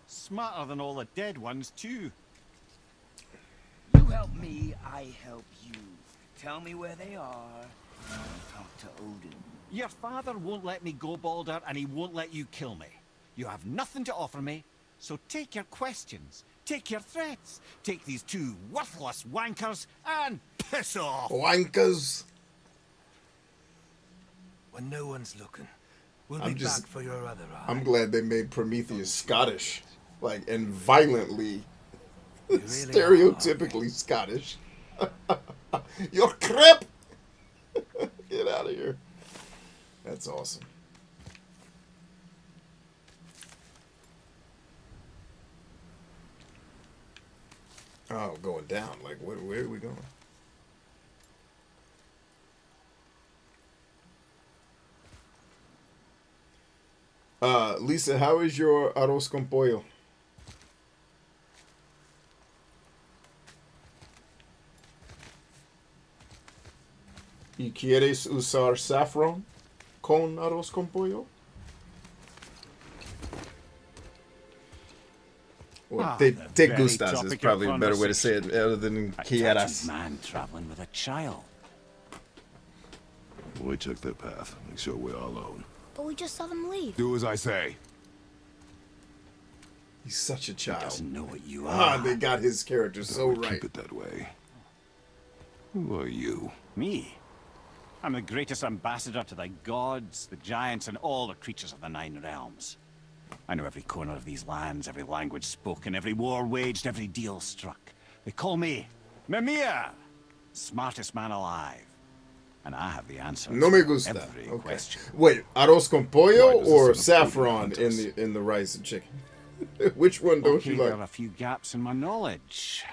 Smarter than all the dead ones, too. You help me, I help you. Tell me where they are, and I'll talk to Odin. Your father won't let me go, Balder, and he won't let you kill me. You have nothing to offer me, so take your questions, take your threats, take these two worthless wankers, and piss off! Wankers. When no one's looking, we'll I'm be just- back for your other eye. I'm glad they made Prometheus Scottish. Like, and violently, really stereotypically Scottish. You're crap! Get out of here. That's awesome. Oh, going down. Like, where are we going? Lisa, how is your arroz con pollo? ¿Y quieres usar saffron con arroz con pollo? Or te gustas is probably a better way to say it, other than quieras. Man traveling with a child. We took that path. Make sure we're all alone. But we just saw them leave. Do as I say. He's such a child. Doesn't know what you Ah, are. they got his character so Keep right. it that way. Who are you? Me? I'm the greatest ambassador to the gods, the giants, and all the creatures of the Nine Realms. I know every corner of these lands, every language spoken, every war waged, every deal struck. They call me Mimir, smartest man alive. And I have the answer No me to gusta. every Okay. question. Wait, arroz con pollo Why does or this sound saffron appealing to in the rice and chicken? Which one don't Okay, you there like? are a few gaps in my knowledge.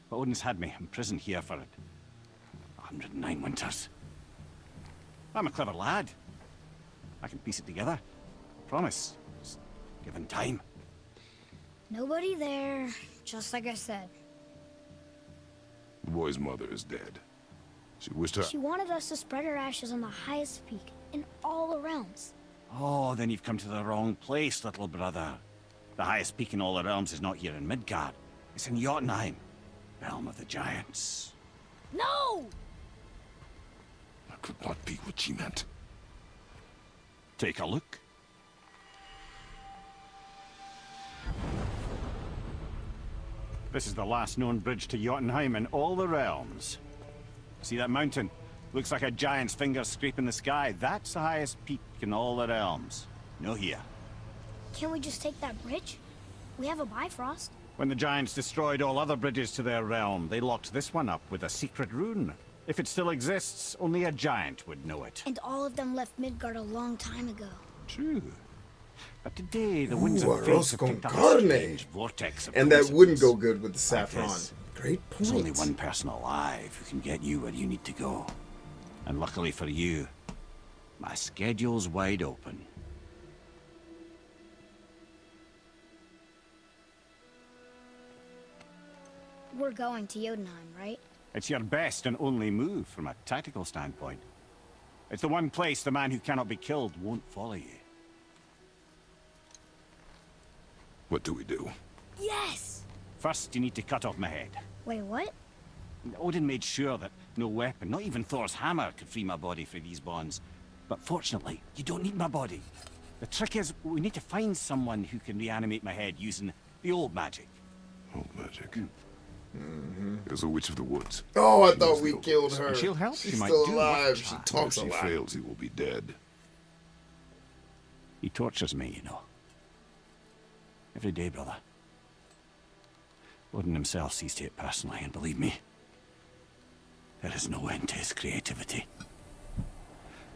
But Odin's had me imprisoned here for 109 winters. I'm a clever lad. I can piece it together. Promise. Just given time. Nobody there, just like I said. The boy's mother is dead. She wished her... She wanted us to spread her ashes on the highest peak in all the realms. Oh, then you've come to the wrong place, little brother. The highest peak in all the realms is not here in Midgard. It's in Jotunheim, realm of the giants. No! That could not be what she meant. Take a look. This is the last known bridge to Jotunheim in all the realms. See that mountain? Looks like a giant's finger scraping the sky. That's the highest peak in all the realms. No here. Can't we just take that bridge? We have a Bifrost. When the giants destroyed all other bridges to their realm, they locked this one up with a secret rune. If it still exists, only a giant would know it. And all of them left Midgard a long time ago. True. But today, the winds Ooh, of fate arroz have con picked up a carne. strange vortex of And that wouldn't coincidence. go good with the Like saffron. this. Great There's only point. one person alive who can get you where you need to go. And luckily for you, my schedule's wide open. We're going to Jotunheim, right? It's your best and only move from a tactical standpoint. It's the one place the man who cannot be killed won't follow you. What do we do? Yes! First, you need to cut off my head. Wait, what? Odin made sure that no weapon, not even Thor's hammer, could free my body for these bonds. But fortunately, you don't need my body. The trick is, we need to find someone who can reanimate my head using the old magic. Old magic. There's a witch of the woods. Oh, I She thought knows we the old killed ways. her. She'll help. She's She might still do what alive. she She can. talks If a she lot. fails, he will be dead. He tortures me, you know. Every day, brother. Odin himself sees to it personally, and believe me, there is no end to his creativity.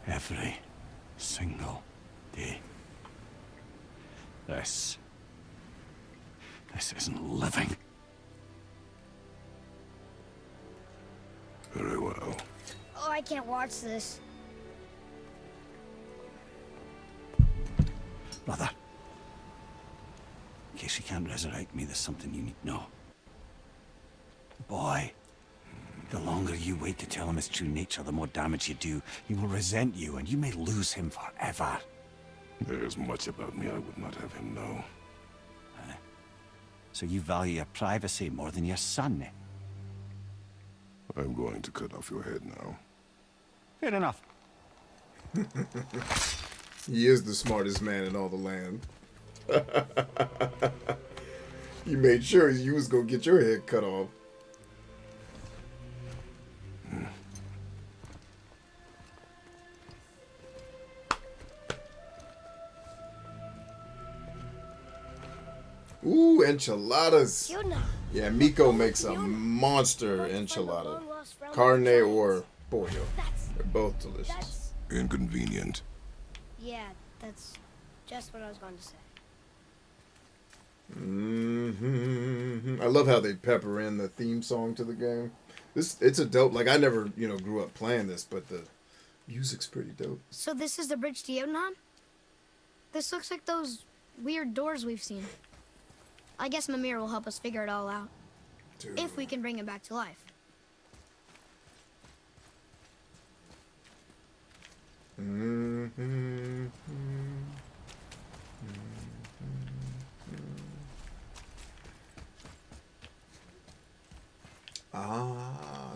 Every single day. This isn't living. Very well. Oh, I can't watch this. Brother, in case you can't resurrect me, there's something you need to know. Boy, the longer you wait to tell him his true nature, the more damage you do. He will resent you, and you may lose him forever. There is much about me I would not have him know. So you value your privacy more than your son, eh? I'm going to cut off your head now. Fair enough. He is the smartest man in all the land. You made sure you was gonna get your head cut off. Ooh, enchiladas. Jotunheim. Yeah, Miko makes a monster enchilada. Carne or pollo. They're both delicious. That's... Inconvenient. Yeah, that's just what I was going to say. I love how they pepper in the theme song to the game. It's a dope. Like I never, grew up playing this, but the music's pretty dope. So this is the bridge to Jotunheim? This looks like those weird doors we've seen. I guess Mimir will help us figure it all out. Dude. If we can bring him back to life.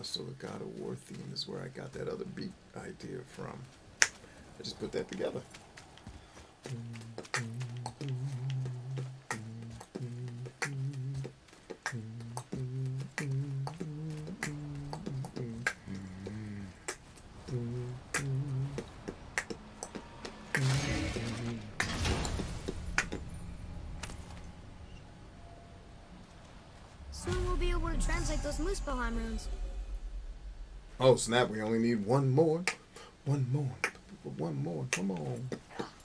So the God of War theme is where I got that other beat idea from. I just put that together. Soon we'll be able to translate those Muspelheim runes. Oh snap, we only need one more. One more. One more. Come on.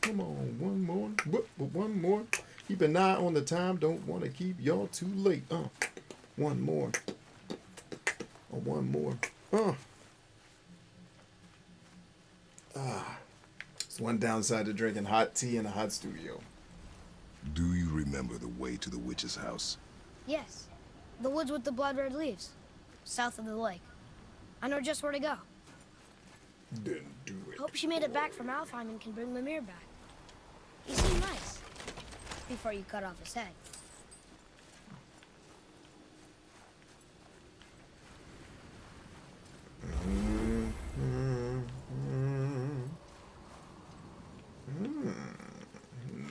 Come on. One more. One more. Keep an eye on the time. Don't want to keep y'all too late. One more. Oh, one more. Oh. Ah. It's one downside to drinking hot tea in a hot studio. Do you remember the way to the witch's house? Yes. The woods with the blood-red leaves. South of the lake. I know just where to go. Then do it. Hope she made it back from Alfheim and can bring Mimir back. He seemed nice. Before you cut off his head.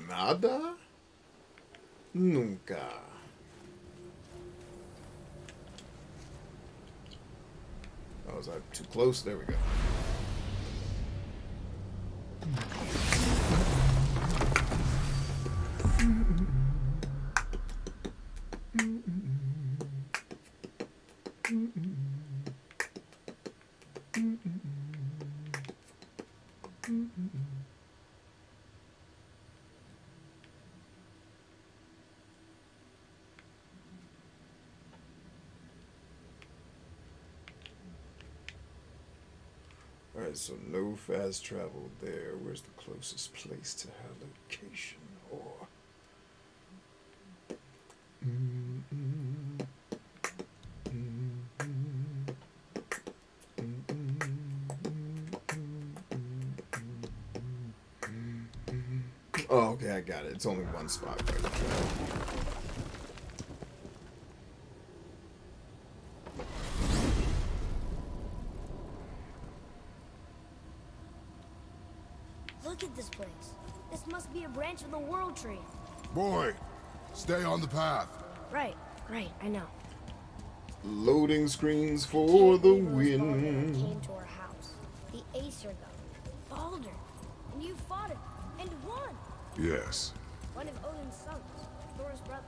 Nada? Nunca. Oh, was I too close? There we go. Alright, so no fast travel there. Where's the closest place to her location? Or oh, okay, I got it. It's only one spot right now. Look at this place. This must be a branch of the World Tree. Boy, stay on the path. Right, I know. Loading screens for Can't the believe those Baldur win. came to our house. The Aesir god. Baldur. And you fought him. And won. Yes. One of Odin's sons. Thor's brother.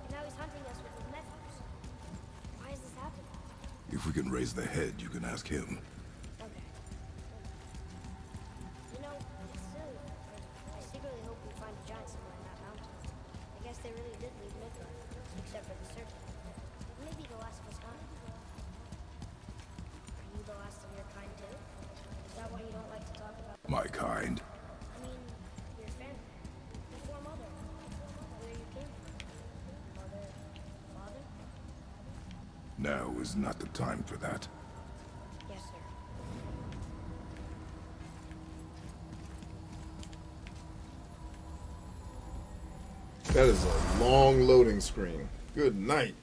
And now he's hunting us with his nephews. Why is this happening? If we can raise the head, you can ask him. Okay. You know, it's silly. I secretly hope we find a giant somewhere in that mountain. I guess they really did leave Midgard. Except for the serpent. Maybe the last of his kind. Are you the last of your kind too? Is that why you don't like to talk about? My kind. I mean, your family. Before mother. Where you came from. Mother, father? Now is not the time for that. Yes, sir. That is a long loading screen. Good night.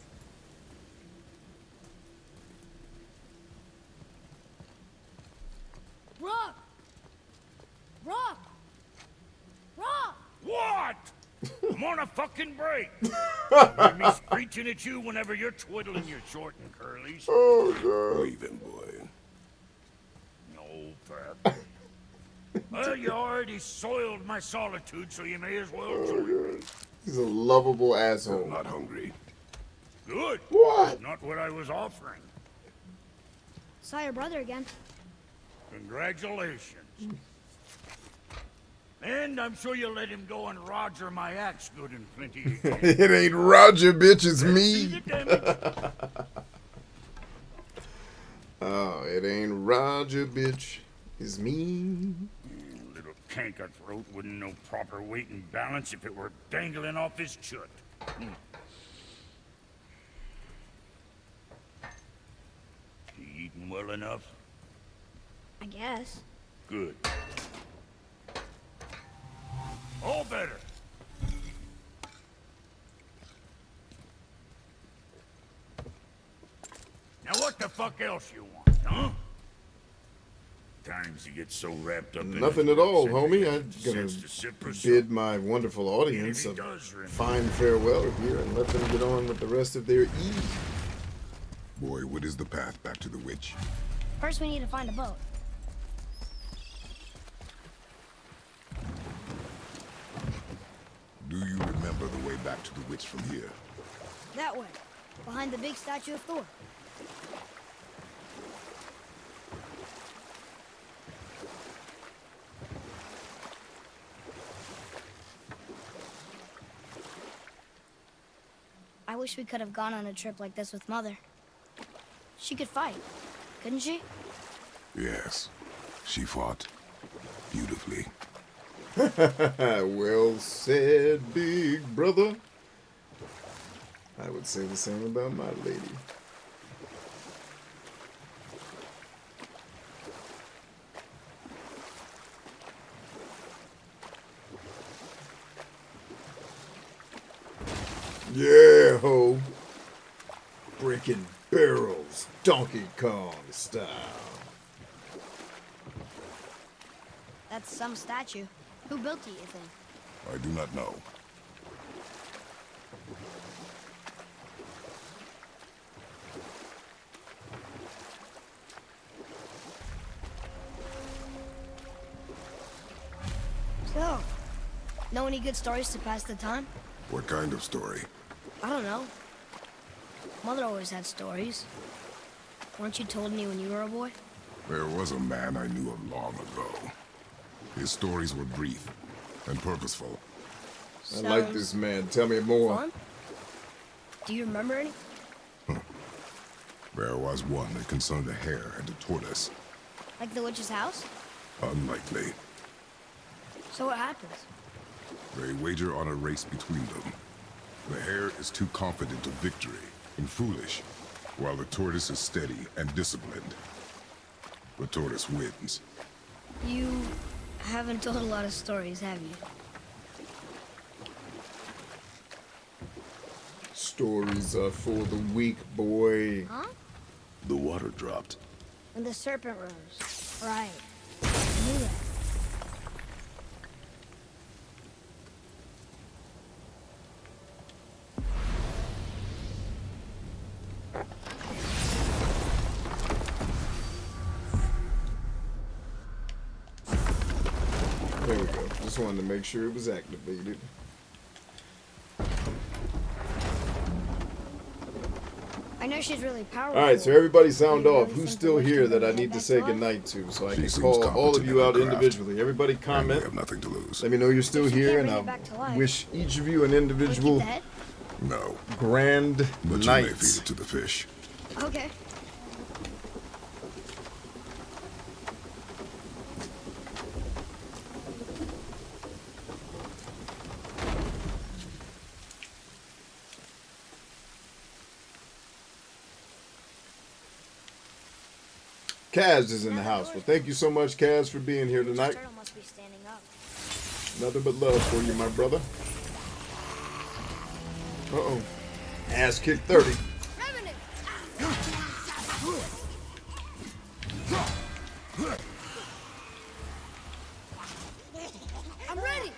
Rock! Rock! Rock! What? I'm on a fucking break. Hear me screeching at you whenever you're twiddling your short and curlies. Leave him, boy. No, Pep. Well, you already soiled my solitude, so you may as well join me. He's a lovable I'm asshole. not hungry. Good. What? Not what I was offering. Saw your brother again. Congratulations. And I'm sure you'll let him go and Roger my axe good and plenty again. It ain't Roger, bitch, it's See me. the damage? Oh, it ain't Roger, bitch, it's me. Little canker-throat wouldn't know proper weight and balance if it were dangling off his chut. You eating well enough? I guess. Good. All better. Now what the fuck else you want, huh? Times you get so wrapped up in Nothing his at all, work, homie. sends I'm gonna to sip or bid my wonderful audience a Maybe he does remember. fine farewell here and let them get on with the rest of their eve. Boy, what is the path back to the witch? First we need to find a boat. Do you remember the way back to the witch from here? That way. Behind the big statue of Thor. I wish we could have gone on a trip like this with Mother. She could fight, couldn't she? Yes, she fought beautifully. Well said, big brother. I would say the same about my lady. Yeah, ho. Breaking barrels, Donkey Kong style. That's some statue. Who built it, you think? I do not know. So, know any good stories to pass the time? What kind of story? I don't know. Mother always had stories. Weren't you told any when you were a boy? There was a man I knew of long ago. His stories were brief and purposeful. I like this man. Tell me more. Fun? Do you remember any? There was one that concerned a hare and a tortoise. Like the witch's house? Unlikely. So what happens? They wager on a race between them. The hare is too confident of victory and foolish, while the tortoise is steady and disciplined. The tortoise wins. You haven't told a lot of stories, have you? Stories are for the weak, boy. Huh? The water dropped. When the serpent rose. Right. I knew that. There we go. Just wanted to make sure it was activated. I know she's really powerful. All right, so everybody sound Do you off. really Who's think still the witch here can that bring I that need to back say to life? goodnight to, so I She can seems call all of competent you in out her craft. individually. Everybody And we comment. have nothing to lose. Let me know you're still If she here, can't and bring it back to I'll life, wish each of you an Will you individual keep the head? No, grand but night. you may feed it to the fish. Okay. Kaz is in the house. Well, thank you so much, Kaz, for being here tonight. Turtle must be standing up. Nothing but love for you, my brother. Uh-oh. Ass kick 30. Revenant! I'm ready!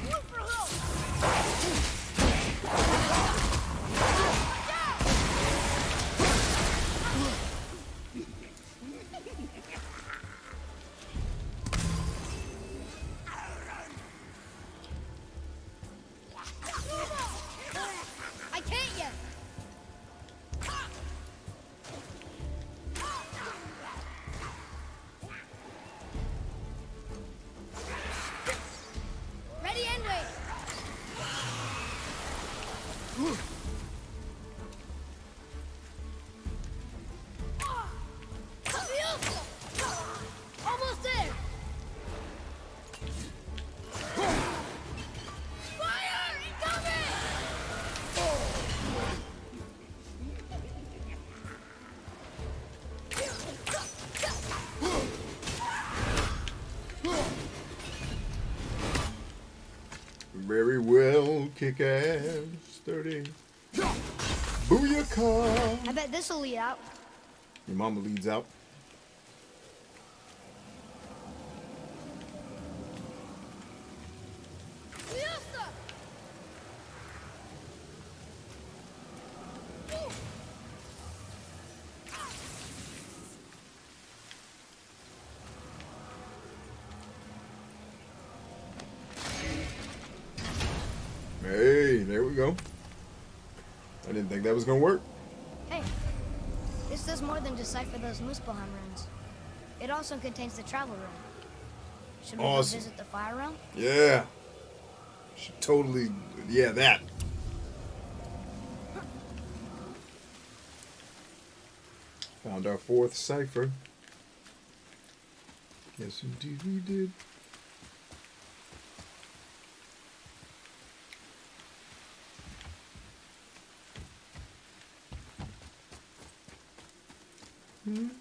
Move for help! I can't yet! Ready and wait! Almost there! Fire! Incoming! Very well, kick ass 30. Booyaka! I bet this'll lead out. Your mama leads out. Fiesta! Hey, there we go. I didn't think that was gonna work. Hey, this does more than decipher those Muspelheim runes. It also contains the travel rune. Should we go Awesome. visit the fire realm? Yeah, Should totally, yeah, that. Found our 4th cipher. Yes, indeed we did.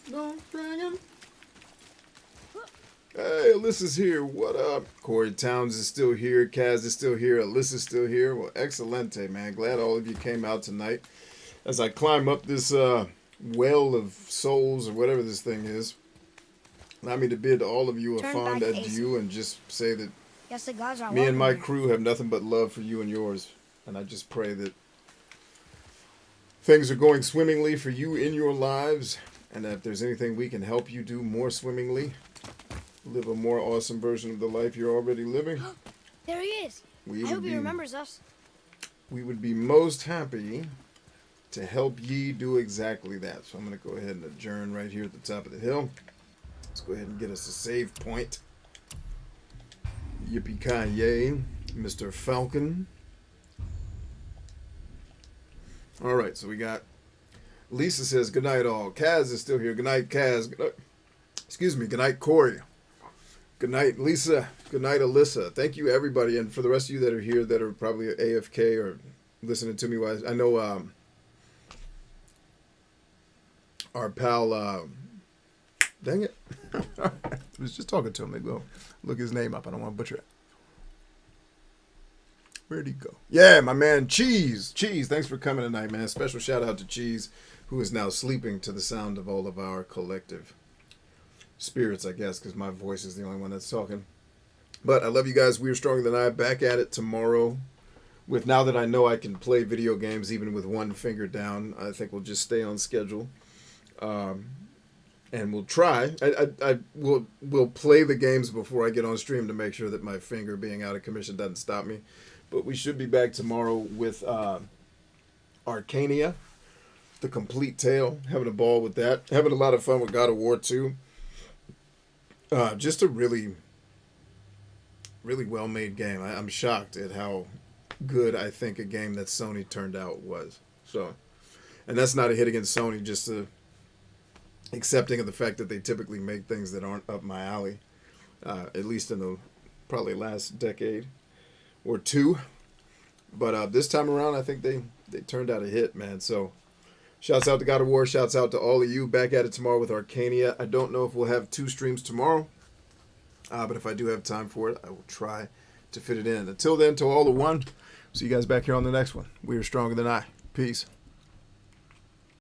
No, dragon. Hey, Alyssa's here. What up? Corey Towns is still here. Kaz is still here. Alyssa's still here. Well, excelente, man. Glad all of you came out tonight. As I climb up this well of souls or whatever this thing is, allow me to bid all of you a Turn fond back, adieu and just say that Yes, the gods are me and my welcome here. crew have nothing but love for you and yours. And I just pray that things are going swimmingly for you in your lives. And that if there's anything we can help you do more swimmingly, live a more awesome version of the life you're already living, There he is. we I would hope he be, remembers us. we would be most happy to help ye do exactly that. So I'm going to go ahead and adjourn right here at the top of the hill. Let's go ahead and get us a save point. Yippee-ki-yay, Mr. Falcon. All right, so we got Lisa says, good night all. Kaz is still here. Good night, Kaz. Good night. Excuse me. Good night, Corey. Good night, Lisa. Good night, Alyssa. Thank you, everybody. And for the rest of you that are here that are probably AFK or listening to me, I know our pal, dang it. I was just talking to him. Maybe I'll look his name up. I don't want to butcher it. Where'd he go? Yeah, my man, Cheese. Cheese, thanks for coming tonight, man. Special shout out to Cheese, who is now sleeping to the sound of all of our collective spirits, I guess, because my voice is the only one that's talking. But I love you guys. We are stronger than I. Back at it tomorrow. With now that I know I can play video games even with one finger down, I think we'll just stay on schedule. And we'll try. We'll play the games before I get on stream to make sure that my finger being out of commission doesn't stop me. But we should be back tomorrow with Arcania, the complete tale. Having a ball with that. Having a lot of fun with God of War 2. Just a really, really well-made game. I'm shocked at how good I think a game that Sony turned out was. So, and that's not a hit against Sony, just accepting of the fact that they typically make things that aren't up my alley, at least in the probably last decade or two. But this time around, I think they turned out a hit, man. So shouts out to God of War. Shouts out to all of you. Back at it tomorrow with Arcania. I don't know if we'll have 2 streams tomorrow. But if I do have time for it, I will try to fit it in. Until then, to all the one, see you guys back here on the next one. We are stronger than I. Peace.